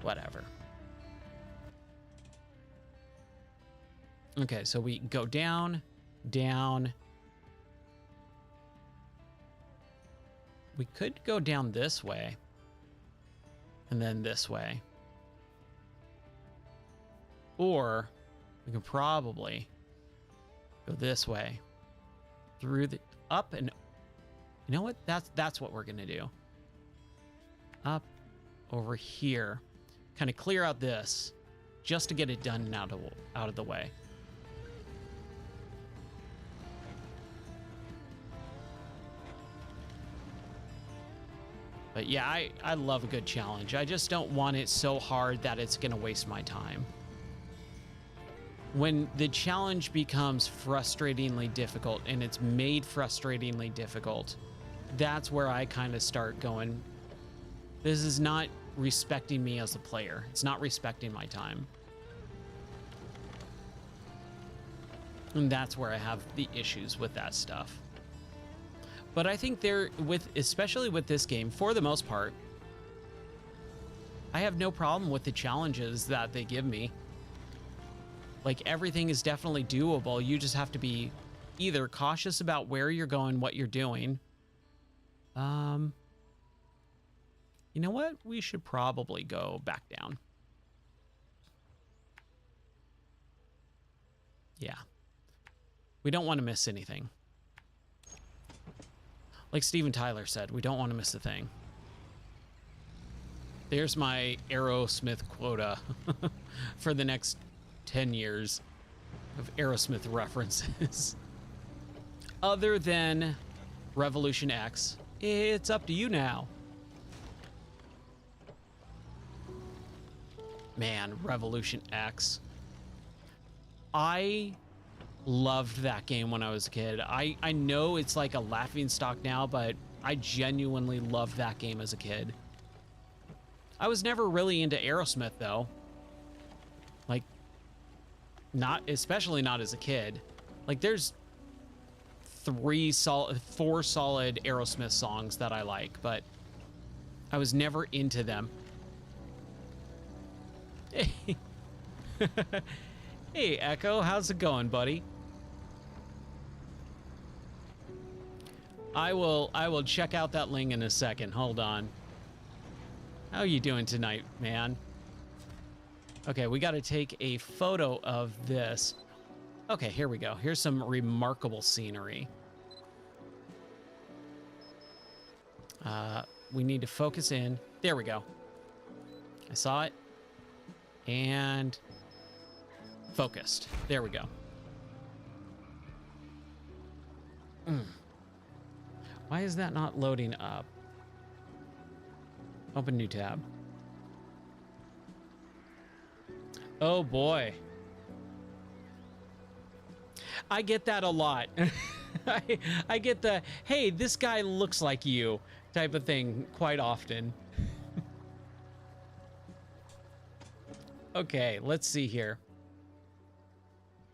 whatever. Okay, so we go down, down. We could go down this way and then this way. Or we can probably go this way through the up and you know what? That's what we're gonna do. Up over here, kind of clear out this just to get it done and out of the way. But yeah, I love a good challenge. I just don't want it so hard that it's gonna waste my time. When the challenge becomes frustratingly difficult and it's made frustratingly difficult, that's where I kind of start going, this is not respecting me as a player. It's not respecting my time. And that's where I have the issues with that stuff. But I think especially with this game, for the most part, I have no problem with the challenges that they give me. Like, everything is definitely doable. You just have to be either cautious about where you're going, what you're doing. You know what? We should probably go back down. Yeah. We don't want to miss anything. Like Steven Tyler said, we don't want to miss a thing. There's my Aerosmith quota for the next 10 years of Aerosmith references. Other than Revolution X, it's up to you now. Man, Revolution X. I loved that game when I was a kid. I know it's like a laughingstock now, but I genuinely loved that game as a kid. I was never really into Aerosmith though. Like, especially not as a kid. Like, there's 4 solid Aerosmith songs that I like, but I was never into them. Hey. Hey, Echo, how's it going, buddy? I will check out that link in a second. Hold on. How are you doing tonight, man? Okay, we got to take a photo of this. Okay, here we go. Here's some remarkable scenery. We need to focus in. There we go. I saw it. And focused. There we go. Why is that not loading up? Open new tab. Oh boy. I get that a lot. I get the, hey, this guy looks like you type of thing quite often. Okay, let's see here.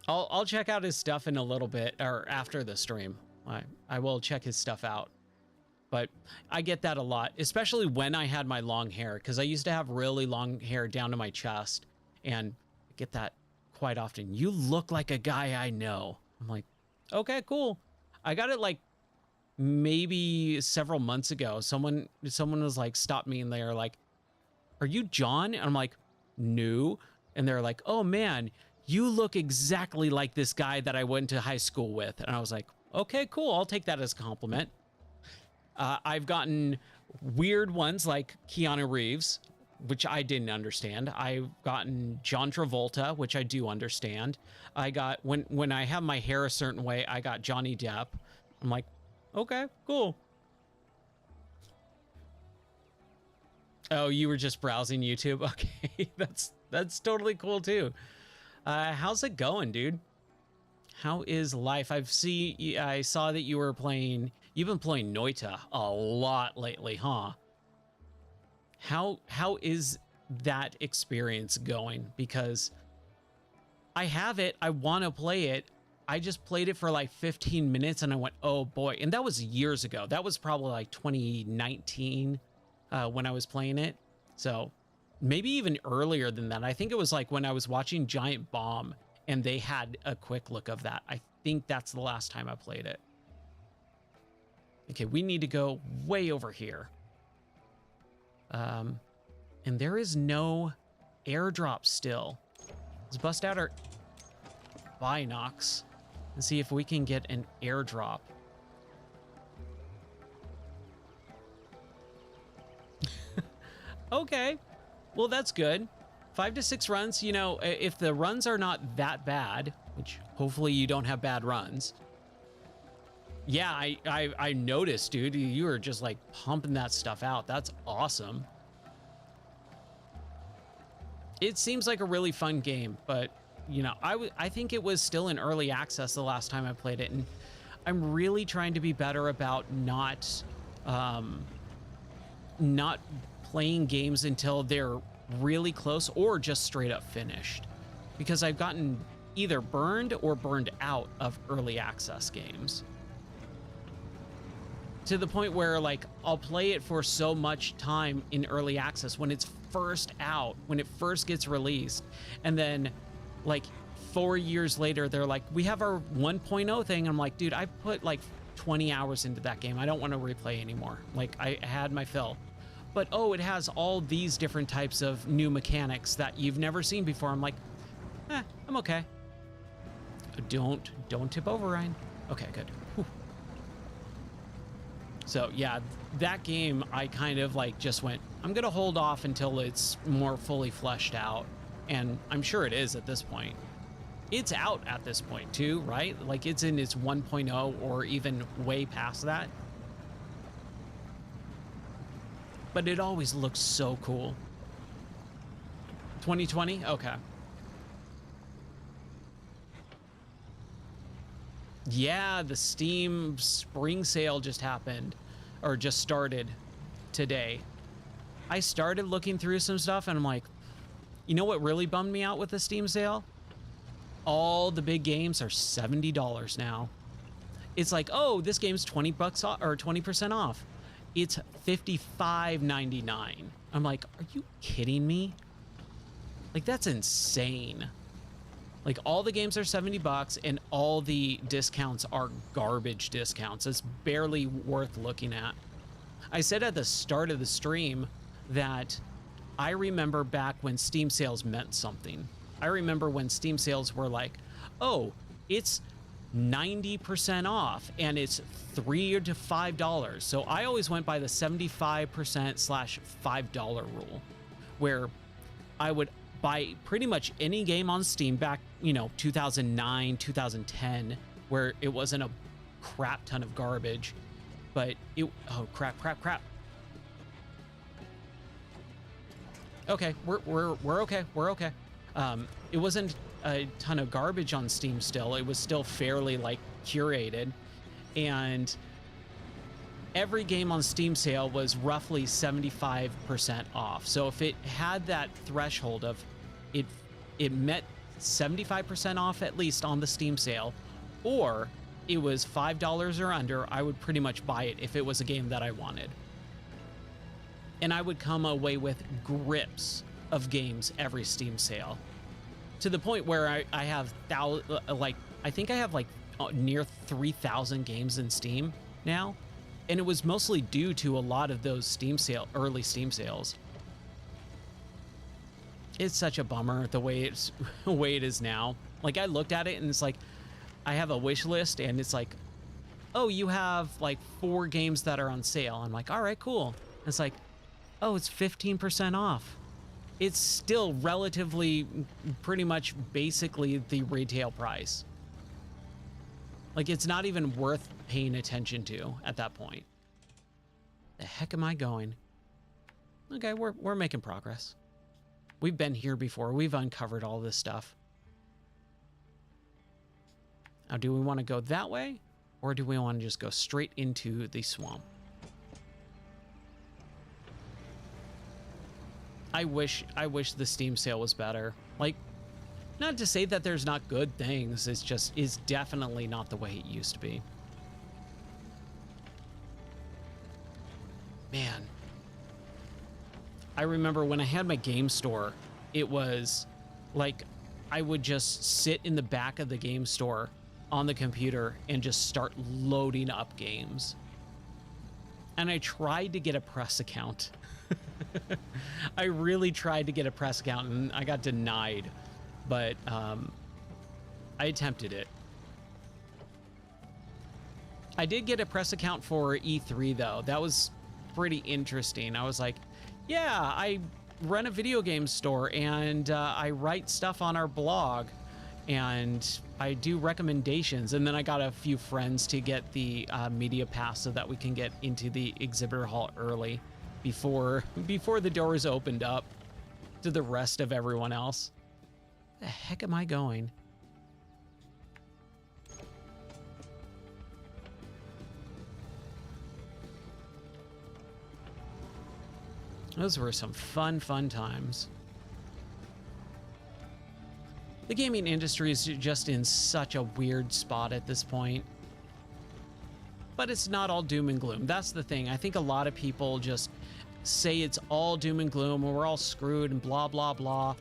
I'll check out his stuff in a little bit, or after the stream. I will check his stuff out. But I get that a lot, especially when I had my long hair, because I used to have really long hair down to my chest, and I get that quite often. You look like a guy I know. I'm like, okay, cool. I got it like maybe several months ago. Someone was like, stopped me and they're like, are you John? And I'm like, no. And they're like, oh man, you look exactly like this guy that I went to high school with. And I was like, okay, cool. I'll take that as a compliment. I've gotten weird ones like Keanu Reeves, which I didn't understand. I've gotten John Travolta, which I do understand. I got, when I have my hair a certain way, I got Johnny Depp. I'm like, okay, cool. Oh, you were just browsing YouTube? Okay, that's totally cool too. How's it going, dude? How is life? I saw that you've been playing Noita a lot lately, huh? How is that experience going? Because I have it, I want to play it. I just played it for like 15 minutes and I went, oh boy. And that was years ago. That was probably like 2019 when I was playing it. So maybe even earlier than that. I think it was like when I was watching Giant Bomb and they had a quick look of that. I think that's the last time I played it. Okay, we need to go way over here. And there is no airdrop still. Let's bust out our binocs and see if we can get an airdrop. Okay, well, that's good. 5 to 6 runs, you know, if the runs are not that bad, which hopefully you don't have bad runs. Yeah, I noticed, dude, you were just like pumping that stuff out. That's awesome. It seems like a really fun game, but you know, I think it was still in early access the last time I played it, and I'm really trying to be better about not playing games until they're really close or just straight up finished, because I've gotten either burned or burned out of early access games to the point where like I'll play it for so much time in early access when it's first out, when it first gets released, and then like 4 years later they're like, we have our 1.0 thing. I'm like, dude, I put like 20 hours into that game. I don't want to replay anymore. Like, I had my fill. But oh, it has all these different types of new mechanics that you've never seen before. I'm like, I'm okay. Don't tip over, Ryan. Okay, good. Whew. So yeah, that game, I kind of like just went, I'm gonna hold off until it's more fully fleshed out. And I'm sure it is at this point. It's out at this point too, right? Like it's in its 1.0 or even way past that. But it always looks so cool. 2020? Okay. Yeah, the Steam spring sale just happened, or just started today. I started looking through some stuff and I'm like, you know what really bummed me out with the Steam sale? All the big games are $70 now. It's like, oh, this game's 20 bucks off, or 20% off. It's $55.99. I'm like, are you kidding me? Like, that's insane. Like, all the games are 70 bucks and all the discounts are garbage discounts. It's barely worth looking at. I said at the start of the stream that I remember back when Steam sales meant something. I remember when Steam sales were like, oh, it's 90% off and it's $3 to $5. So I always went by the 75%/$5 rule, where I would buy pretty much any game on Steam back, you know, 2009, 2010, where it wasn't a crap ton of garbage, but it, oh, crap. Okay, we're okay. We're okay. It wasn't a ton of garbage on Steam still. It was still fairly like curated, and every game on Steam sale was roughly 75% off. So if it had that threshold of it met 75% off at least on the Steam sale, or it was $5 or under, I would pretty much buy it if it was a game that I wanted. And I would come away with grips of games every Steam sale. to the point where I have like, I think I have like near 3,000 games in Steam now. And it was mostly due to a lot of those early Steam sales. It's such a bummer the way it is now. Like, I looked at it and it's like, I have a wish list and it's like, oh, you have like 4 games that are on sale. I'm like, all right, cool. And it's like, oh, it's 15% off. It's still relatively pretty much basically the retail price. Like, it's not even worth paying attention to at that point. The heck am I going? Okay, we're making progress. We've been here before. We've uncovered all this stuff. Now, do we want to go that way? Or do we want to just go straight into the swamp? I wish the Steam sale was better. Like, not to say that there's not good things. It's definitely not the way it used to be. Man. I remember when I had my game store, it was like I would just sit in the back of the game store on the computer and just start loading up games. And I tried to get a press account. I really tried to get a press account and I got denied, but I attempted it. I did get a press account for E3 though. That was pretty interesting. I was like, yeah, I run a video game store and I write stuff on our blog and I do recommendations. And then I got a few friends to get the media pass so that we can get into the exhibitor hall early before the doors opened up to the rest of everyone else. The heck am I going? Those were some fun times. The gaming industry is just in such a weird spot at this point. But it's not all doom and gloom. That's the thing. I think a lot of people just say it's all doom and gloom and we're all screwed and blah, blah, blah.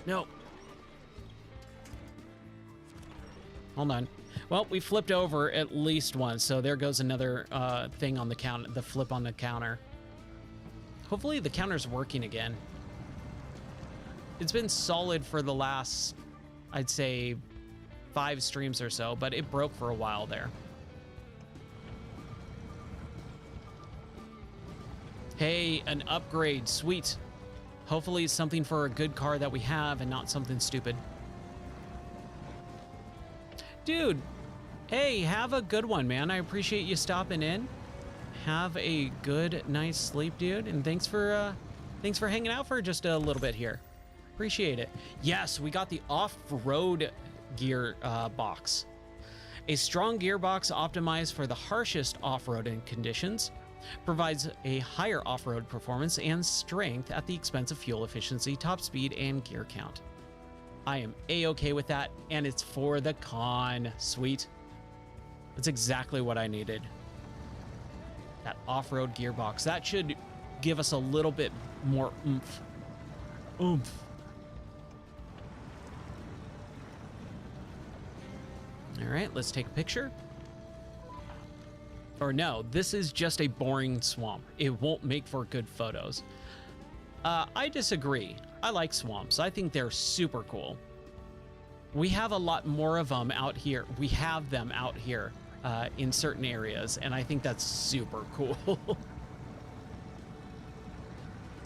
No. Hold on. Well, we flipped over at least once. So there goes another thing on the counter, the flip on the counter. Hopefully the counter's working again. It's been solid for the last, I'd say, 5 streams or so, but it broke for a while there. Hey, an upgrade, sweet. Hopefully it's something for a good car that we have and not something stupid. Dude, hey, have a good one, man. I appreciate you stopping in. Have a good night's sleep, dude, and thanks for hanging out for just a little bit here. Appreciate it. Yes, we got the off-road gear box. A strong gearbox optimized for the harshest off-roading conditions provides a higher off-road performance and strength at the expense of fuel efficiency, top speed, and gear count. I am a-okay with that, and it's for the con. Sweet. That's exactly what I needed. That off-road gearbox. That should give us a little bit more oomph. Oomph. All right, let's take a picture. Or no, this is just a boring swamp. It won't make for good photos. I disagree. I like swamps. I think they're super cool. We have a lot more of them out here. We have them out here in certain areas, and I think that's super cool.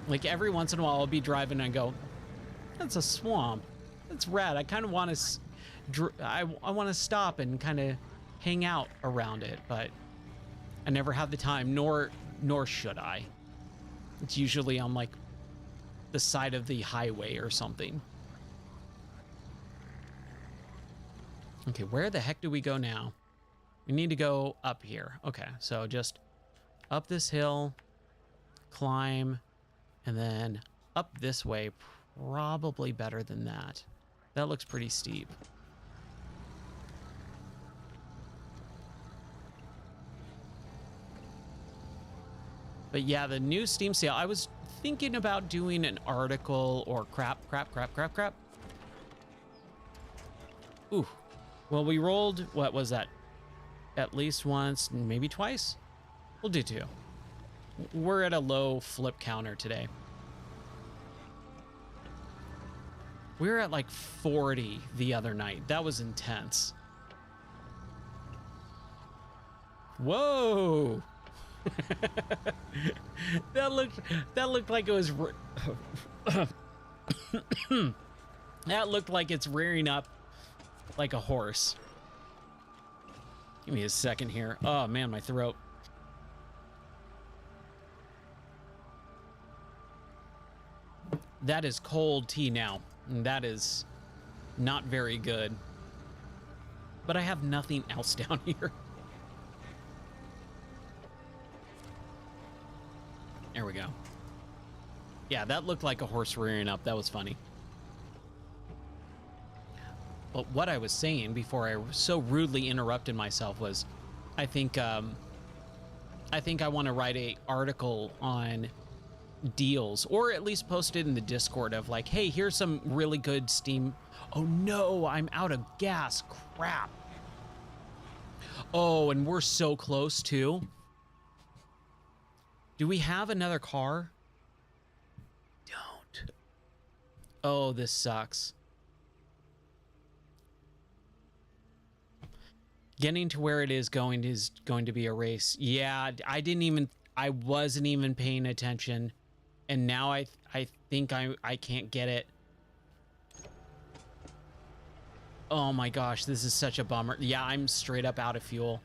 Like every once in a while I'll be driving and go, that's a swamp. That's rad. I kind of want to, I want to stop and kind of hang out around it, but I never have the time, nor should I. It's usually on like the side of the highway or something. Okay, where the heck do we go now? We need to go up here. Okay, so just up this hill, climb, and then up this way. Probably better than that. That looks pretty steep. But yeah, the new Steam sale, I was thinking about doing an article or crap. Ooh. Well, we rolled, what was that? At least once, maybe twice? We'll do 2. We're at a low flip counter today. We were at like 40 the other night. That was intense. Whoa. That looked like it was that looked like it's rearing up like a horse. Give me a second here. Oh man, my throat. That is cold tea now. That is not very good. But I have nothing else down here. There we go. Yeah, that looked like a horse rearing up. That was funny. But what I was saying before I so rudely interrupted myself was, I think I want to write an article on deals, or at least post it in the Discord of like, hey, here's some really good Steam. Oh no, I'm out of gas. Crap. Oh, and we're so close too. Do we have another car? Don't. Oh, this sucks. Getting to where it is going to be a race. Yeah, I wasn't even paying attention. And now I think I can't get it. Oh my gosh, this is such a bummer. Yeah, I'm straight up out of fuel.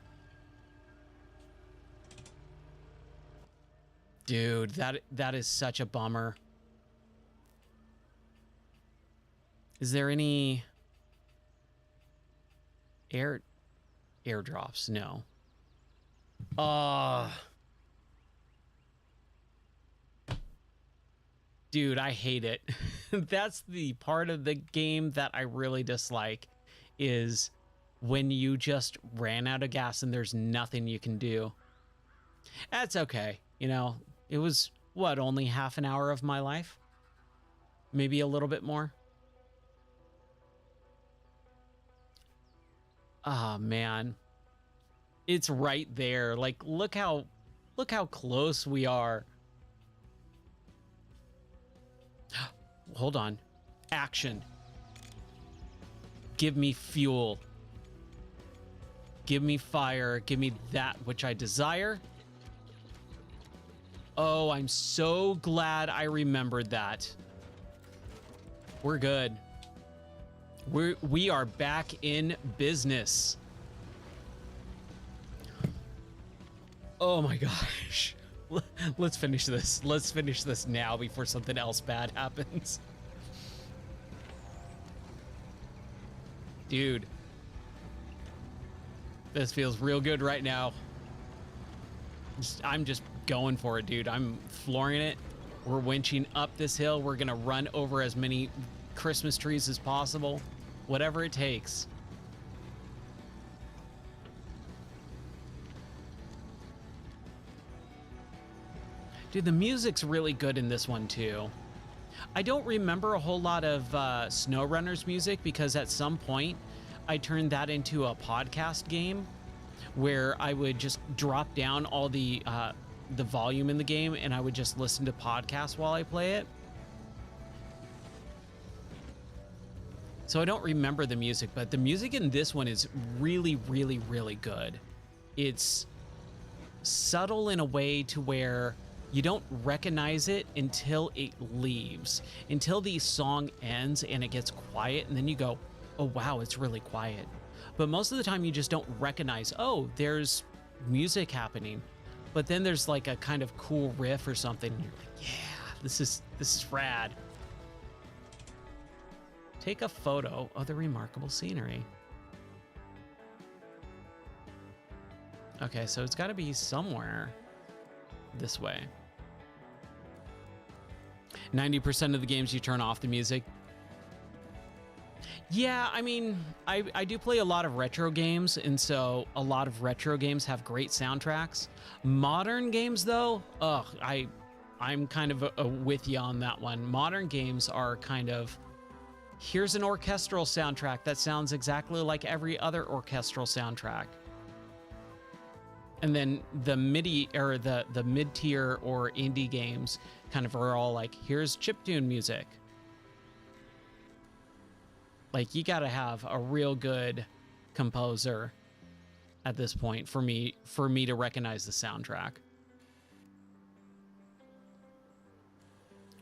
Dude, that is such a bummer. Is there any airdrops? No. Dude, I hate it. That's the part of the game that I really dislike, is when you just ran out of gas and there's nothing you can do. That's okay. You know, it was, what, only half an hour of my life? Maybe a little bit more. Ah, man. It's right there. Like, look how close we are. Hold on. Action. Give me fuel. Give me fire. Give me that which I desire. Oh, I'm so glad I remembered that. We're good. We are back in business. Oh my gosh. Let's finish this. Let's finish this now before something else bad happens. Dude. This feels real good right now. I'm just going for it, dude. I'm flooring it. We're winching up this hill. We're gonna run over as many Christmas trees as possible. Whatever it takes. Dude, the music's really good in this one too. I don't remember a whole lot of SnowRunner's music because at some point I turned that into a podcast game where I would just drop down all the volume in the game and I would just listen to podcasts while I play it. So I don't remember the music, but the music in this one is really, really, really good. It's subtle in a way to where you don't recognize it until it leaves, until the song ends and it gets quiet, and then you go, oh wow, it's really quiet. But most of the time you just don't recognize, oh, there's music happening. But then there's like a kind of cool riff or something, and you're like, yeah, this is rad. Take a photo of the remarkable scenery. Okay, so it's got to be somewhere this way. 90% of the games you turn off the music. Yeah, I mean, I do play a lot of retro games, and so a lot of retro games have great soundtracks. Modern games, though, I'm kind of with you on that one. Modern games are kind of Here's an orchestral soundtrack that sounds exactly like every other orchestral soundtrack. And then the MIDI or the mid-tier or indie games kind of are all like, here's chiptune music. Like, you gotta have a real good composer at this point for me to recognize the soundtrack.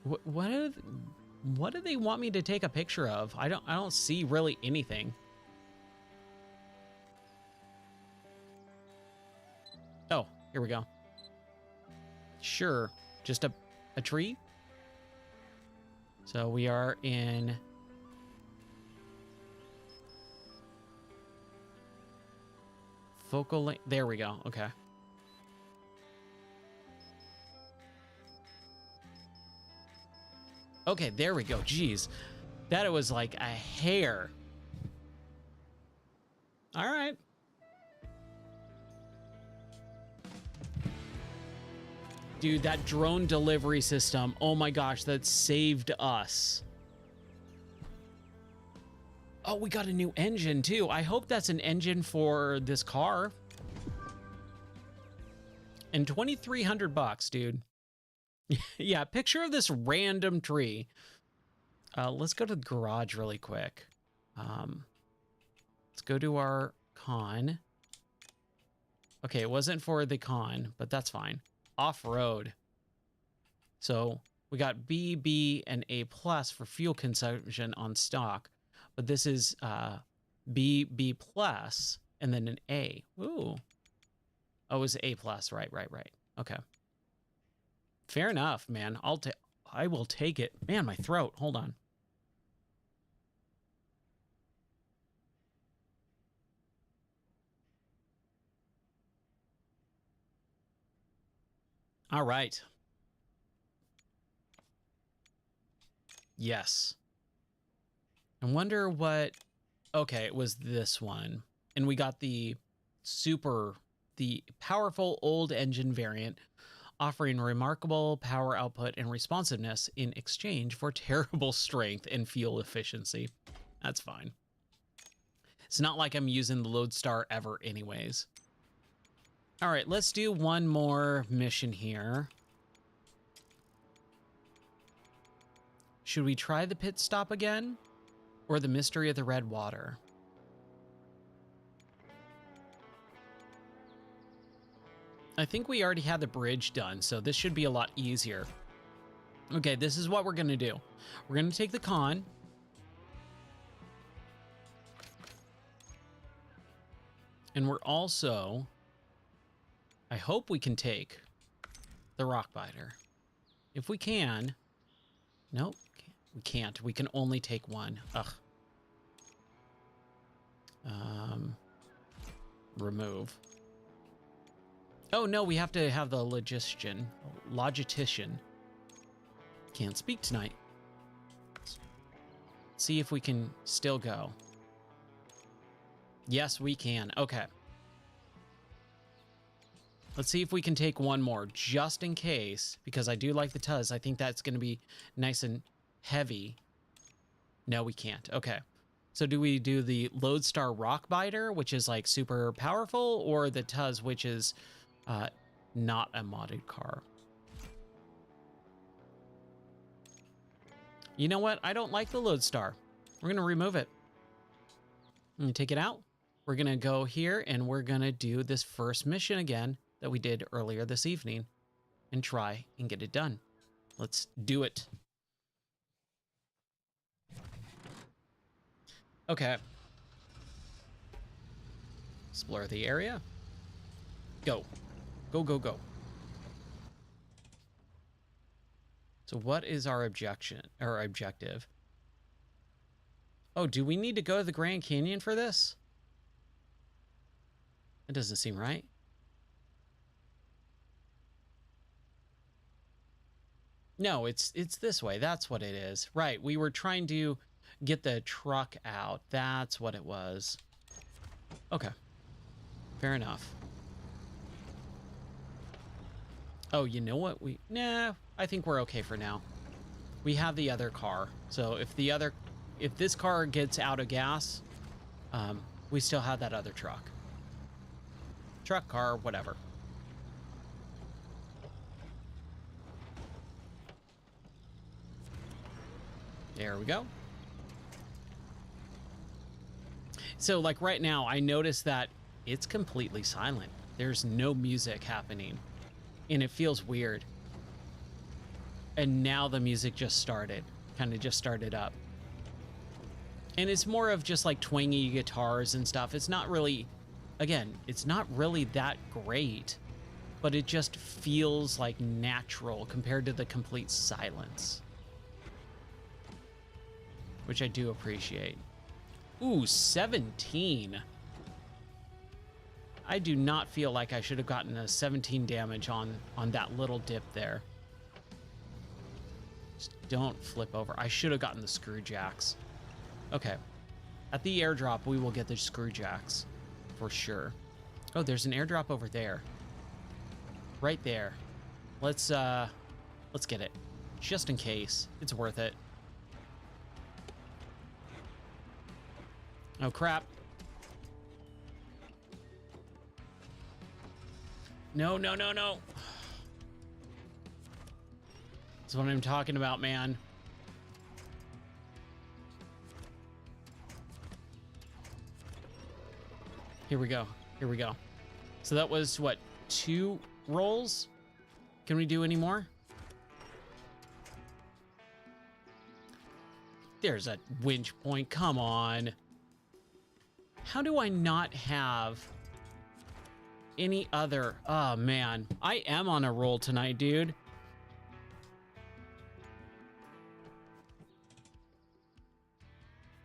What do they want me to take a picture of? I don't see really anything. Oh, here we go. Sure, just a tree. So we are in focal length. There we go. Okay. Okay, there we go. Jeez. That was like a hair. All right. Dude, that drone delivery system. Oh my gosh, that saved us. Oh, we got a new engine too. I hope that's an engine for this car. And 2,300 bucks, dude. Yeah, picture of this random tree. Let's go to the garage really quick. Let's go to our con. Okay, it wasn't for the con, but that's fine. Off-road. So we got B, B, and A plus for fuel consumption on stock, but this is B, B plus, and then an A. Ooh. Oh, it was A plus. Right. Okay. Fair enough, man. I will take it. Man, my throat. Hold on. All right. Yes. I wonder what... Okay, it was this one. And we got the powerful old engine variant, offering remarkable power output and responsiveness in exchange for terrible strength and fuel efficiency. That's fine. It's not like I'm using the Lodestar ever anyways. All right, let's do one more mission here. Should we try the pit stop again? Or the mystery of the red water? I think we already had the bridge done, so this should be a lot easier. Okay, this is what we're gonna do. We're gonna take the con. And we're also... I hope we can take the rock biter. If we can... Nope, we can't. We can only take one. Ugh. Remove. Oh, no, we have to have the logistician. Can't speak tonight. Let's see if we can still go. Yes, we can. Okay. Let's see if we can take one more, just in case, because I do like the Tuz. I think that's going to be nice and heavy. No, we can't. Okay. So do we do the Lodestar Rock Biter, which is like super powerful, or the Tuz, which is not a modded car? You know what? I don't like the Lodestar. We're going to remove it. I'm going to take it out. We're going to go here and we're going to do this first mission again that we did earlier this evening and try and get it done. Let's do it. Okay. Explore the area. Go. Go, go, go. So what is our objective? Oh, do we need to go to the Grand Canyon for this? That doesn't seem right. No, it's this way. That's what it is. Right, we were trying to get the truck out. That's what it was. Okay. Fair enough. Oh, you know what? Nah, I think we're okay for now. We have the other car. So if if this car gets out of gas, we still have that other truck. Truck, car, whatever. There we go. So like right now, I noticed that it's completely silent. There's no music happening and it feels weird. And now the music just started, kind of just started up. And it's more of just like twangy guitars and stuff. It's not really, again, it's not really that great, but it just feels like natural compared to the complete silence, which I do appreciate. Ooh, 17. I do not feel like I should have gotten a 17 damage on that little dip there. Just don't flip over. I should have gotten the screw jacks. Okay. At the airdrop, we will get the screw jacks for sure. Oh, there's an airdrop over there. Right there. Let's get it. Just in case. It's worth it. Oh, crap. No, no, no, no. That's what I'm talking about, man. Here we go. Here we go. So that was, what, 2 rolls? Can we do any more? There's a winch point. Come on. How do I not have any other? Oh, man. I am on a roll tonight, dude.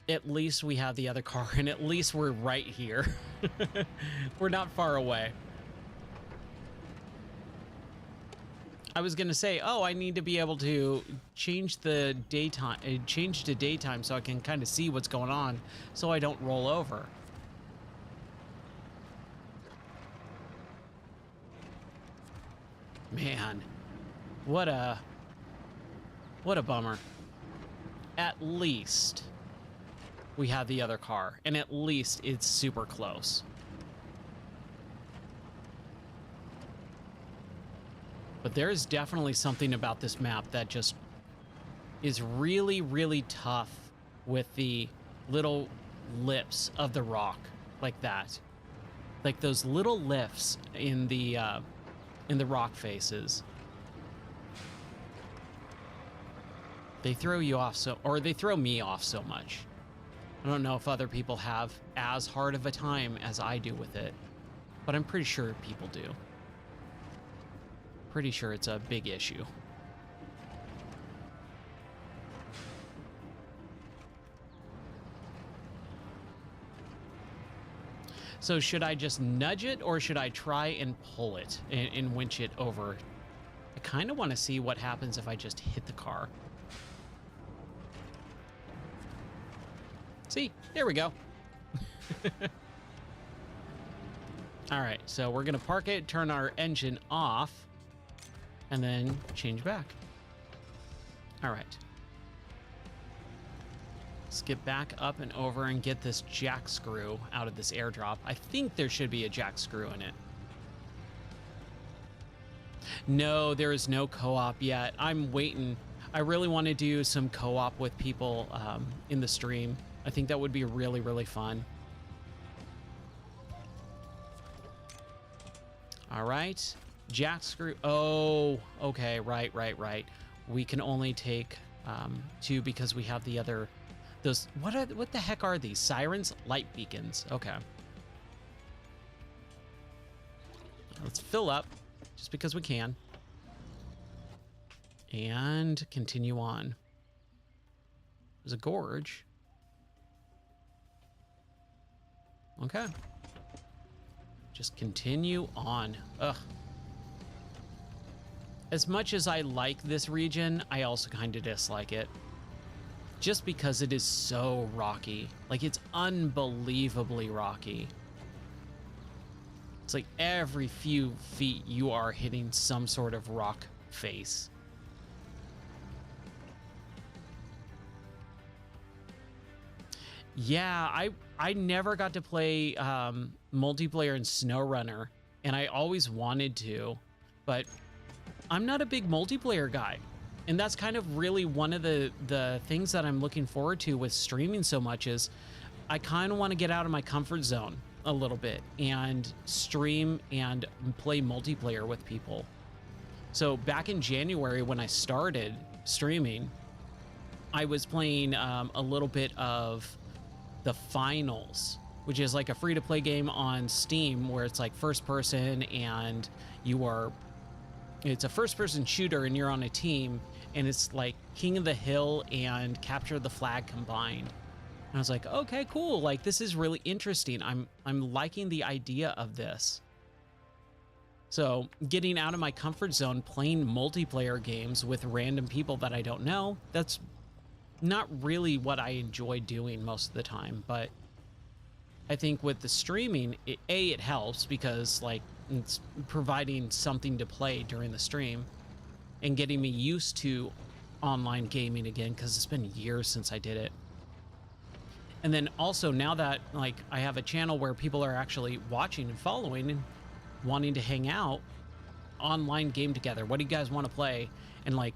At least we have the other car, and at least we're right here. We're not far away. I was gonna say, oh, I need to be able to change the daytime, change to daytime so I can kind of see what's going on, so I don't roll over. Man, what a bummer. At least we have the other car, and at least it's super close. But there is definitely something about this map that just is really, really tough with the little lips of the rock like that. Like those little lifts in the rock faces. They throw you off or they throw me off so much. I don't know if other people have as hard of a time as I do with it, but I'm pretty sure people do. Pretty sure it's a big issue. So should I just nudge it, or should I try and pull it and winch it over? I kind of want to see what happens if I just hit the car. See, there we go. All right, so we're gonna park it, turn our engine off, and then change back. All right. Let's get back up and over and get this jack screw out of this airdrop. I think there should be a jack screw in it. No, there is no co-op yet. I'm waiting. I really want to do some co-op with people in the stream. I think that would be really, really fun. All right. Jack screw. Oh, okay. Right. We can only take 2 because we have the other. Those. What the heck are these? Sirens? Light beacons. Okay. Let's fill up just because we can. And continue on. There's a gorge. Okay. Just continue on. Ugh. As much as I like this region, I also kind of dislike it. Just because it is so rocky. Like, it's unbelievably rocky. It's like every few feet you are hitting some sort of rock face. Yeah, I never got to play multiplayer in SnowRunner, and I always wanted to, but I'm not a big multiplayer guy. And that's kind of really one of the things that I'm looking forward to with streaming so much is I kind of want to get out of my comfort zone a little bit and stream and play multiplayer with people. So back in January when I started streaming, I was playing a little bit of the Finals, which is like a free-to-play game on Steam where it's like first person and it's a first-person shooter and you're on a team, and it's like King of the Hill and Capture the Flag combined. And I was like, okay, cool. Like, this is really interesting. I'm liking the idea of this. So getting out of my comfort zone, playing multiplayer games with random people that I don't know, that's not really what I enjoy doing most of the time. But I think with the streaming, it helps because like it's providing something to play during the stream and getting me used to online gaming again, because it's been years since I did it. And then also now that like I have a channel where people are actually watching and following and wanting to hang out, online game together. What do you guys want to play? And like,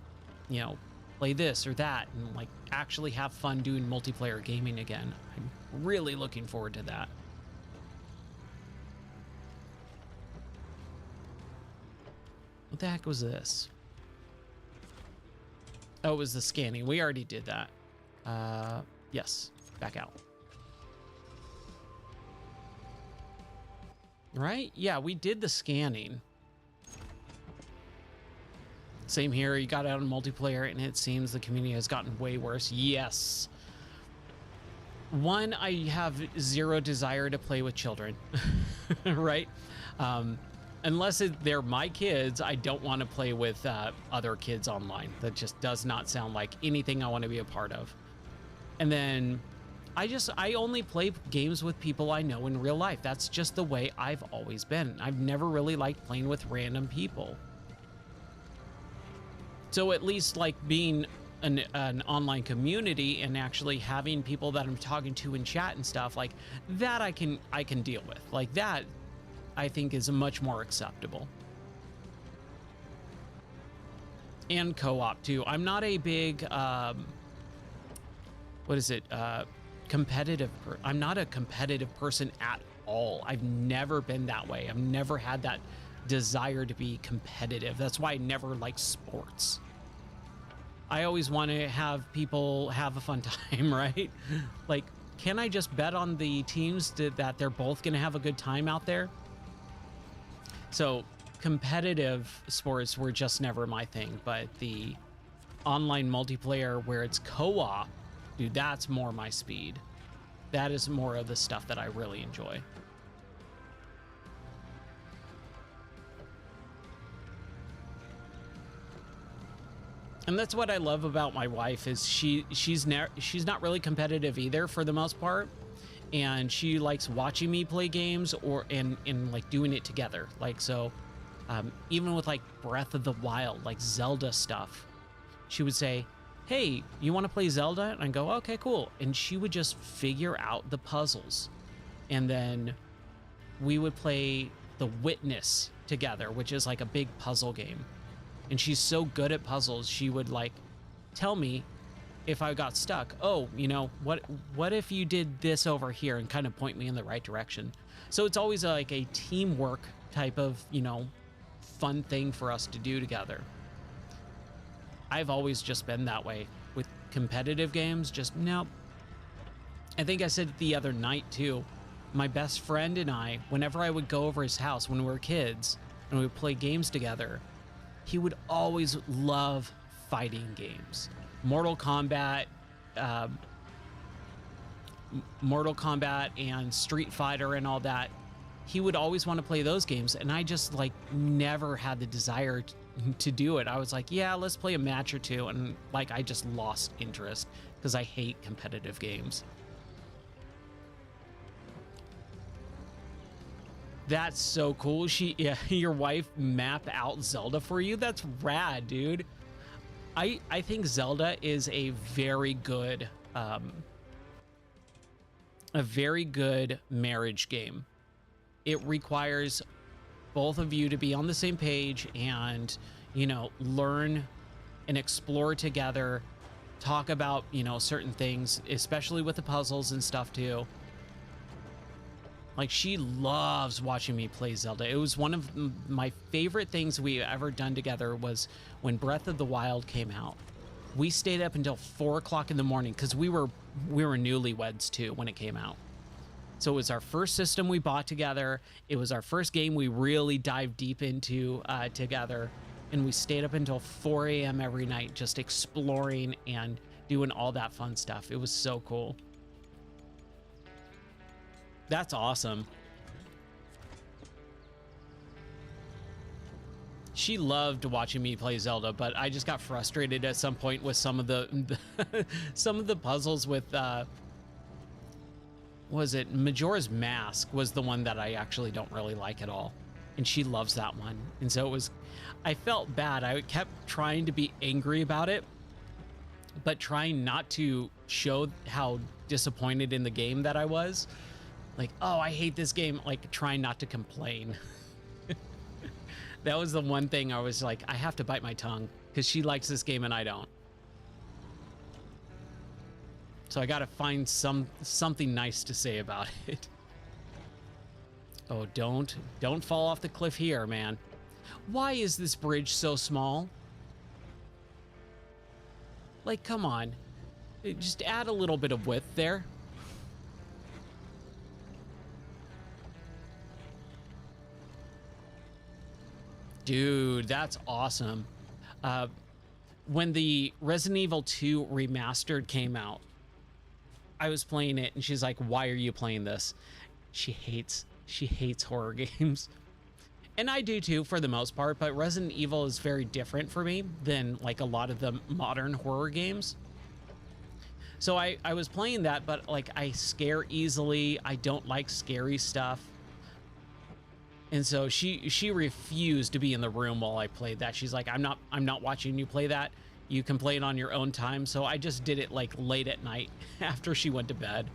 you know, play this or that and like actually have fun doing multiplayer gaming again. I'm really looking forward to that. What the heck was this? Oh, it was the scanning. We already did that. Yes, back out. Right? Yeah, we did the scanning. Same here. You got out in multiplayer and it seems the community has gotten way worse. Yes. One, I have zero desire to play with children, right? Unless they're my kids, I don't want to play with other kids online. That just does not sound like anything I want to be a part of. And then I only play games with people I know in real life. That's just the way I've always been. I've never really liked playing with random people. So at least like being an online community and actually having people that I'm talking to in chat and stuff like that, I can deal with. Like that, I think is much more acceptable. And co-op too. I'm not a big, I'm not a competitive person at all. I've never been that way. I've never had that desire to be competitive. That's why I never liked sports. I always want to have people have a fun time, right? Like, can I just bet on the teams that they're both going to have a good time out there? So competitive sports were just never my thing, but the online multiplayer where it's co-op, dude, that's more my speed. That is more of the stuff that I really enjoy. And that's what I love about my wife is she's not really competitive either for the most part, and she likes watching me play games and like doing it together. Like so, even with like Breath of the Wild, like Zelda stuff, she would say, "Hey, you want to play Zelda?" And I go, "Okay, cool." And she would just figure out the puzzles, and then we would play The Witness together, which is like a big puzzle game. And she's so good at puzzles, she would like tell me if I got stuck, oh, you know, what if you did this over here, and kind of point me in the right direction. So it's always like a teamwork type of, you know, fun thing for us to do together. I've always just been that way with competitive games. Just no. I think I said it the other night too. My best friend and I, whenever I would go over his house when we were kids and we would play games together, he would always love fighting games. Mortal Kombat and Street Fighter and all that. He would always want to play those games, and I just like never had the desire to do it. I was like, yeah, let's play a match or two, and like I just lost interest because I hate competitive games. That's so cool. Your wife map out Zelda for you? That's rad, dude. I think Zelda is a very good a very good marriage game. It requires both of you to be on the same page and, you know, learn and explore together, talk about, you know, certain things, especially with the puzzles and stuff too. Like, she loves watching me play Zelda. It was one of my favorite things we ever done together was when Breath of the Wild came out. We stayed up until 4 o'clock in the morning because we were newlyweds too when it came out. So it was our first system we bought together. It was our first game we really dived deep into together. And we stayed up until 4 a.m. every night just exploring and doing all that fun stuff. It was so cool. That's awesome. She loved watching me play Zelda, but I just got frustrated at some point with some of the some of the puzzles with was it Majora's Mask was the one that I actually don't really like at all. And she loves that one. And so it was, I felt bad. I kept trying to be angry about it, but trying not to show how disappointed in the game that I was. Like, oh, I hate this game. Like, trying not to complain. That was the one thing I was like, I have to bite my tongue because she likes this game and I don't. So I got to find something nice to say about it. Oh, don't fall off the cliff here, man. Why is this bridge so small? Like, come on. Just add a little bit of width there. Dude, that's awesome. When the Resident Evil 2 Remastered came out, I was playing it and she's like, why are you playing this? She hates horror games. And I do too, for the most part, but Resident Evil is very different for me than like a lot of the modern horror games. So I was playing that, but like I scare easily. I don't like scary stuff. And so she refused to be in the room while I played that. She's like, I'm not watching you play that. You can play it on your own time. So I just did it like late at night after she went to bed.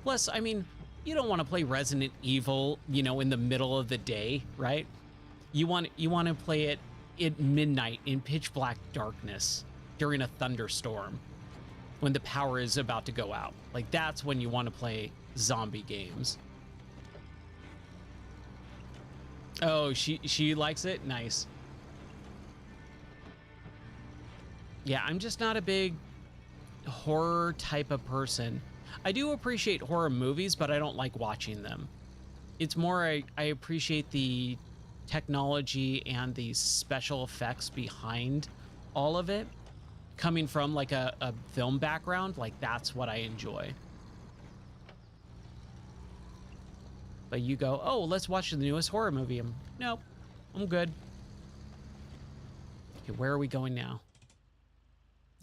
Plus, I mean, you don't want to play Resident Evil, you know, in the middle of the day, right? You want to play it at midnight in pitch black darkness during a thunderstorm when the power is about to go out. Like, that's when you want to play zombie games. Oh, she likes it? Nice. Yeah, I'm just not a big horror type of person. I do appreciate horror movies, but I don't like watching them. It's more I appreciate the technology and the special effects behind all of it. Coming from like a film background, like that's what I enjoy. But you go, oh, let's watch the newest horror movie. Nope, I'm good. Okay, where are we going now?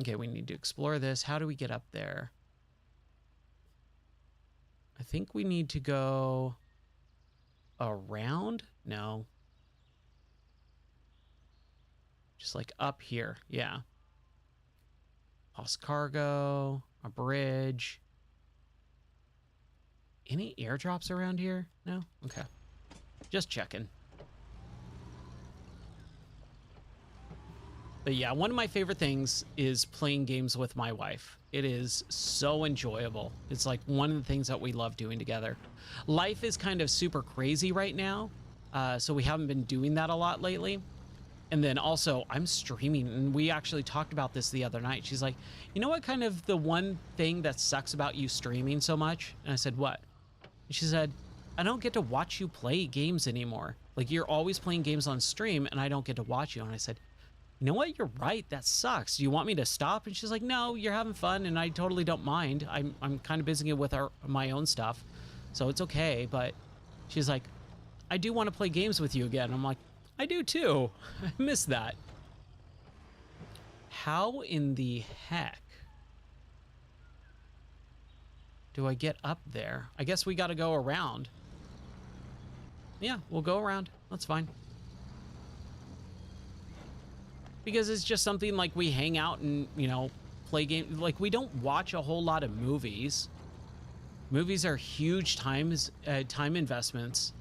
Okay, we need to explore this. How do we get up there? I think we need to go around? No. Just like up here, yeah. Lost cargo, a bridge. Any airdrops around here? No? Okay. Just checking. But yeah, one of my favorite things is playing games with my wife. It is so enjoyable. It's like one of the things that we love doing together. Life is kind of super crazy right now, so we haven't been doing that a lot lately. And then also, I'm streaming, and we actually talked about this the other night. She's like, you know what kind of the one thing that sucks about you streaming so much? And I said, what? And she said, I don't get to watch you play games anymore. Like, you're always playing games on stream, and I don't get to watch you. And I said, you know what? You're right. That sucks. Do you want me to stop? And she's like, no, you're having fun, and I totally don't mind. I'm kind of busy with my own stuff, so it's okay. But she's like, I do want to play games with you again. I'm like, I do too. I miss that. How in the heck do I get up there? I guess we got to go around. Yeah, we'll go around. That's fine. Because it's just something like we hang out and, you know, play games. Like, we don't watch a whole lot of movies. Movies are huge time investments,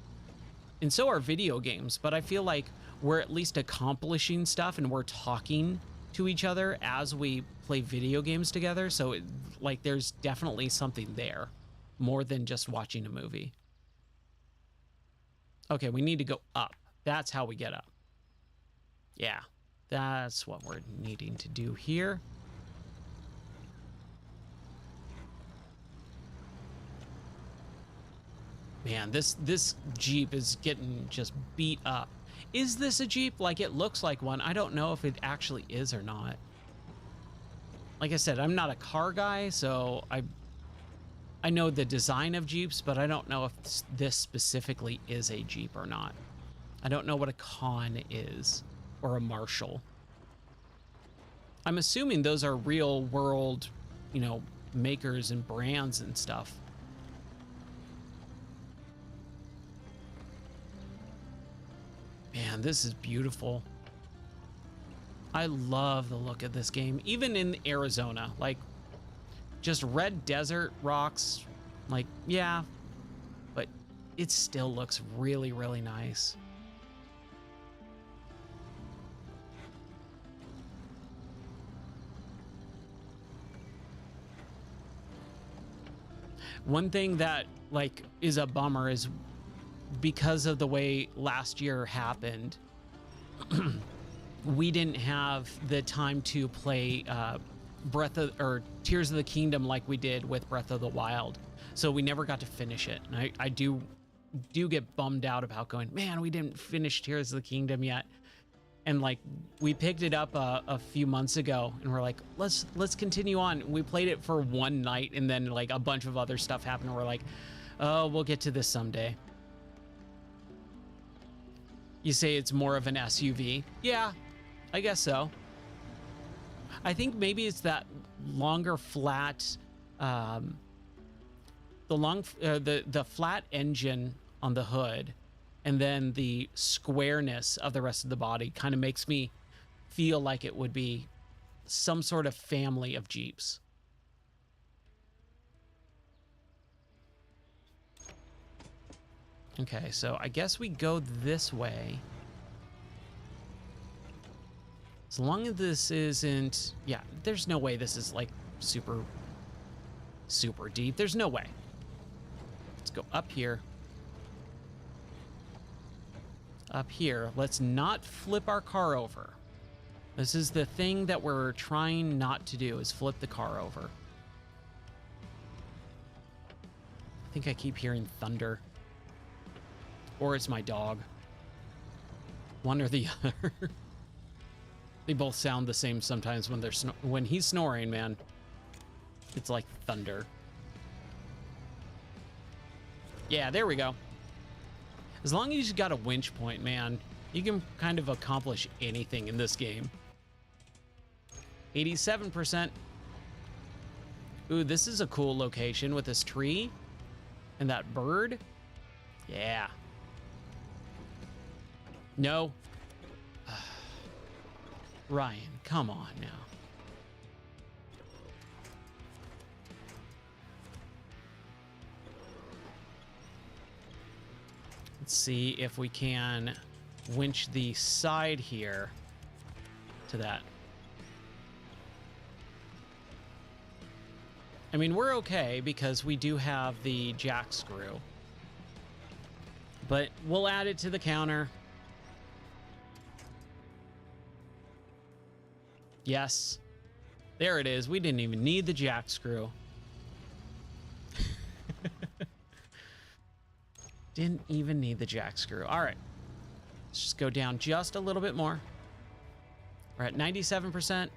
and so are video games, but I feel like we're at least accomplishing stuff and we're talking to each other as we play video games together. So like there's definitely something there more than just watching a movie. Okay, we need to go up. That's how we get up. Yeah, that's what we're needing to do here. Man, this Jeep is getting just beat up. Is this a Jeep? Like, it looks like one. I don't know if it actually is or not. Like I said, I'm not a car guy, so I know the design of Jeeps, but I don't know if this specifically is a Jeep or not. I don't know what a Con is or a Marshall. I'm assuming those are real world, you know, makers and brands and stuff. Man, this is beautiful. I love the look of this game, even in Arizona. Like, just red desert rocks. Like, yeah, but it still looks really, really nice. One thing that, like, is a bummer is because of the way last year happened, we didn't have the time to play Tears of the Kingdom like we did with Breath of the Wild. So we never got to finish it. And I do get bummed out about going, man, we didn't finish Tears of the Kingdom yet. And like, we picked it up a few months ago and we're like, let's continue on. We played it for one night and then like a bunch of other stuff happened. And we're like, oh, we'll get to this someday. You say it's more of an SUV. Yeah, I guess so. I think maybe it's that longer flat, the flat engine on the hood, and then the squareness of the rest of the body kind of makes me feel like it would be some sort of family of Jeeps. Okay, so I guess we go this way. As long as this isn't... Yeah, there's no way this is like super deep. There's no way. Let's go up here. Up here. Let's not flip our car over. This is the thing that we're trying not to do, is flip the car over. I think I keep hearing thunder. Or it's my dog. One or the other. They both sound the same sometimes when they're when he's snoring, man. It's like thunder. Yeah, there we go. As long as you got a winch point, man, you can kind of accomplish anything in this game. 87%. Ooh, this is a cool location with this tree and that bird. Yeah. No. Ryan, come on now. Let's see if we can winch the side here to that. I mean, we're okay because we do have the jack screw. But we'll add it to the counter. Yes. There it is. We didn't even need the jack screw. Didn't even need the jack screw. All right. Let's just go down just a little bit more. We're at 97%.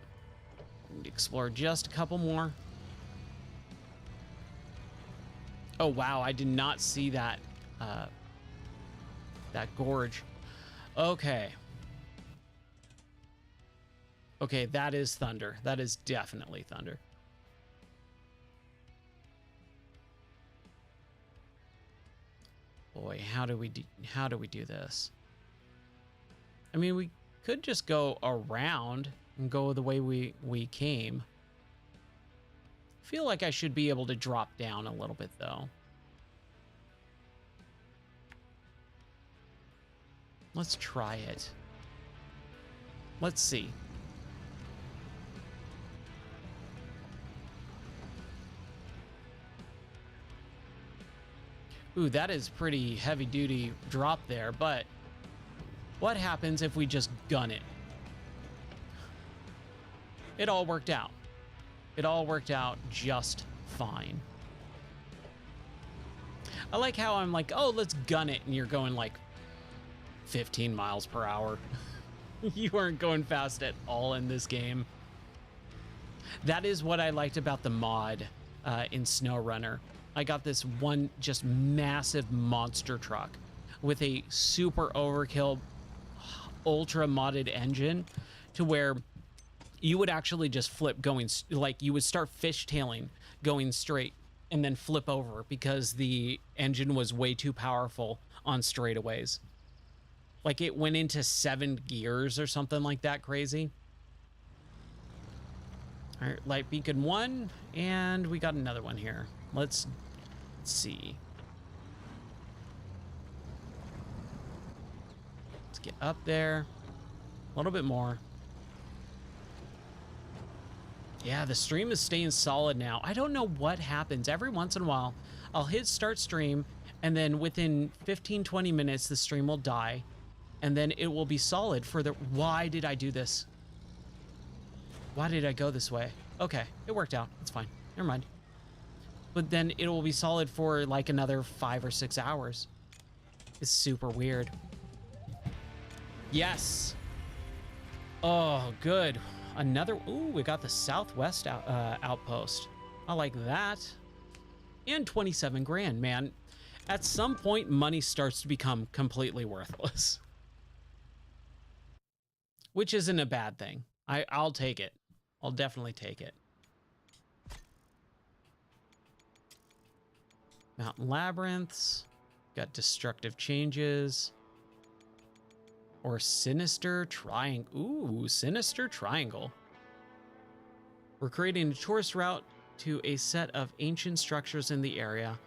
Explore just a couple more. Oh, wow. I did not see that, that gorge. Okay. Okay, that is thunder. That is definitely thunder. Boy, how do we do this? I mean, we could just go around and go the way we came. Feel like I should be able to drop down a little bit, though. Let's try it. Let's see. Ooh, that is pretty heavy-duty drop there, but what happens if we just gun it? It all worked out. It all worked out just fine. I like how I'm like, oh, let's gun it, and you're going like 15 miles per hour. You aren't going fast at all in this game. That is what I liked about the mod in SnowRunner. I got this one just massive monster truck with a super overkill, ultra modded engine to where you would actually just flip going, like you would start fishtailing going straight and then flip over because the engine was way too powerful on straightaways. Like it went into 7 gears or something like that crazy. All right, light beacon 1, and we got another one here. Let's see. Let's get up there a little bit more. Yeah, the stream is staying solid now. I don't know what happens. Every once in a while, I'll hit start stream, and then within 15-20 minutes, the stream will die, and then it will be solid for the... Why did I do this? Why did I go this way? Okay, it worked out. It's fine. Never mind. But then it will be solid for like another 5 or 6 hours. It's super weird. Yes. Oh, good. Another... Ooh, we got the Southwest outpost. I like that. And 27 grand, man. At some point, money starts to become completely worthless. Which isn't a bad thing. I'll take it. I'll definitely take it. Mountain Labyrinths. Got Destructive Changes. Or Sinister Triangle. Ooh, Sinister Triangle. We're creating a tourist route to a set of ancient structures in the area.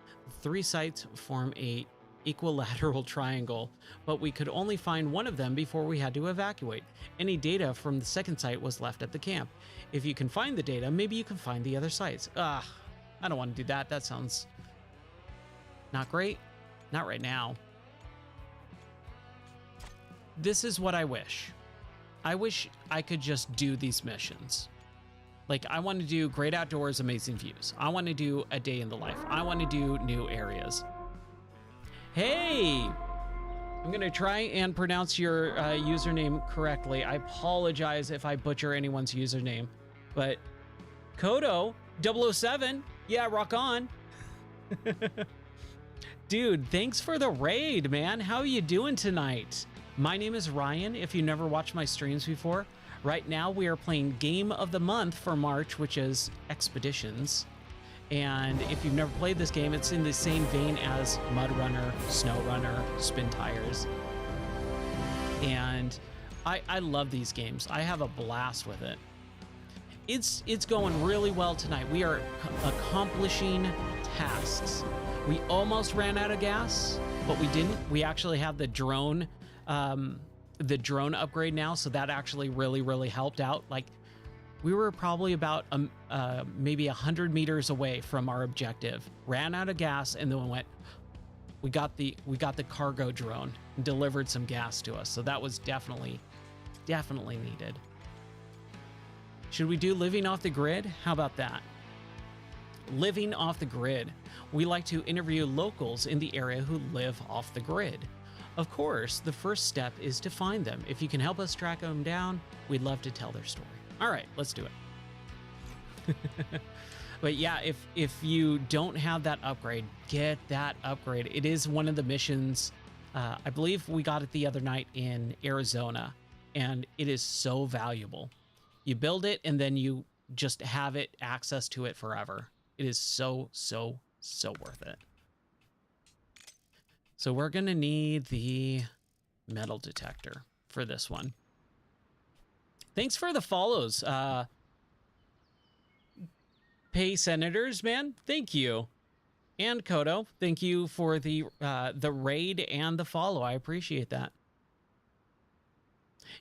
3 sites form a equilateral triangle, but we could only find one of them before we had to evacuate. Any data from the second site was left at the camp. If you can find the data, maybe you can find the other sites. I don't want to do that. That sounds not great. Not right now. This is what I wish. I wish I could just do these missions. Like, I want to do great outdoors, amazing views. I want to do a day in the life. I want to do new areas. Hey! I'm going to try and pronounce your username correctly. I apologize if I butcher anyone's username. But Kodo 007, yeah, rock on. Dude, thanks for the raid, man. How are you doing tonight? My name is Ryan, if you never watched my streams before. Right now, we are playing Game of the Month for March, which is Expeditions. And if you've never played this game, it's in the same vein as MudRunner, SnowRunner, Spin Tires. And I love these games. I have a blast with it. It's going really well tonight. We are accomplishing tasks. We almost ran out of gas, but we didn't. We actually have the drone upgrade now, so that actually really helped out. Like, we were probably about maybe 100 meters away from our objective, ran out of gas, and then we got the cargo drone and delivered some gas to us. So that was definitely needed. Should we do living off the grid? How about that? Living off the grid. We like to interview locals in the area who live off the grid. Of course, the first step is to find them. If you can help us track them down, we'd love to tell their story. All right, let's do it. But yeah, if you don't have that upgrade, get that upgrade. It is one of the missions. I believe we got it the other night in Arizona, and it is so valuable. You build it, and then you just have it access to it forever. It is so worth it. So we're going to need the metal detector for this one. Thanks for the follows. Pay Senators, man, thank you. And Kodo, thank you for the raid and the follow. I appreciate that.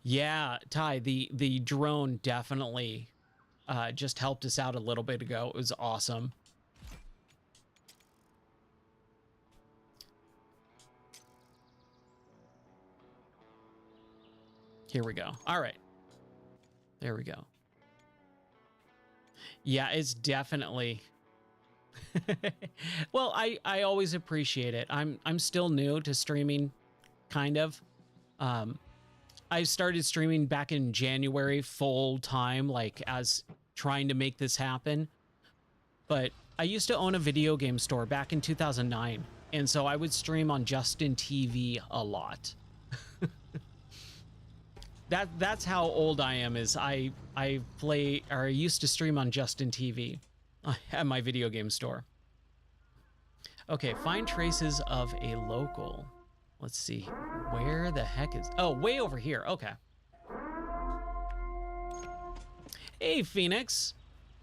Yeah, Ty, the drone definitely just helped us out a little bit ago. It was awesome. Here we go. All right. There we go. Yeah, it's definitely... Well, I always appreciate it. I'm still new to streaming, kind of. I started streaming back in January full time, like as trying to make this happen. But I used to own a video game store back in 2009, and so I would stream on Justin TV a lot. That's how old I am. Is I used to stream on Justin TV at my video game store. Okay, find traces of a local. Let's see, where the heck is... Oh, way over here. Okay. Hey, Phoenix.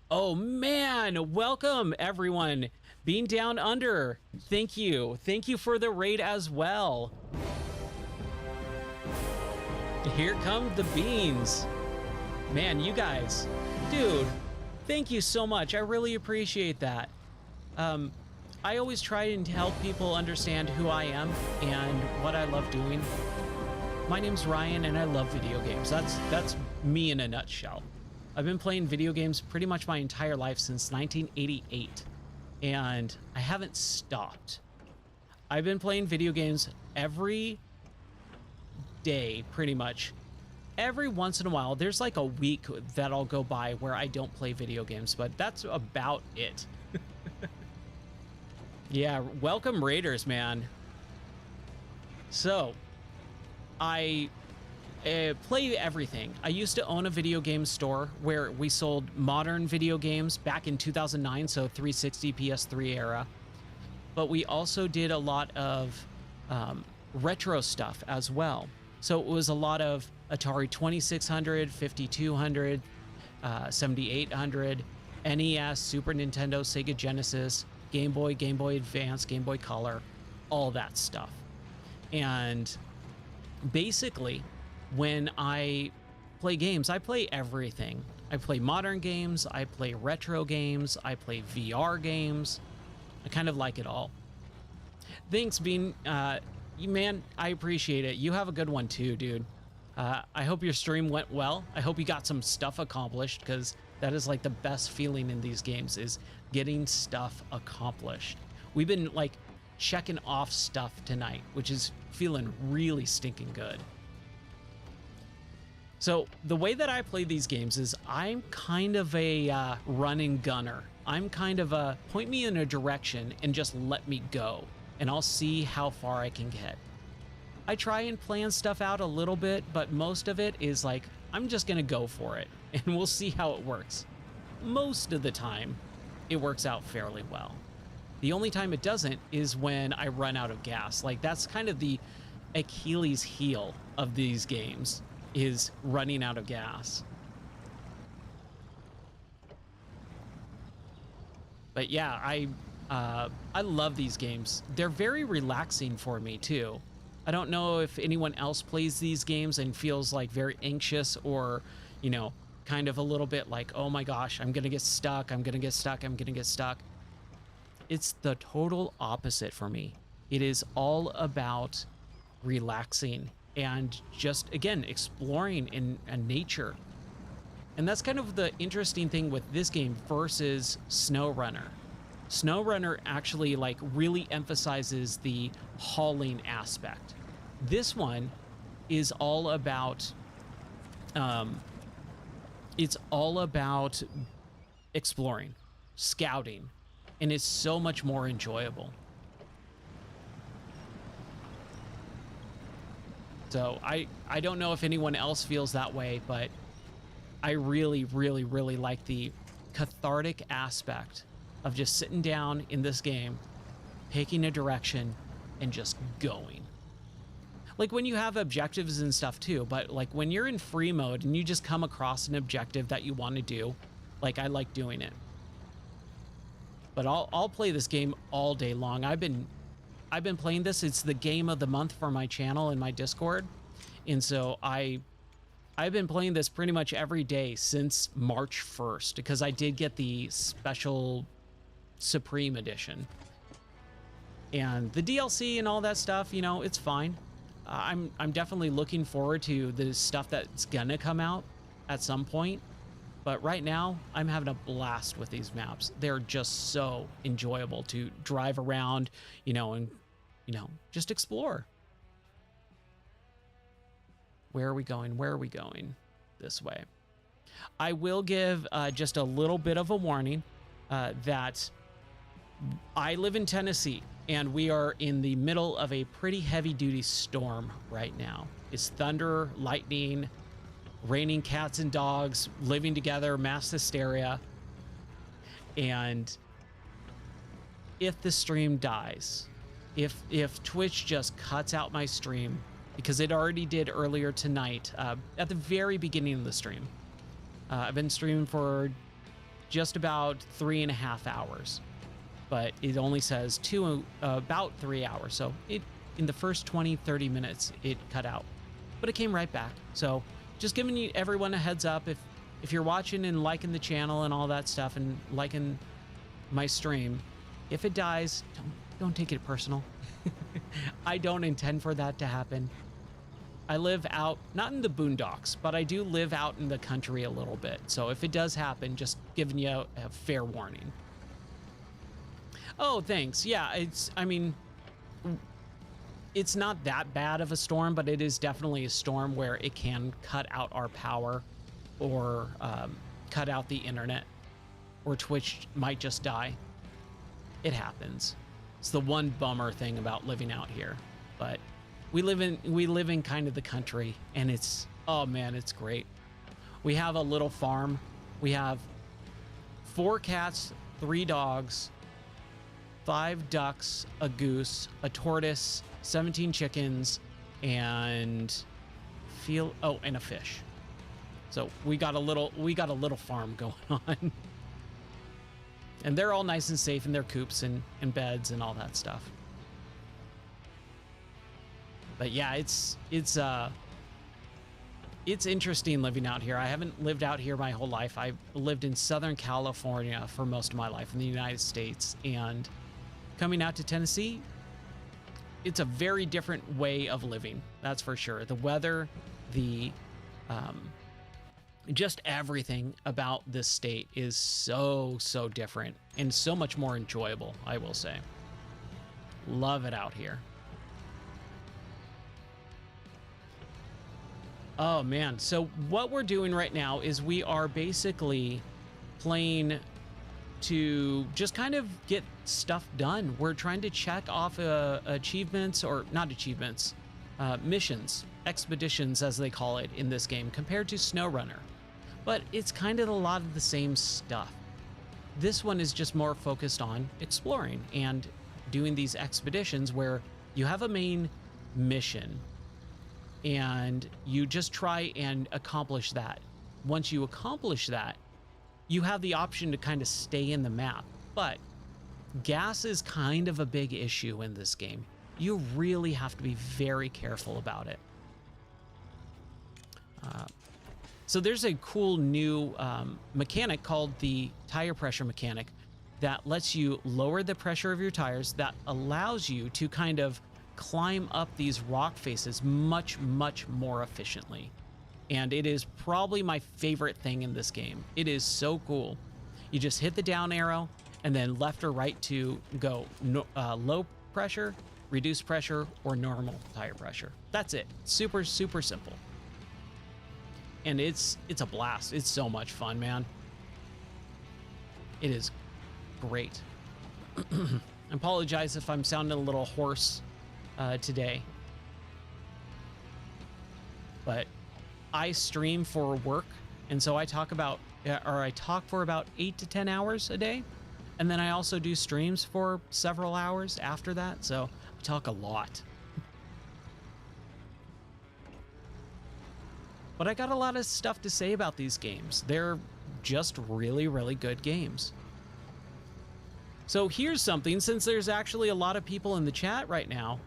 Oh, man. Welcome, everyone. Being Down Under. Thank you. Thank you for the raid as well. Here come the beans. Man, you guys. Dude, thank you so much. I really appreciate that. I always try and help people understand who I am and what I love doing. My name's Ryan and I love video games. That's me in a nutshell. I've been playing video games pretty much my entire life since 1988, and I haven't stopped. I've been playing video games every day, pretty much. Every once in a while, there's like a week that I'll go by where I don't play video games, but that's about it. Yeah, welcome Raiders, man. So, I play everything. I used to own a video game store where we sold modern video games back in 2009, so 360, PS3 era. But we also did a lot of retro stuff as well. So it was a lot of Atari 2600, 5200, 7800, NES, Super Nintendo, Sega Genesis, Game Boy, Game Boy Advance, Game Boy Color, all that stuff. And basically, when I play games, I play everything. I play modern games, I play retro games, I play VR games. I kind of like it all. Thanks, Bean. Man, I appreciate it. You have a good one too, dude. I hope your stream went well. I hope you got some stuff accomplished, because that is like the best feeling in these games, is getting stuff accomplished. We've been like checking off stuff tonight, which is feeling really stinking good. So the way that I play these games is I'm kind of a run and gunner. I'm kind of a point me in a direction and just let me go, and I'll see how far I can get. I try and plan stuff out a little bit, but most of it is like, I'm just gonna go for it and we'll see how it works. Most of the time, it works out fairly well. The only time it doesn't is when I run out of gas. Like, that's kind of the Achilles heel of these games, is running out of gas. But yeah, I love these games. They're very relaxing for me too. I don't know if anyone else plays these games and feels like very anxious, or, you know, kind of a little bit like, oh my gosh, I'm gonna get stuck, I'm gonna get stuck, I'm gonna get stuck. It's the total opposite for me. It is all about relaxing and just, again, exploring in nature. And that's kind of the interesting thing with this game versus SnowRunner. SnowRunner actually like really emphasizes the hauling aspect. This one is all about it's all about exploring, scouting, and it's so much more enjoyable. So I don't know if anyone else feels that way, but I really, really, really like the cathartic aspect of just sitting down in this game, picking a direction, and just going. Like when you have objectives and stuff too, but like when you're in free mode and you just come across an objective that you want to do, like I like doing it. but I'll play this game all day long. I've been playing this. It's the game of the month for my channel and my Discord. And so I've been playing this pretty much every day since March 1st because I did get the special Supreme edition. And the DLC and all that stuff, you know, it's fine. I'm definitely looking forward to the stuff that's gonna come out at some point. But right now, I'm having a blast with these maps. They're just so enjoyable to drive around, you know, and, you know, just explore. Where are we going? Where are we going? This way. I will give just a little bit of a warning that I live in Tennessee and we are in the middle of a pretty heavy duty storm right now. It's thunder, lightning, raining cats and dogs living together, mass hysteria. And if the stream dies, if Twitch just cuts out my stream, because it already did earlier tonight at the very beginning of the stream. I've been streaming for just about 3.5 hours, but it only says about 3 hours. So in the first 20-30 minutes, it cut out, but it came right back. So just giving everyone a heads up, if you're watching and liking the channel and all that stuff and liking my stream, if it dies, don't take it personal. I don't intend for that to happen. I live out, not in the boondocks, but I do live out in the country a little bit. So if it does happen, just giving you a fair warning. Oh, thanks. Yeah, I mean, it's not that bad of a storm, but it is definitely a storm where it can cut out our power or cut out the internet, or Twitch might just die. It happens. It's the one bummer thing about living out here, but we live in kind of the country, and it's, oh man, it's great. We have a little farm. We have 4 cats, 3 dogs, 5 ducks, a goose, a tortoise, 17 chickens, and and a fish. So we got a little farm going on. And they're all nice and safe in their coops and beds and all that stuff. But yeah, it's interesting living out here. I haven't lived out here my whole life. I've lived in Southern California for most of my life in the United States, and coming out to Tennessee, it's a very different way of living. That's for sure. The weather, just everything about this state is so different and so much more enjoyable, I will say. Love it out here. Oh man, so what we're doing right now is we are basically playing to just kind of get stuff done. We're trying to check off achievements, or not achievements, missions, expeditions as they call it in this game, compared to SnowRunner. But it's kind of a lot of the same stuff. This one is just more focused on exploring and doing these expeditions where you have a main mission and you just try and accomplish that. Once you accomplish that, you have the option to kind of stay in the map. But gas is kind of a big issue in this game. You really have to be very careful about it. So there's a cool new mechanic called the tire pressure mechanic that lets you lower the pressure of your tires, that allows you to kind of climb up these rock faces much more efficiently. And it is probably my favorite thing in this game. It is so cool. You just hit the down arrow and then left or right to go low pressure, reduced pressure, or normal tire pressure. That's it. Super simple. And it's a blast. It's so much fun, man. It is great. I apologize if I'm sounding a little hoarse today, but I stream for work, and so I talk for about 8 to 10 hours a day, and then I also do streams for several hours after that, so I talk a lot. But I got a lot of stuff to say about these games. They're just really good games. So here's something, since there's actually a lot of people in the chat right now,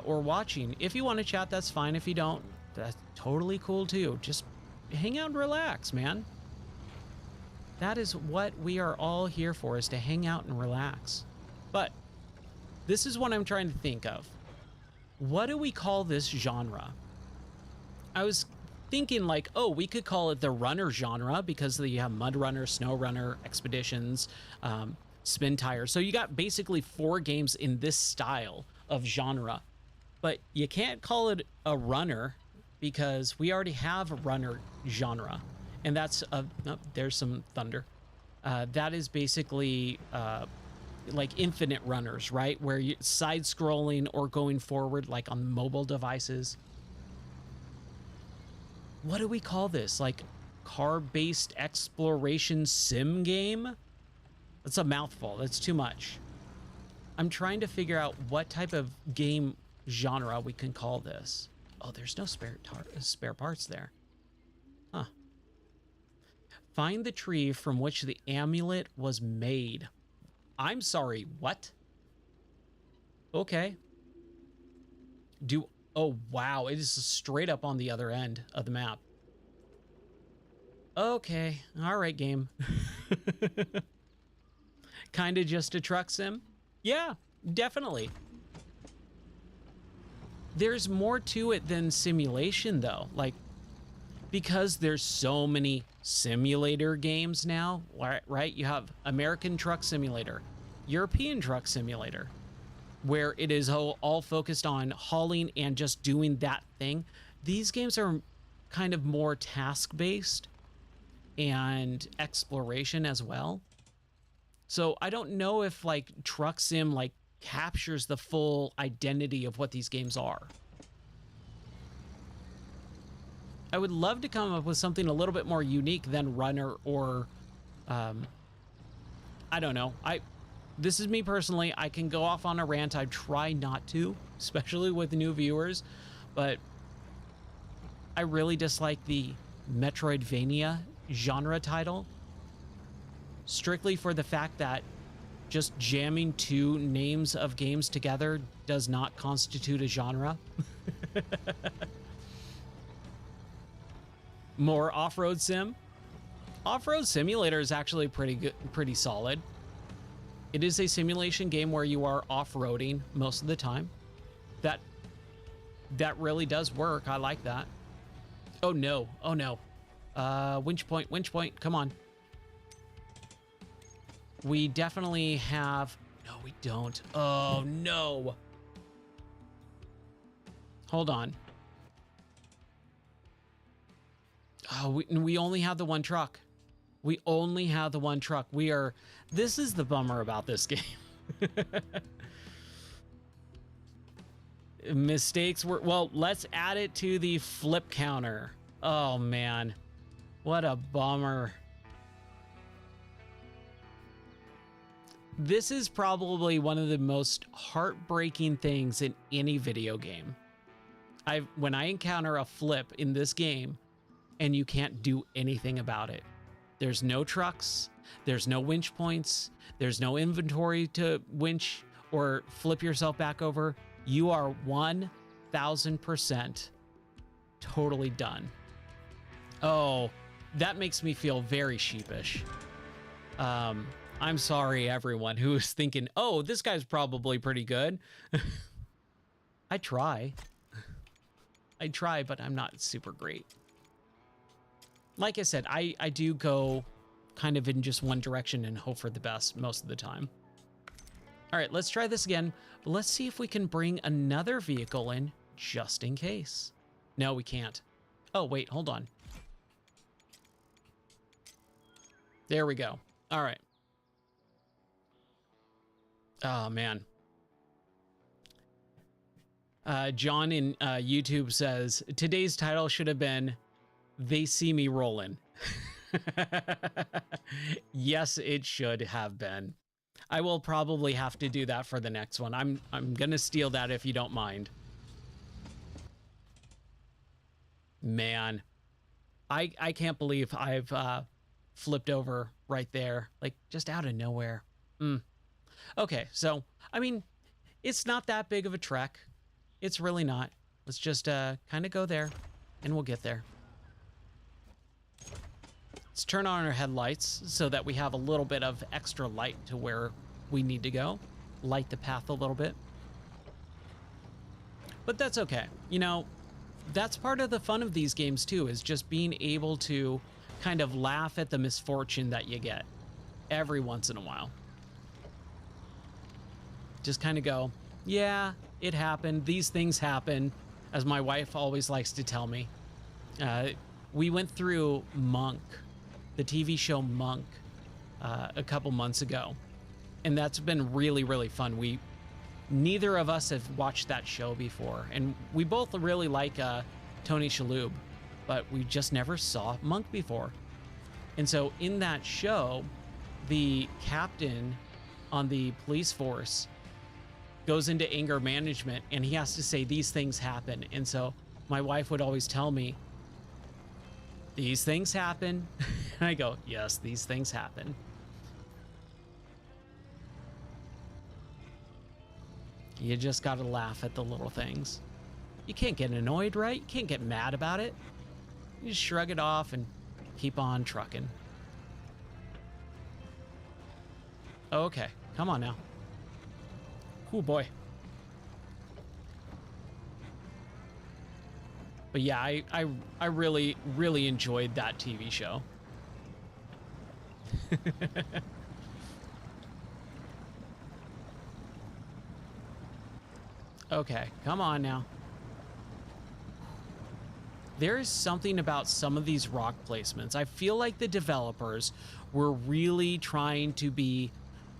or watching. If you want to chat, that's fine. If you don't, that's totally cool too. Just hang out and relax, man. That is what we are all here for, is to hang out and relax. But this is what I'm trying to think of. What do we call this genre? I was thinking like, oh, we could call it the runner genre, because you have Mud Runner, Snow Runner, Expeditions, Spin Tire. So you got basically 4 games in this style of genre, but you can't call it a runner because we already have a runner genre, and that's there's some thunder. That is basically like infinite runners, right? Where you side scrolling or going forward, like on mobile devices. What do we call this? Like car-based exploration sim game? That's a mouthful. That's too much. I'm trying to figure out what type of game genre we can call this. Oh, there's no spare parts there. Huh. Find the tree from which the amulet was made. I'm sorry, what? Okay. Oh, wow. It is straight up on the other end of the map. Okay. All right, game. Kind of just a truck sim? Yeah, definitely. There's more to it than simulation, though. Like, because there's so many simulator games now, right? You have American Truck Simulator, European Truck Simulator, where it is all focused on hauling and just doing that thing. These games are kind of more task-based and exploration as well. So I don't know if like Truck Sim like captures the full identity of what these games are. I would love to come up with something a little bit more unique than Runner or, I don't know. This is me personally. I can go off on a rant. I try not to, especially with new viewers, but I really dislike the Metroidvania genre title, strictly for the fact that just jamming 2 names of games together does not constitute a genre. More off-road sim. Off-road simulator is actually pretty good, pretty solid. It is a simulation game where you are off-roading most of the time. That really does work. I like that. Oh no. Oh no. Winch point. Come on. We definitely have... No, we don't. Oh no. Hold on. Oh, we only have the one truck. We only have the one truck. This is the bummer about this game. Mistakes were, well, let's add it to the flip counter. Oh man, what a bummer. This is probably one of the most heartbreaking things in any video game. When I encounter a flip in this game and you can't do anything about it. There's no trucks, there's no winch points, there's no inventory to winch or flip yourself back over. You are 1000% totally done. Oh, that makes me feel very sheepish. I'm sorry, everyone who is thinking, oh, this guy's probably pretty good. I try, but I'm not super great. Like I said, I do go kind of in just one direction and hope for the best most of the time. All right, let's try this again. But let's see if we can bring another vehicle in just in case. No, we can't. Oh, wait, hold on. There we go. All right. Oh, man. John in YouTube says, today's title should have been They See Me Rollin'. Yes, it should have been. I will probably have to do that for the next one. I'm gonna steal that if you don't mind. Man, I can't believe I've flipped over right there, like just out of nowhere. Okay, so, I mean, it's not that big of a trek. It's really not. Let's just kind of go there, and we'll get there. Let's turn on our headlights so that we have a little bit of extra light to where we need to go. Light the path a little bit. But that's okay. You know, that's part of the fun of these games too, is just being able to kind of laugh at the misfortune that you get every once in a while. Just kind of go, yeah, it happened. These things happen, as my wife always likes to tell me. We went through Monk, the TV show Monk, a couple months ago, and that's been really, really fun. Neither of us have watched that show before, and we both really like Tony Shalhoub, but we just never saw Monk before. And so in that show, the captain on the police force goes into anger management, and he has to say these things happen. And so my wife would always tell me, these things happen. And I go, yes, these things happen. You just got to laugh at the little things. You can't get annoyed, right? You can't get mad about it. You just shrug it off and keep on trucking. Okay, come on now. Oh boy. But yeah, I really, really enjoyed that TV show. Okay, come on now. There is something about some of these rock placements. I feel like the developers were really trying to be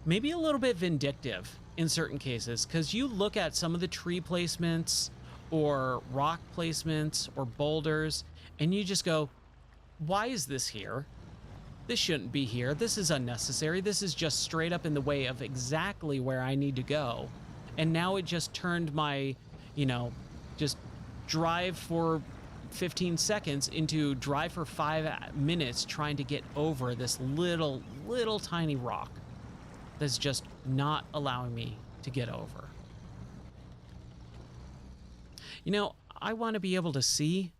maybe a little bit vindictive in certain cases, because you look at some of the tree placements or rock placements or boulders and you just go, why is this here? This shouldn't be here. This is unnecessary. This is just straight up in the way of exactly where I need to go. And now it just turned my, just drive for 15 seconds into drive for 5 minutes trying to get over this little tiny rock that's just not allowing me to get over. I want to be able to see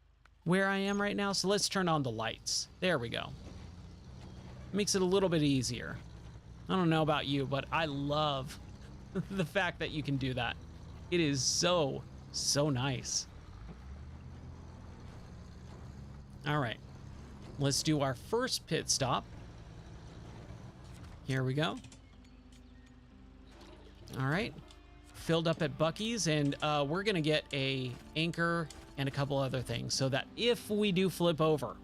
where I am right now, so let's turn on the lights. There we go. Makes it a little bit easier. I don't know about you, but I love the fact that you can do that. It is so nice. All right, let's do our first pit stop. Here we go. All right, filled up at Buc-ee's, and we're gonna get a anchor and a couple other things so that if we do flip over,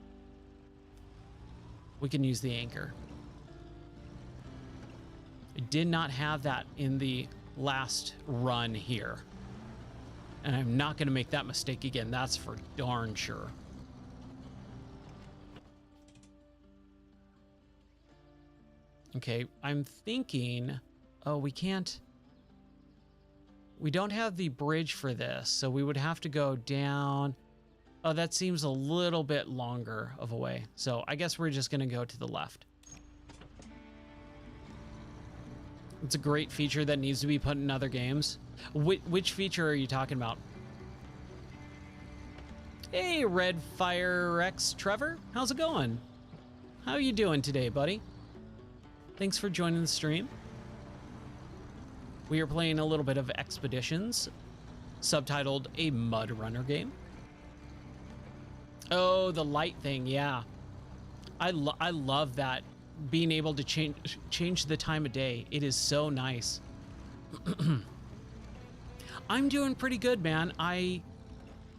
we can use the anchor. I did not have that in the last run here, and I'm not gonna make that mistake again. That's for darn sure. Okay, I'm thinking, oh, we don't have the bridge for this, so we would have to go down. Oh, that seems a little bit longer of a way. So I guess we're just gonna go to the left. It's a great feature that needs to be put in other games. Which feature are you talking about? Hey, Red Fire X Trevor, how's it going? How are you doing today, buddy? Thanks for joining the stream. We are playing a little bit of Expeditions, subtitled A Mud Runner game. Oh, the light thing, yeah. I love that, being able to change the time of day. It is so nice. I'm doing pretty good, man. I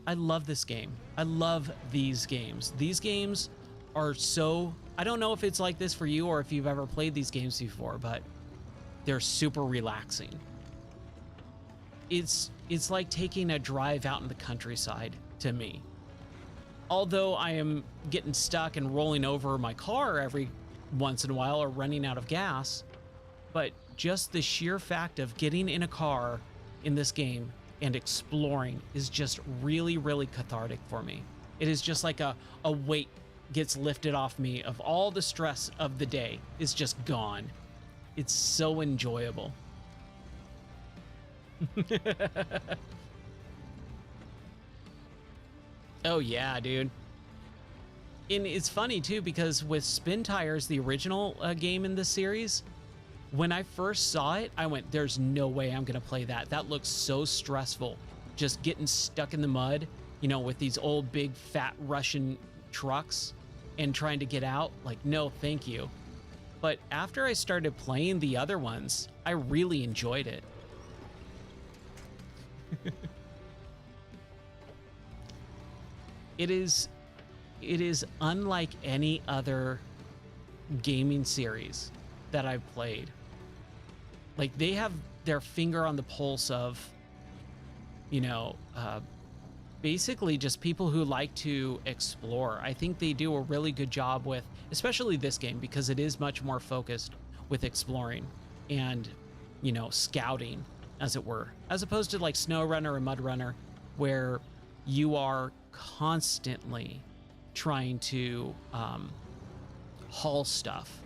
love this game. I love these games. These games are so... I don't know if it's like this for you or if you've ever played these games before, but they're super relaxing. It's like taking a drive out in the countryside to me. Although I am getting stuck and rolling over my car every once in a while or running out of gas, but just the sheer fact of getting in a car in this game and exploring is just really, really cathartic for me. It is just like a weight gets lifted off me of all the stress of the day is just gone. It's so enjoyable. Oh yeah, dude. And it's funny too, because with Spintires, the original game in the series, when I first saw it, I went, there's no way I'm gonna play that. That looks so stressful. Just getting stuck in the mud, you know, with these old big fat Russian trucks and trying to get out. Like, no, thank you. But after I started playing the other ones, I really enjoyed it. It is unlike any other gaming series that I've played. Like, they have their finger on the pulse of, you know, basically just people who like to explore. I think they do a really good job with, especially this game, because it is much more focused with exploring and, you know, scouting, as it were, as opposed to like SnowRunner or MudRunner, where you are constantly trying to haul stuff.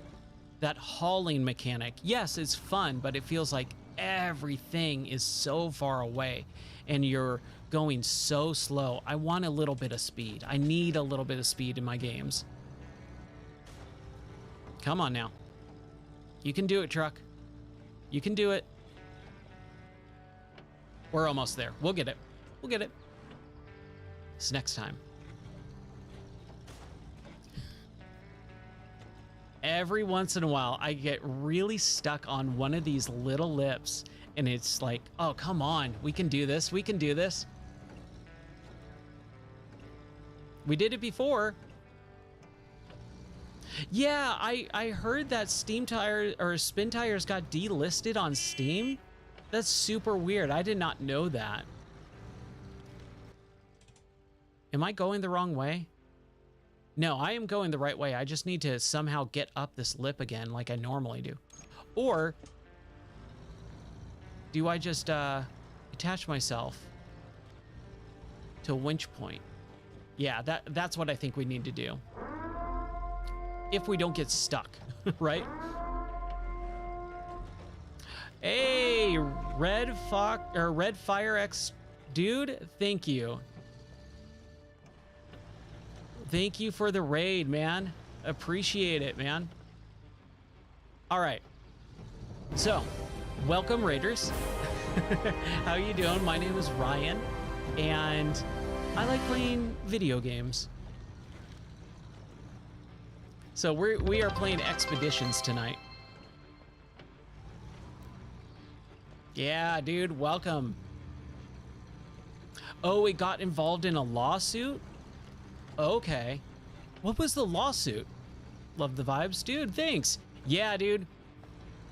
That hauling mechanic, yes, it's fun, but it feels like everything is so far away and you're going so slow. I want a little bit of speed. I need a little bit of speed in my games. Come on now. You can do it, truck. You can do it. We're almost there. We'll get it. We'll get it. It's next time. Every once in a while, I get really stuck on one of these little lips, and it's like, oh, come on. We can do this. We can do this. We did it before. Yeah, I heard that Spintires got delisted on Steam. That's super weird. I did not know that. Am I going the wrong way? No, I am going the right way. I just need to somehow get up this lip again like I normally do. Or do I just attach myself to a winch point? Yeah, that's what I think we need to do. If we don't get stuck, right? Hey, Red Fire X dude, thank you. Thank you for the raid, man. Appreciate it, man. All right. So, welcome, Raiders. How you doing? My name is Ryan, and I like playing video games. So we are playing Expeditions tonight. Yeah, dude, welcome. Oh, it got involved in a lawsuit? Okay. What was the lawsuit? Love the vibes, dude. Thanks. Yeah, dude.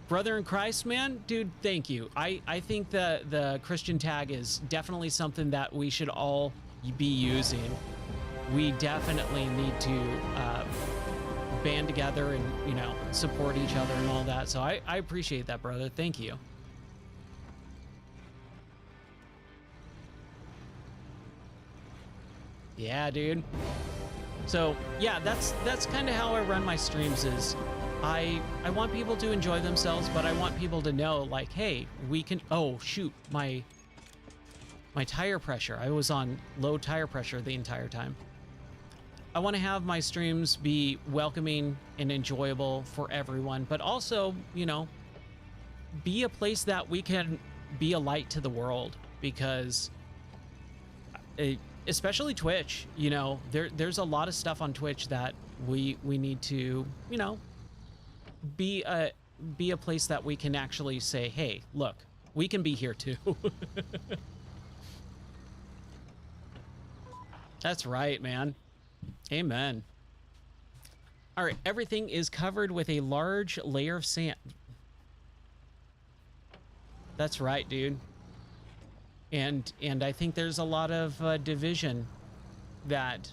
Brother in Christ, man. Dude, thank you. I think the Christian tag is definitely something that we should all be using. We definitely need to band together and, you know, support each other and all that. So I appreciate that, brother. Thank you. Yeah, dude. So yeah, that's kind of how I run my streams. Is I want people to enjoy themselves, but I want people to know, like, hey, we can. Oh shoot, my tire pressure. I was on low tire pressure the entire time. I want to have my streams be welcoming and enjoyable for everyone, but also, you know, be a place that we can be a light to the world, because especially Twitch, you know, there's a lot of stuff on Twitch that we need to, you know, be a place that we can actually say, hey, look, we can be here too. That's right, man. Amen. All right, everything is covered with a large layer of sand. That's right, dude. And I think there's a lot of division that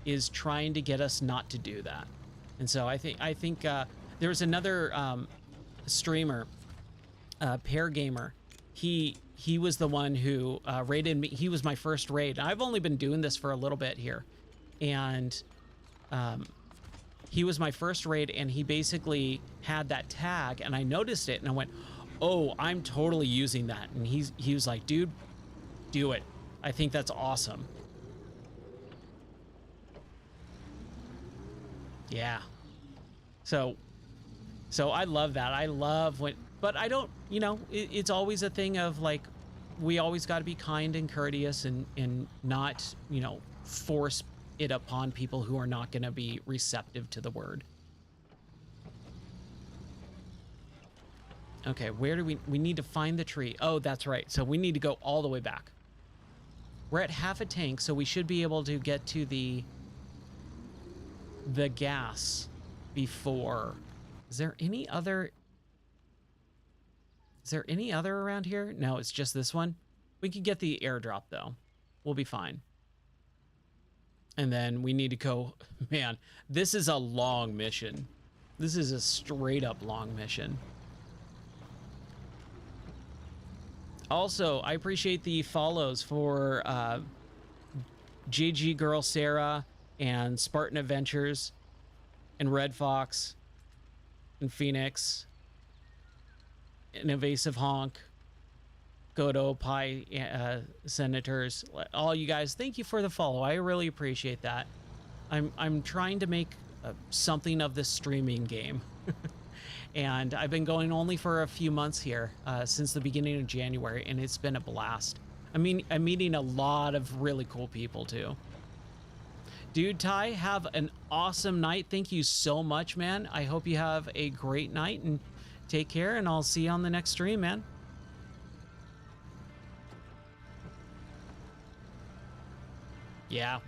is trying to get us not to do that. And so I think there's another streamer, Pear Gamer. He was the one who raided me. He was my first raid. I've only been doing this for a little bit here, and he was my first raid, and he basically had that tag, and I noticed it, and I went, oh, I'm totally using that. And he was like, dude, do it. I think that's awesome. Yeah. So I love that. I love when, but I don't, you know, it's always a thing of like, we always got to be kind and courteous and not, you know, force it upon people who are not going to be receptive to the word. Okay, where do we need to find the tree? Oh, that's right. So we need to go all the way back. We're at half a tank, so we should be able to get to the gas before. Is there any other around here? No, it's just this one. We can get the airdrop though. We'll be fine. And then we need to go, man, this is a long mission. This is a straight up long mission. Also, I appreciate the follows for GG Girl Sarah and Spartan Adventures and Red Fox and Phoenix and Evasive Honk, Godo Pie Senators. All you guys, thank you for the follow. I really appreciate that. I'm trying to make something of this streaming game. And I've been going only for a few months here since the beginning of January, and it's been a blast. I mean, I'm meeting a lot of really cool people too. Dude, Ty, have an awesome night. Thank you so much, man. I hope you have a great night and take care, and I'll see you on the next stream, man. Yeah,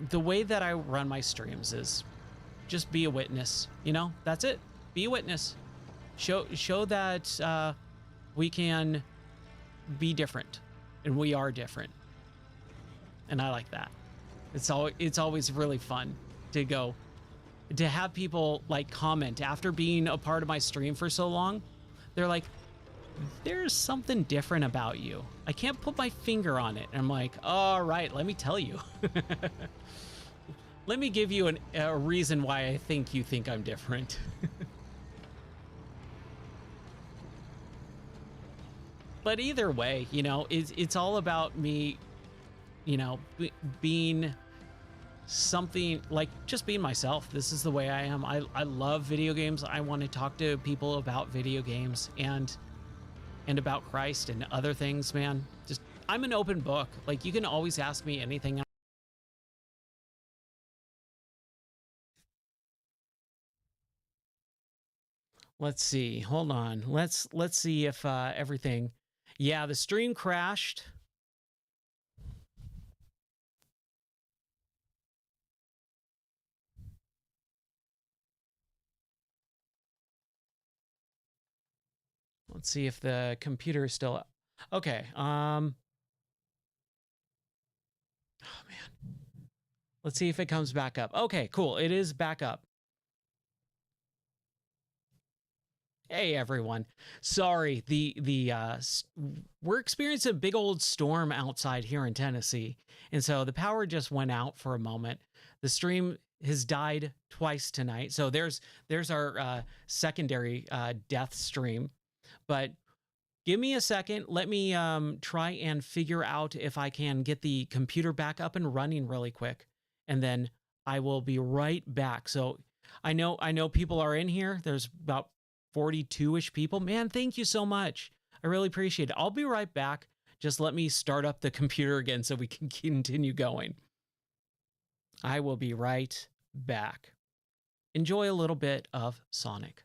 the way that I run my streams is just be a witness, you know, that's it. Be a witness. Show that we can be different, and we are different. And I like that. It's always really fun to have people like comment after being a part of my stream for so long. They're like, there's something different about you. I can't put my finger on it. And I'm like, all right, let me tell you. Let me give you a reason why I think you think I'm different. But either way, you know, it's all about me, you know, being something like just being myself. This is the way I am. I love video games. I want to talk to people about video games and about Christ and other things, man. Just, I'm an open book. Like, you can always ask me anything. Let's see. Hold on. Let's see if everything. Yeah, the stream crashed. Let's see if the computer is still up. Okay. Oh man. Let's see if it comes back up. Okay, cool. It is back up. Hey everyone. Sorry, we're experiencing a big old storm outside here in Tennessee. And so the power just went out for a moment. The stream has died twice tonight. So there's our secondary death stream. But give me a second. Let me try and figure out if I can get the computer back up and running really quick. And then I will be right back. So I know people are in here. There's about 42-ish people. Man, thank you so much. I really appreciate it. I'll be right back. Just let me start up the computer again so we can continue going. I will be right back. Enjoy a little bit of Sonic.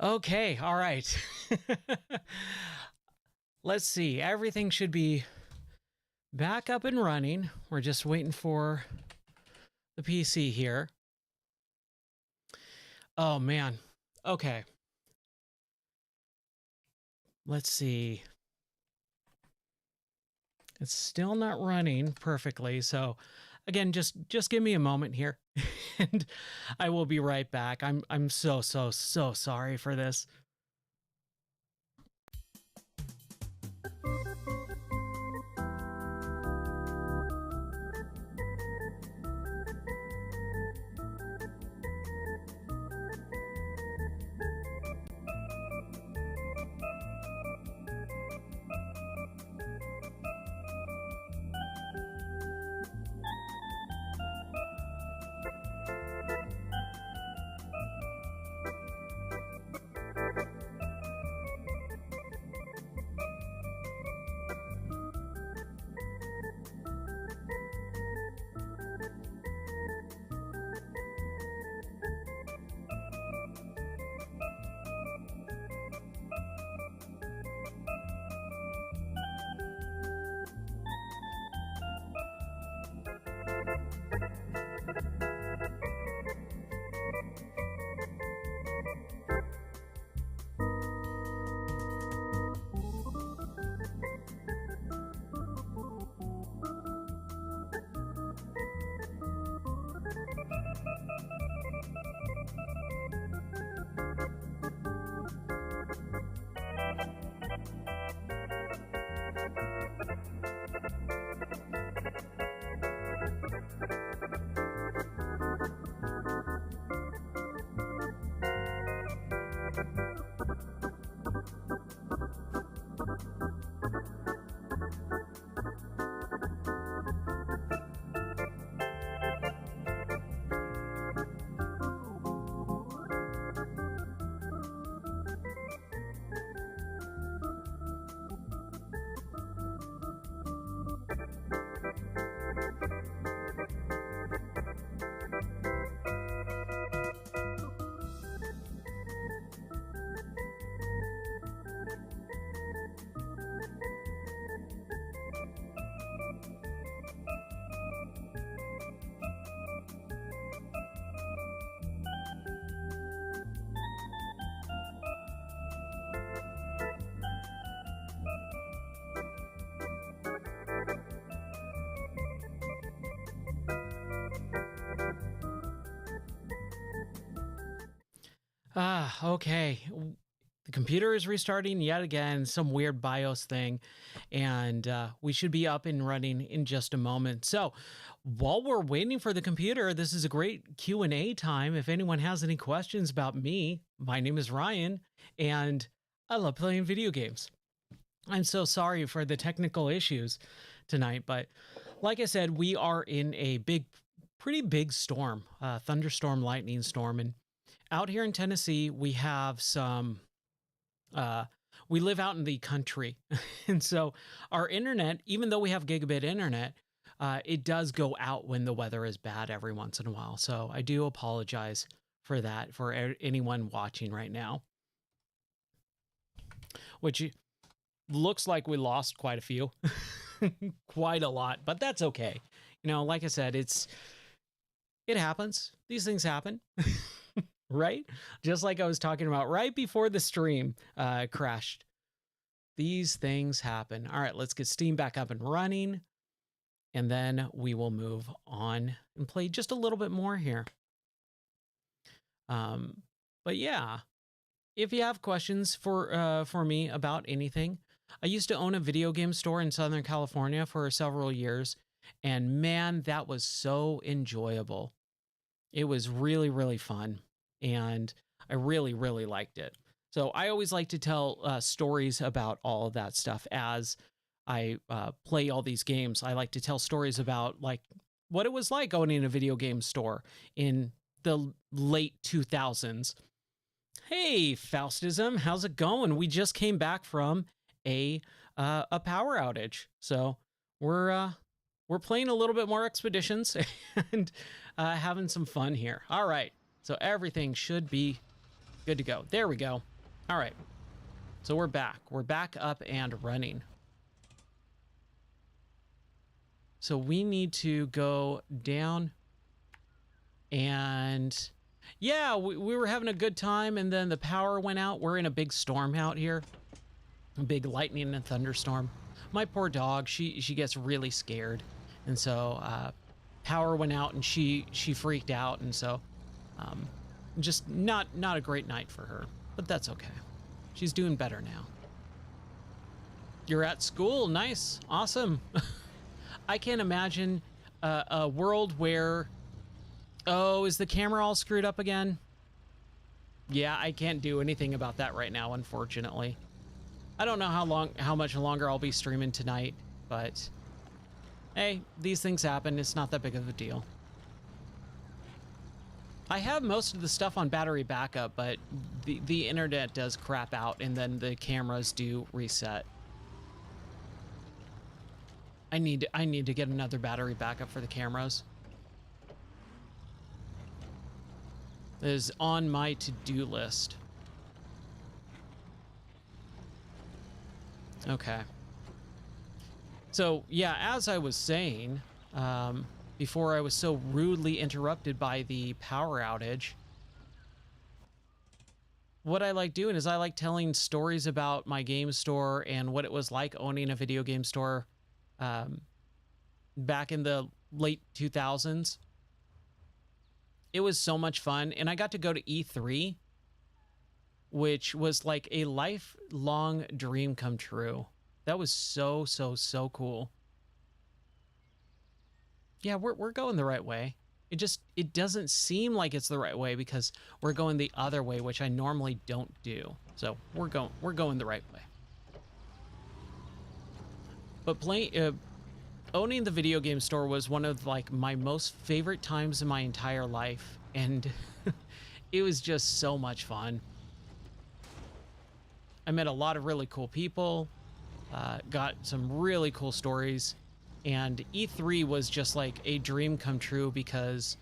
Okay, all right. Let's see. Everything should be back up and running. We're just waiting for the PC here. Oh, man. Okay. Let's see. It's still not running perfectly, so again, just give me a moment here and I will be right back. I'm so sorry for this. Okay. The computer is restarting yet again, some weird BIOS thing, and we should be up and running in just a moment. So while we're waiting for the computer, this is a great Q&A time. If anyone has any questions about me, my name is Ryan, and I love playing video games. I'm so sorry for the technical issues tonight, but like I said, we are in a pretty big storm, thunderstorm, lightning storm, and out here in Tennessee, we have some, we live out in the country. And so our internet, even though we have gigabit internet, it does go out when the weather is bad every once in a while. So I do apologize for that, for anyone watching right now. Which looks like we lost quite a few, quite a lot, but that's okay. You know, like I said, it happens. These things happen. Right? Just like I was talking about right before the stream crashed. These things happen. All right, let's get Steam back up and running. And then we will move on and play just a little bit more here. But yeah, if you have questions for me about anything, I used to own a video game store in Southern California for several years. And man, that was so enjoyable. It was really, really fun. And I really, really liked it. So I always like to tell stories about all of that stuff as I play all these games. I like to tell stories about like what it was like owning a video game store in the late 2000s. Hey, Faustism, how's it going? We just came back from a power outage, so we're playing a little bit more Expeditions and having some fun here. All right. So everything should be good to go. There we go. All right. So we're back. We're back up and running. So we need to go down and yeah, we were having a good time and then the power went out. We're in a big storm out here. A big lightning and thunderstorm. My poor dog, she gets really scared. And so power went out and she freaked out. And so just not a great night for her, but that's okay. She's doing better now. You're at school. Nice. Awesome. I can't imagine a world where, oh, is the camera all screwed up again? Yeah, I can't do anything about that right now, unfortunately. I don't know how much longer I'll be streaming tonight, but hey, these things happen. It's not that big of a deal. I have most of the stuff on battery backup, but the internet does crap out and then the cameras do reset. I need to get another battery backup for the cameras. It is on my to-do list. Okay. So yeah, as I was saying, before I was so rudely interrupted by the power outage, what I like doing is I like telling stories about my game store and what it was like owning a video game store back in the late 2000s. It was so much fun, and I got to go to E3, which was like a lifelong dream come true. That was so cool. Yeah, we're going the right way. It doesn't seem like it's the right way because we're going the other way, which I normally don't do. So we're going the right way. But owning the video game store was one of like my most favorite times in my entire life, and it was just so much fun. I met a lot of really cool people, got some really cool stories, and E3 was just like a dream come true because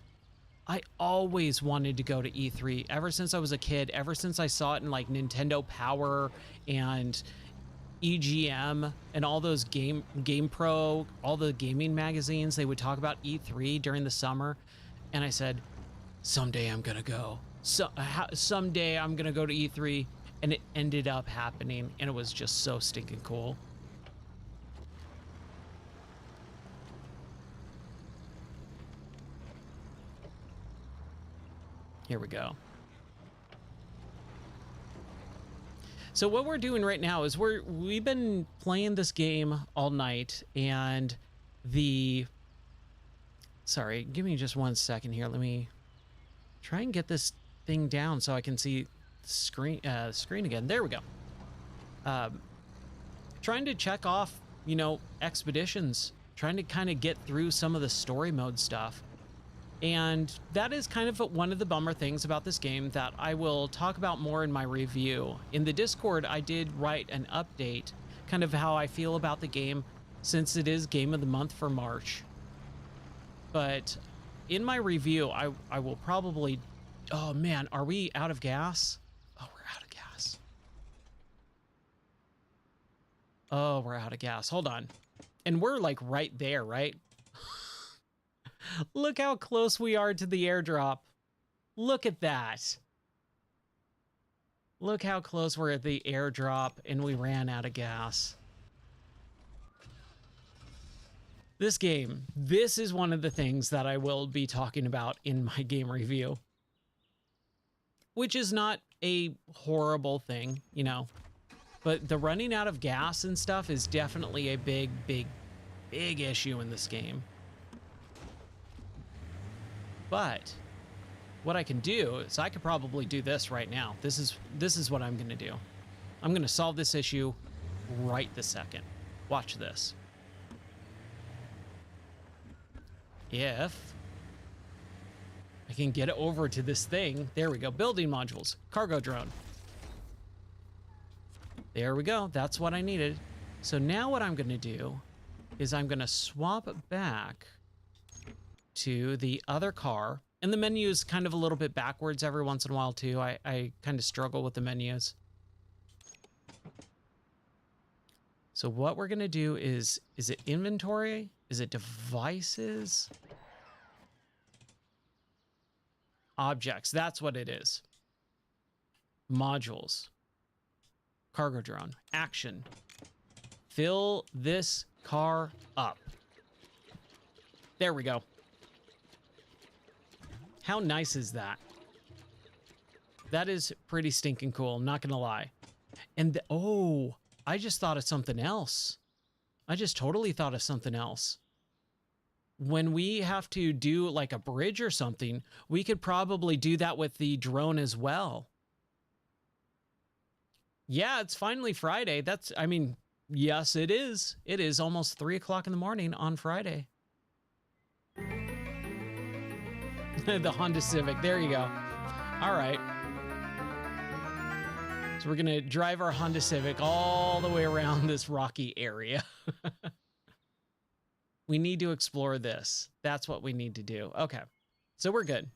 I always wanted to go to E3 ever since I was a kid, ever since I saw it in like Nintendo Power and EGM and all those GamePro, all the gaming magazines. They would talk about E3 during the summer, and I said, someday I'm gonna go. Someday I'm gonna go to E3, and it ended up happening, and it was just so stinking cool. Here we go. So what we're doing right now is we've been playing this game all night, and sorry, give me just 1 second here. Let me try and get this thing down so I can see the screen again. There we go. Trying to check off, expeditions, trying to kind of get through some of the story mode stuff. And that is kind of one of the bummer things about this game that I will talk about more in my review. In the Discord, I did write an update, kind of how I feel about the game since it is Game of the Month for March. But in my review, I will probably... Oh man, are we out of gas? Oh, we're out of gas. Oh, we're out of gas. Hold on. And we're like right there, right? Look how close we are to the airdrop. Look at that. Look how close we're at the airdrop, and we ran out of gas. This game, this is one of the things that I will be talking about in my game review. Which is not a horrible thing, But the running out of gas and stuff is definitely a big issue in this game. But what I can do is I could probably do this right now. This is what I'm going to do. I'm going to solve this issue right this second. Watch this. If I can get it over to this thing. There we go. Building modules. Cargo drone. There we go. That's what I needed. So now what I'm going to do is I'm going to swap back to the other car, and the menu is kind of a little bit backwards every once in a while too. I kind of struggle with the menus. So what we're going to do is it inventory? Is it devices? Objects, that's what it is. Modules. Cargo drone. Action. Fill this car up. There we go. How nice is that? That is pretty stinking cool, I'm not gonna lie. And oh, I just thought of something else. I just totally thought of something else. When we have to do like a bridge or something, we could probably do that with the drone as well. Yeah, it's finally Friday. I mean, yes, it is. It is almost 3 o'clock in the morning on Friday. The Honda Civic, there you go. All right. So we're gonna drive our Honda Civic all the way around this rocky area. We need to explore this. That's what we need to do. Okay, so we're good.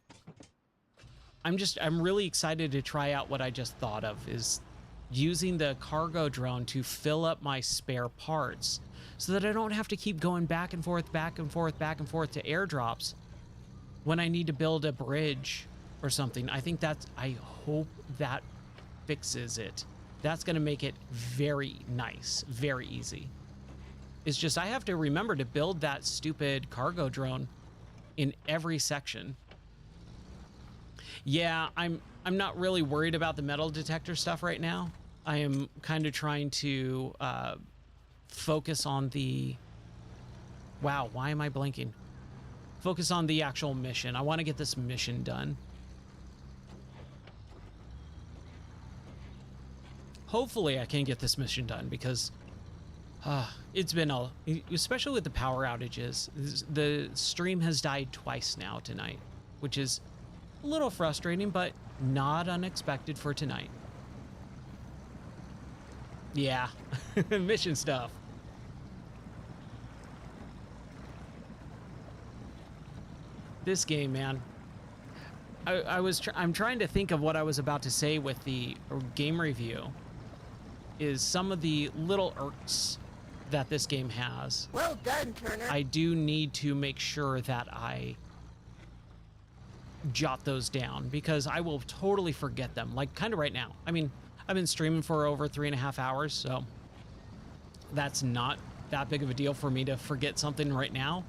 I'm really excited to try out what I just thought of, is using the cargo drone to fill up my spare parts so that I don't have to keep going back and forth, back and forth, back and forth to airdrops when I need to build a bridge or something. I hope that fixes it. That's going to make it very nice, very easy. It's just I have to remember to build that stupid cargo drone in every section. Yeah, I'm not really worried about the metal detector stuff right now. I am kind of trying to focus on the... Wow, why am I blinking? Focus on the actual mission. I want to get this mission done. Hopefully I can get this mission done, because it's been especially with the power outages, the stream has died twice now tonight, which is a little frustrating, but not unexpected for tonight. Yeah, mission stuff. This game, man. I'm trying to think of what I was about to say with the game review. Is some of the little irks that this game has. Well done, Turner. I do need to make sure that I jot those down, because I will totally forget them, like kind of right now. I mean, I've been streaming for over 3.5 hours, so that's not that big of a deal for me to forget something right now.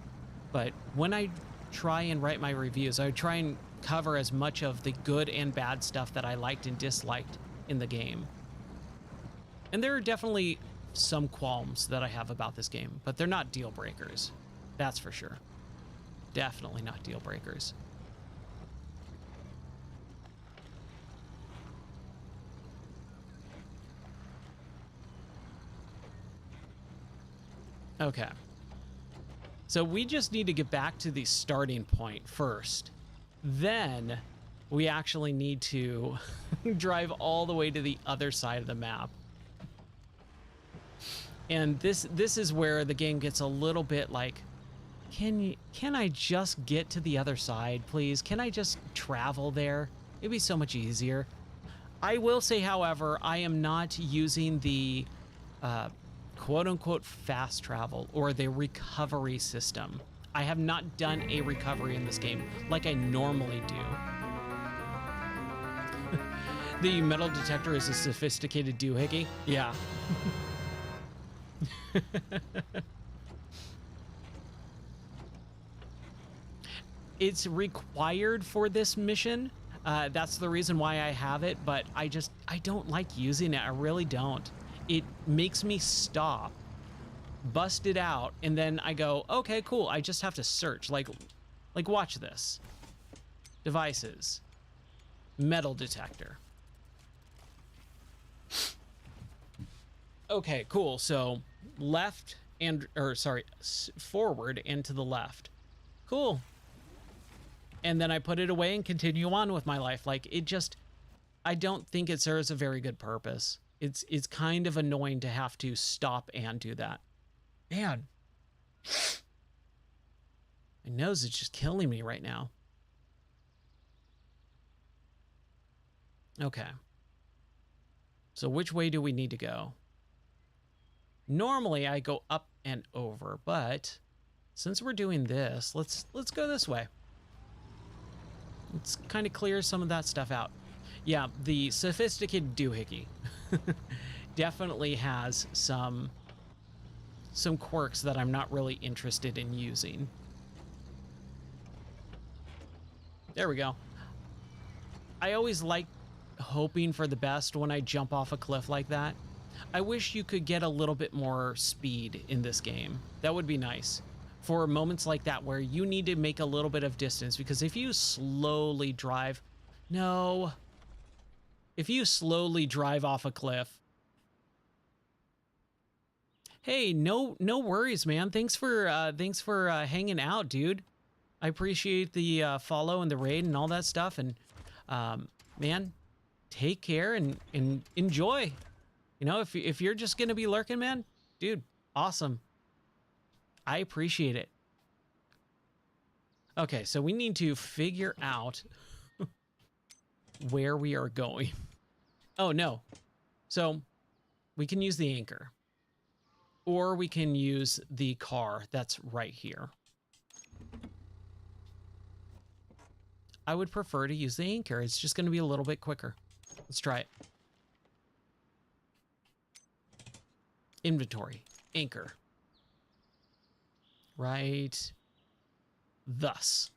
But when I try and write my reviews, I try and cover as much of the good and bad stuff that I liked and disliked in the game. And there are definitely some qualms that I have about this game, but they're not deal breakers. That's for sure. Definitely not deal breakers. Okay. So we just need to get back to the starting point first. Then we actually need to drive all the way to the other side of the map. And this is where the game gets a little bit like, can I just get to the other side, please? Can I just travel there? It'd be so much easier. I will say, however, I am not using the quote-unquote fast travel or the recovery system. I have not done a recovery in this game like I normally do. The metal detector is a sophisticated doohickey. Yeah. It's required for this mission. That's the reason why I have it, but I don't like using it. I really don't. It makes me stop, bust it out, and then I go, okay, cool. I just have to search. Like watch this. Devices. Metal detector. Okay, cool. So left forward and to the left. Cool. And then I put it away and continue on with my life. Like, I don't think it serves a very good purpose. It's kind of annoying to have to stop and do that. Man. My nose is just killing me right now. Okay. So which way do we need to go? Normally I go up and over, but since we're doing this, let's go this way. Let's kind of clear some of that stuff out. Yeah, the sophisticated doohickey definitely has some quirks that I'm not really interested in using. There we go. I always like hoping for the best when I jump off a cliff like that. I wish you could get a little bit more speed in this game. That would be nice for moments like that where you need to make a little bit of distance, because if you slowly drive, if you slowly drive off a cliff, hey, no worries, man. Thanks for hanging out, dude. I appreciate the follow and the raid and all that stuff. And man, take care and enjoy. You know, if you're just gonna be lurking, man, dude, awesome. I appreciate it. Okay, so we need to figure out where we are going. Oh no. So we can use the anchor, or we can use the car that's right here. I would prefer to use the anchor. It's just going to be a little bit quicker. Let's try it. Inventory, anchor. Right. Thus.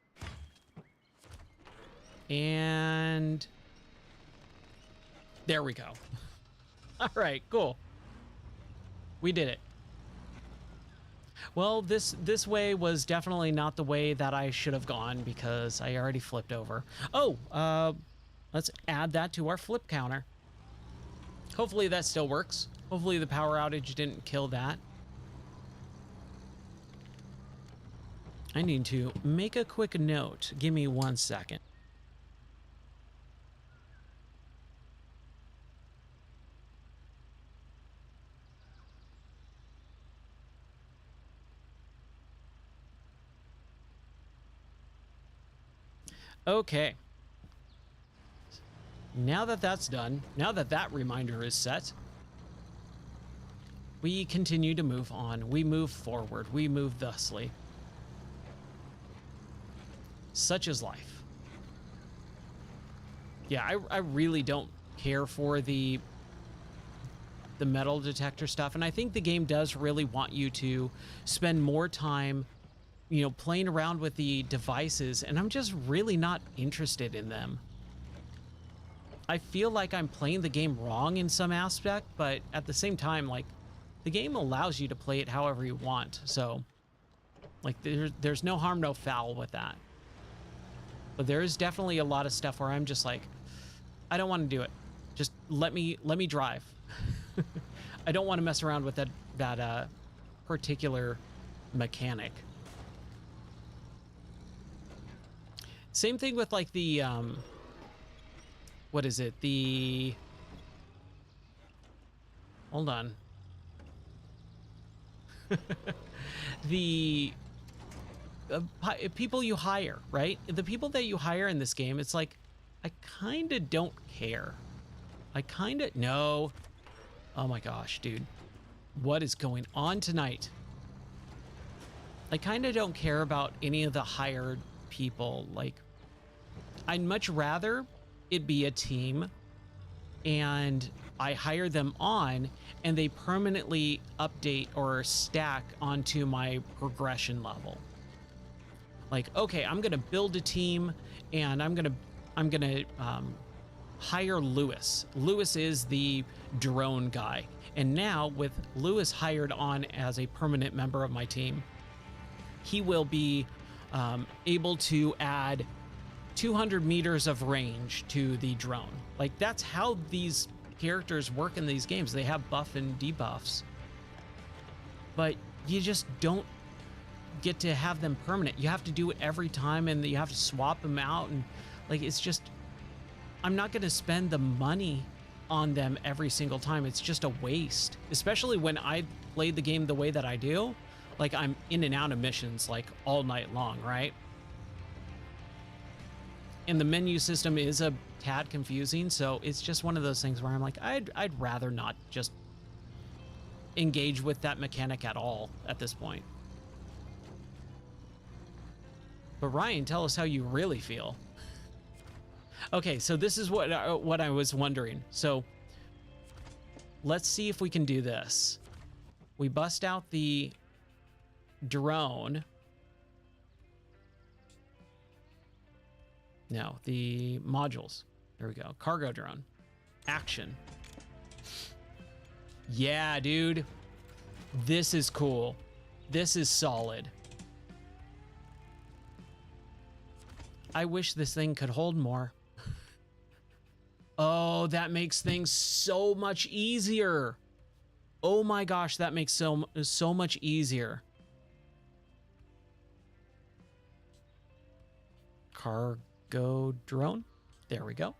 And there we go. All right, cool. We did it. Well, this way was definitely not the way that I should have gone, because I already flipped over. Oh, let's add that to our flip counter. Hopefully that still works. Hopefully the power outage didn't kill that. I need to make a quick note. Give me 1 second. Okay. Now that that's done, now that that reminder is set, we continue to move on. We move forward. We move thusly. Such is life. Yeah, I really don't care for the metal detector stuff, and I think the game does really want you to spend more time, you know, playing around with the devices, and I'm just really not interested in them. I feel like I'm playing the game wrong in some aspect, but at the same time, like, the game allows you to play it however you want, so like there's no harm, no foul with that. But there is definitely a lot of stuff where I'm just like, I don't want to do it. Just let me drive. I don't want to mess around with that particular mechanic. Same thing with like the what is it? Hold on. The people you hire, right? The people that you hire in this game, it's like, I kind of don't care. No. Oh my gosh, dude. What is going on tonight? I kind of don't care about any of the hired people. Like, I'd much rather it be a team and I hire them on and they permanently update or stack onto my progression level. Like, okay, I'm gonna build a team and I'm gonna hire Lewis. Lewis is the drone guy. And now with Lewis hired on as a permanent member of my team, he will be able to add 200 meters of range to the drone. Like, that's how these characters work in these games. They have buff and debuffs, but you just don't get to have them permanent. You have to do it every time and you have to swap them out, and like, it's just, I'm not going to spend the money on them every single time. It's just a waste, especially when I played the game the way that I do. Like, I'm in and out of missions like all night long, right? And the menu system is a tad confusing, so it's just one of those things where I'm like, I'd rather not just engage with that mechanic at all at this point. But Ryan, tell us how you really feel. Okay, so this is what I was wondering. So let's see if we can do this. We bust out the drone. No, the modules. There we go. Cargo drone. Action. Yeah, dude. This is cool. This is solid. I wish this thing could hold more. Oh, that makes things so much easier. Oh my gosh, that makes so much easier. Cargo drone. There we go.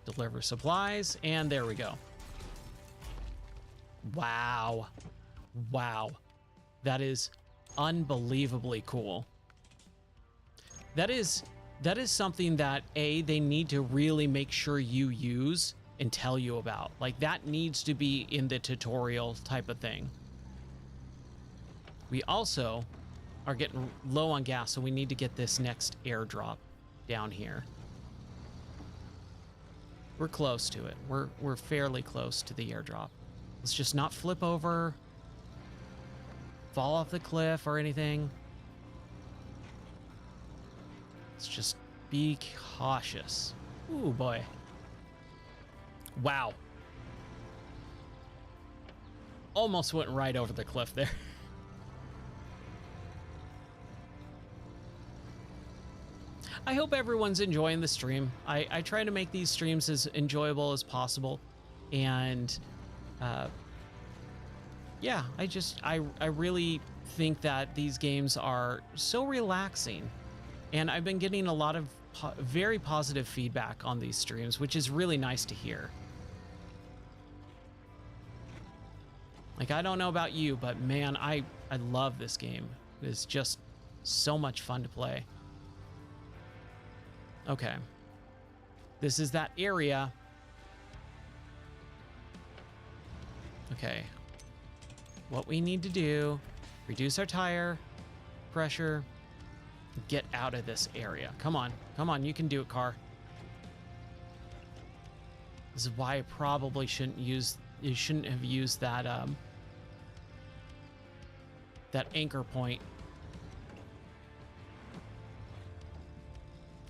Deliver supplies, and there we go. Wow. Wow. That is unbelievably cool. That is something that they need to really make sure you use and tell you about. Like, that needs to be in the tutorial type of thing. We also are getting low on gas, so we need to get this next airdrop down here. We're close to it. We're fairly close to the airdrop. Let's just not flip over, fall off the cliff or anything. Let's just be cautious. Ooh, boy. Wow. Almost went right over the cliff there. I hope everyone's enjoying the stream. I try to make these streams as enjoyable as possible. And yeah, I really think that these games are so relaxing. And I've been getting a lot of very positive feedback on these streams, which is really nice to hear. Like, I don't know about you, but man, I love this game. It's just so much fun to play. Okay. This is that area. Okay. What we need to do, reduce our tire pressure, get out of this area. Come on. Come on, you can do it, car. This is why I probably shouldn't have used that that anchor point.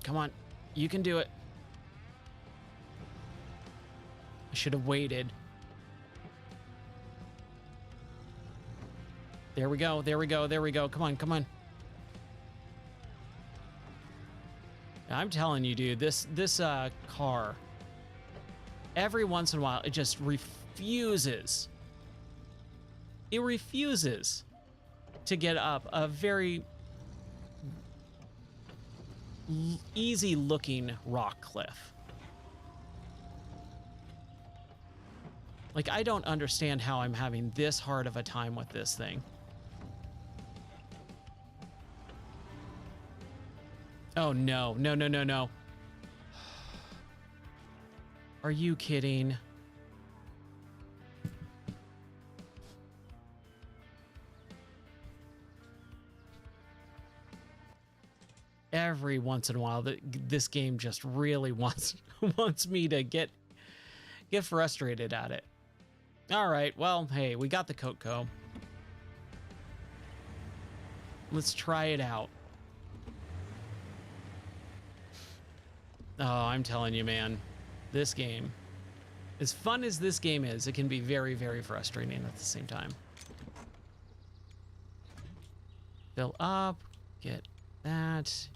Come on, you can do it. I should have waited. There we go, there we go, there we go. Come on, come on. I'm telling you, dude, this car, every once in a while, it just refuses. It refuses to get up a very easy looking rock cliff. Like, I don't understand how I'm having this hard of a time with this thing. Oh no, no, no, no, no. Are you kidding? Every once in a while, this game just really wants me to get frustrated at it. All right, well, hey, we got the Kotko. Let's try it out. Oh, I'm telling you, man, this game, as fun as this game is, it can be very, very frustrating at the same time. Fill up, get that.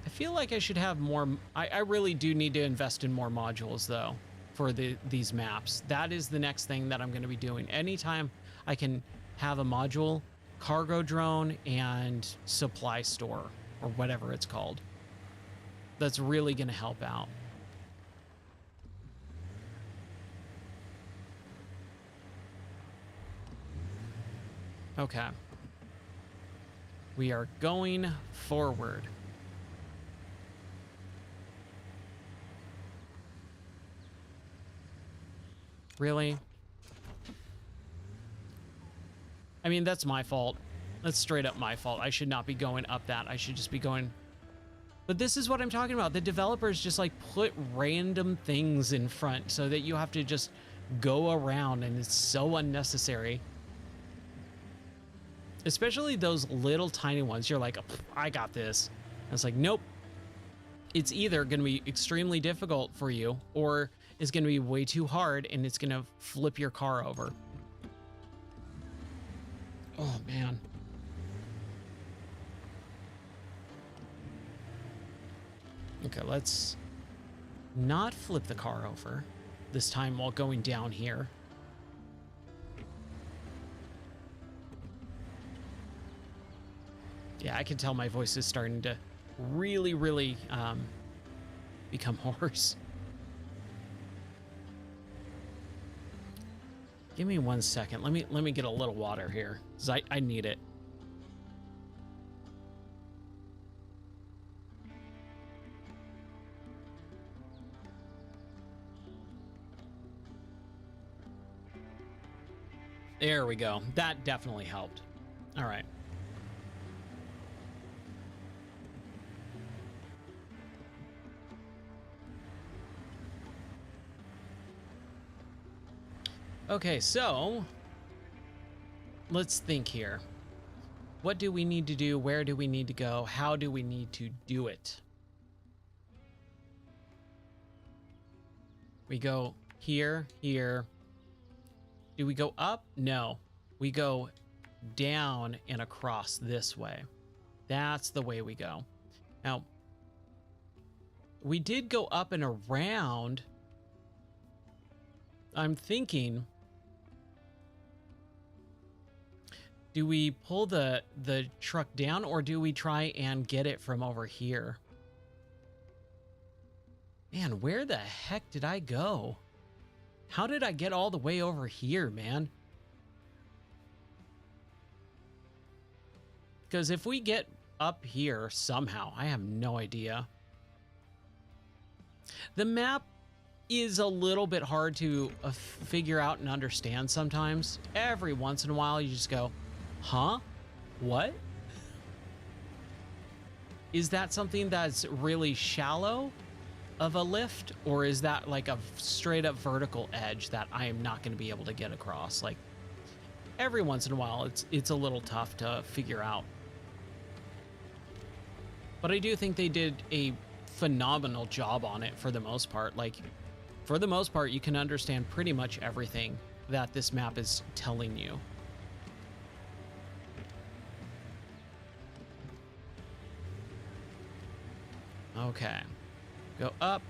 I feel like I should have more. I really do need to invest in more modules, though, for these maps. That is the next thing that I'm going to be doing. Anytime I can have a module, cargo drone, and supply store, or whatever it's called, that's really going to help out. Okay. We are going forward. Really? I mean, that's my fault. That's straight up my fault. I should not be going up that. I should just be going... But this is what I'm talking about. The developers just like put random things in front so that you have to just go around, and it's so unnecessary. Especially those little tiny ones. You're like, I got this. And it's like, nope. It's either going to be extremely difficult for you, or it's going to be way too hard and it's going to flip your car over. Oh, man. Okay, let's not flip the car over this time while going down here. Yeah, I can tell my voice is starting to really, really become hoarse. Give me 1 second. Let me get a little water here, 'cause I need it. There we go. That definitely helped. All right. Okay, so let's think here. What do we need to do? Where do we need to go? How do we need to do it? We go here, here. Do we go up? No. We go down and across this way. That's the way we go. Now, we did go up and around. I'm thinking... Do we pull the truck down, or do we try and get it from over here? Man, where the heck did I go? How did I get all the way over here, man? Because if we get up here somehow, I have no idea. The map is a little bit hard to figure out and understand sometimes. Every once in a while, you just go, huh? What? Is that something that's really shallow of a lift, or is that like a straight up vertical edge that I am not going to be able to get across? Like, every once in a while, it's a little tough to figure out. But I do think they did a phenomenal job on it for the most part. Like, for the most part, you can understand pretty much everything that this map is telling you. Okay, go up.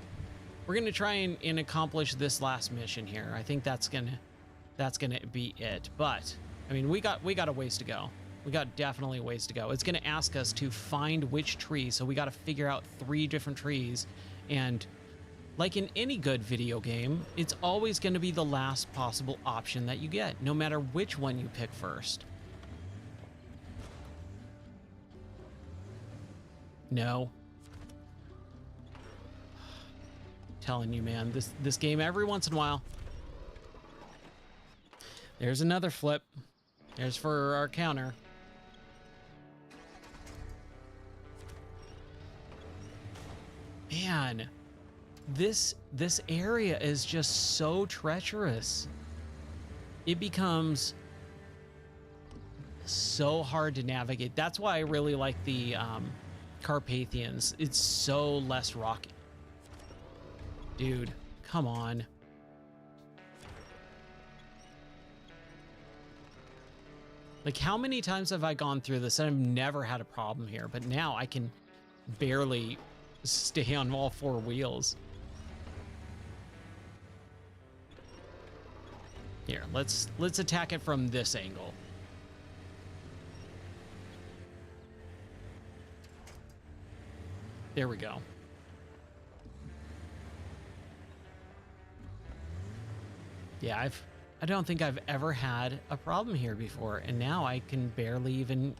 We're gonna try and accomplish this last mission here. I think that's gonna be it. But I mean, we got a ways to go. We got definitely a ways to go. It's gonna ask us to find which tree, so we got to figure out 3 different trees. And like in any good video game, it's always gonna be the last possible option that you get, no matter which one you pick first. No. Telling you, man, this game, every once in a while. There's another flip. There's for our counter. Man, this area is just so treacherous. It becomes so hard to navigate. That's why I really like the Carpathians. It's so less rocky. Dude, come on. Like, how many times have I gone through this and I've never had a problem here, but now I can barely stay on all 4 wheels. Here, let's attack it from this angle. There we go. Yeah, I don't think I've ever had a problem here before, and now I can barely even...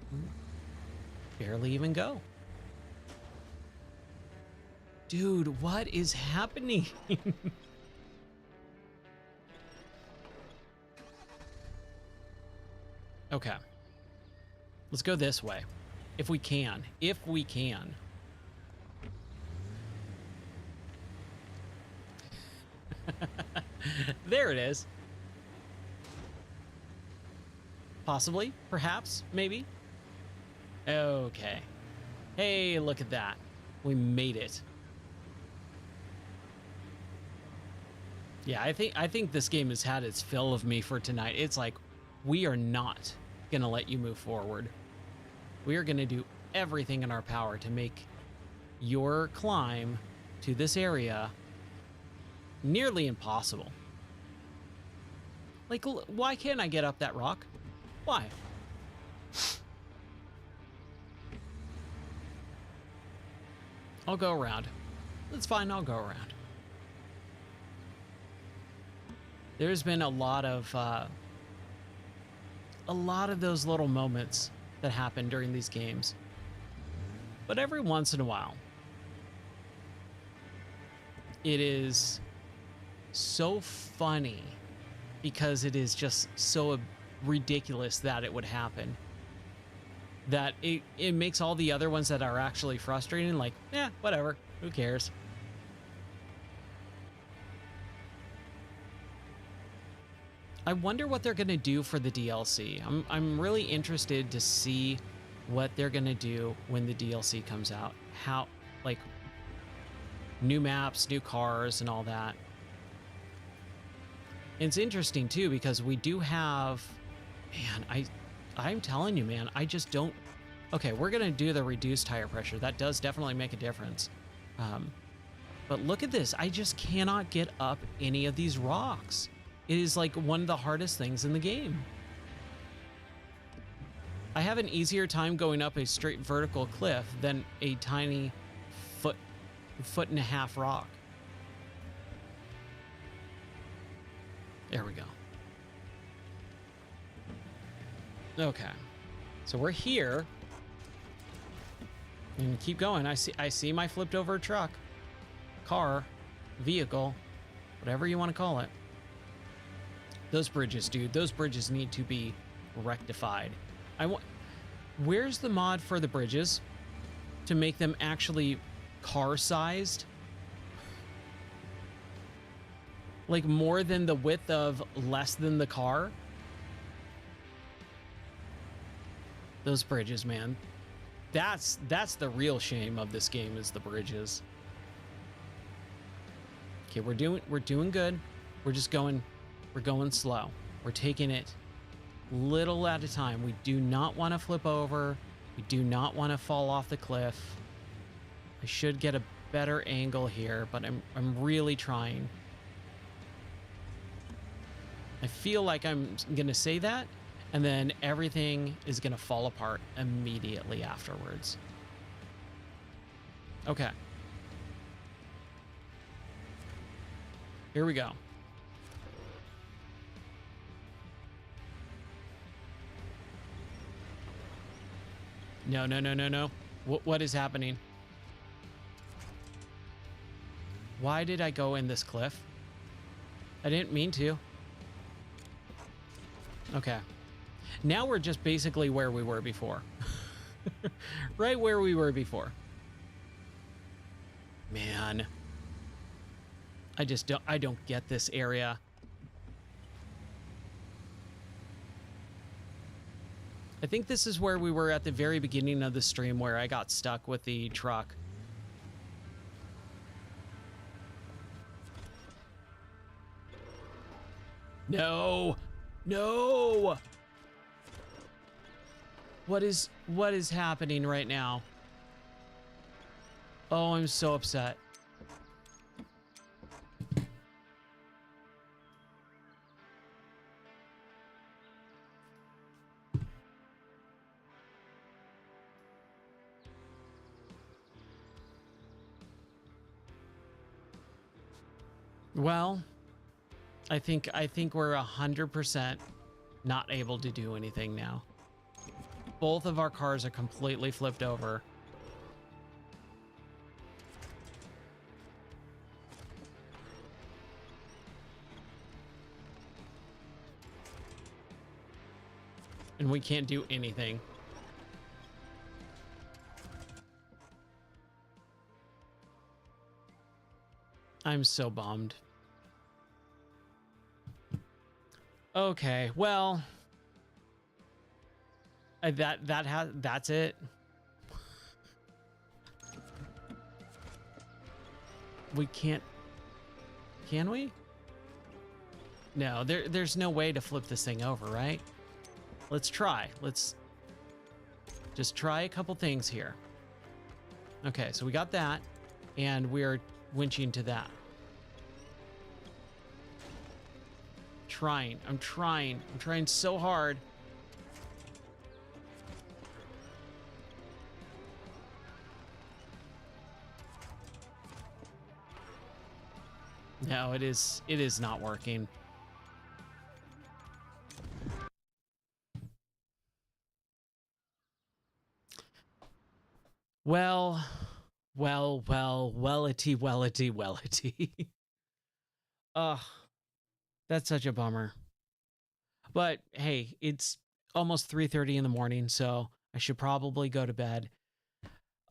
barely even go. Dude, what is happening? Okay. Let's go this way. If we can. If we can. There it is. Possibly. Perhaps. Maybe. Okay. Hey, look at that. We made it. Yeah, I think this game has had its fill of me for tonight. It's like, we are not gonna let you move forward. We are gonna do everything in our power to make your climb to this area nearly impossible. Like, why can't I get up that rock? Why? I'll go around. That's fine, I'll go around. There's been a lot of those little moments that happen during these games. But every once in a while, it is so funny because it is just so ridiculous that it would happen, that it makes all the other ones that are actually frustrating like, yeah, whatever, who cares? I wonder what they're going to do for the DLC. I'm really interested to see what they're going to do when the DLC comes out. How, like, new maps, new cars, and all that. It's interesting, too, because we do have... Man, I'm telling you, man, I just don't... Okay, we're going to do the reduced tire pressure. That does definitely make a difference. But look at this. I just cannot get up any of these rocks. It is like one of the hardest things in the game. I have an easier time going up a straight vertical cliff than a tiny foot and a half rock. There we go. Okay. So we're here. And keep going. I see my flipped over truck, car, vehicle, whatever you want to call it. Those bridges, dude, those bridges need to be rectified. Where's the mod for the bridges to make them actually car-sized? Like more than the width of less than the car? Those bridges, man. That's the real shame of this game, is the bridges. Okay, we're doing good. We're going slow. We're taking it little at a time. We do not want to flip over. We do not want to fall off the cliff. I should get a better angle here, but I'm really trying. I feel like I'm going to say that, and then everything is going to fall apart immediately afterwards. Okay. Here we go. No. What is happening? Why did I go in this cliff? I didn't mean to. Okay. Now we're just basically where we were before. Right where we were before. Man. I don't get this area. I think this is where we were at the very beginning of the stream, where I got stuck with the truck. No! No! What is happening right now? Oh, I'm so upset. Well, I think we're 100% not able to do anything now. Both of our cars are completely flipped over. And we can't do anything. I'm so bummed. Okay, well, that's it. We can't. Can we? No, there's no way to flip this thing over, right? Let's try. Let's just try a couple things here. Okay, so we got that, and we're winching to that. I'm trying so hard. No, it is not working. Wellity. Ugh, that's such a bummer. But hey, it's almost 3:30 in the morning, so I should probably go to bed.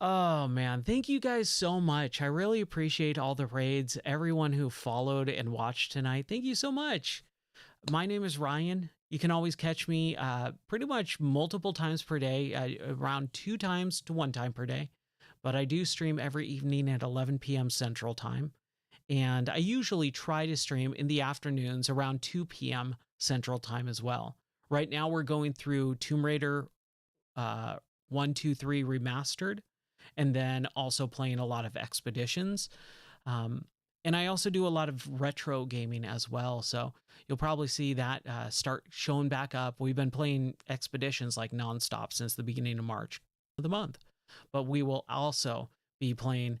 Oh man, thank you guys so much. I really appreciate all the raids, everyone who followed and watched tonight. Thank you so much. My name is Ryan. You can always catch me pretty much multiple times per day, around 2 times to 1 time per day. But I do stream every evening at 11 p.m. Central Time. And I usually try to stream in the afternoons around 2 p.m. Central Time as well. Right now we're going through Tomb Raider 1, 2, 3 Remastered, and then also playing a lot of Expeditions. And I also do a lot of retro gaming as well. So you'll probably see that start showing back up. We've been playing Expeditions like nonstop since the beginning of March of the month. But we will also be playing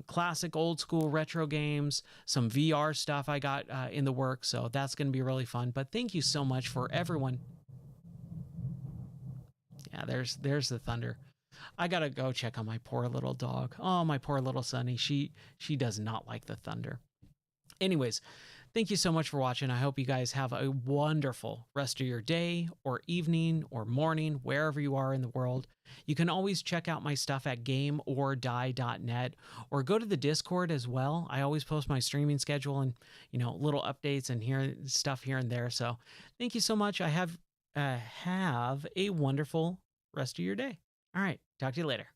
classic old school retro games, some VR stuff I got in the works. So that's going to be really fun. But thank you so much for everyone. Yeah, there's the thunder. I gotta go check on my poor little dog. Oh, my poor little Sunny. She does not like the thunder. Anyways, thank you so much for watching. I hope you guys have a wonderful rest of your day or evening or morning, wherever you are in the world. You can always check out my stuff at gameordie.net or go to the Discord as well. I always post my streaming schedule and, little updates and stuff here and there. So thank you so much. Have a wonderful rest of your day. All right. Talk to you later.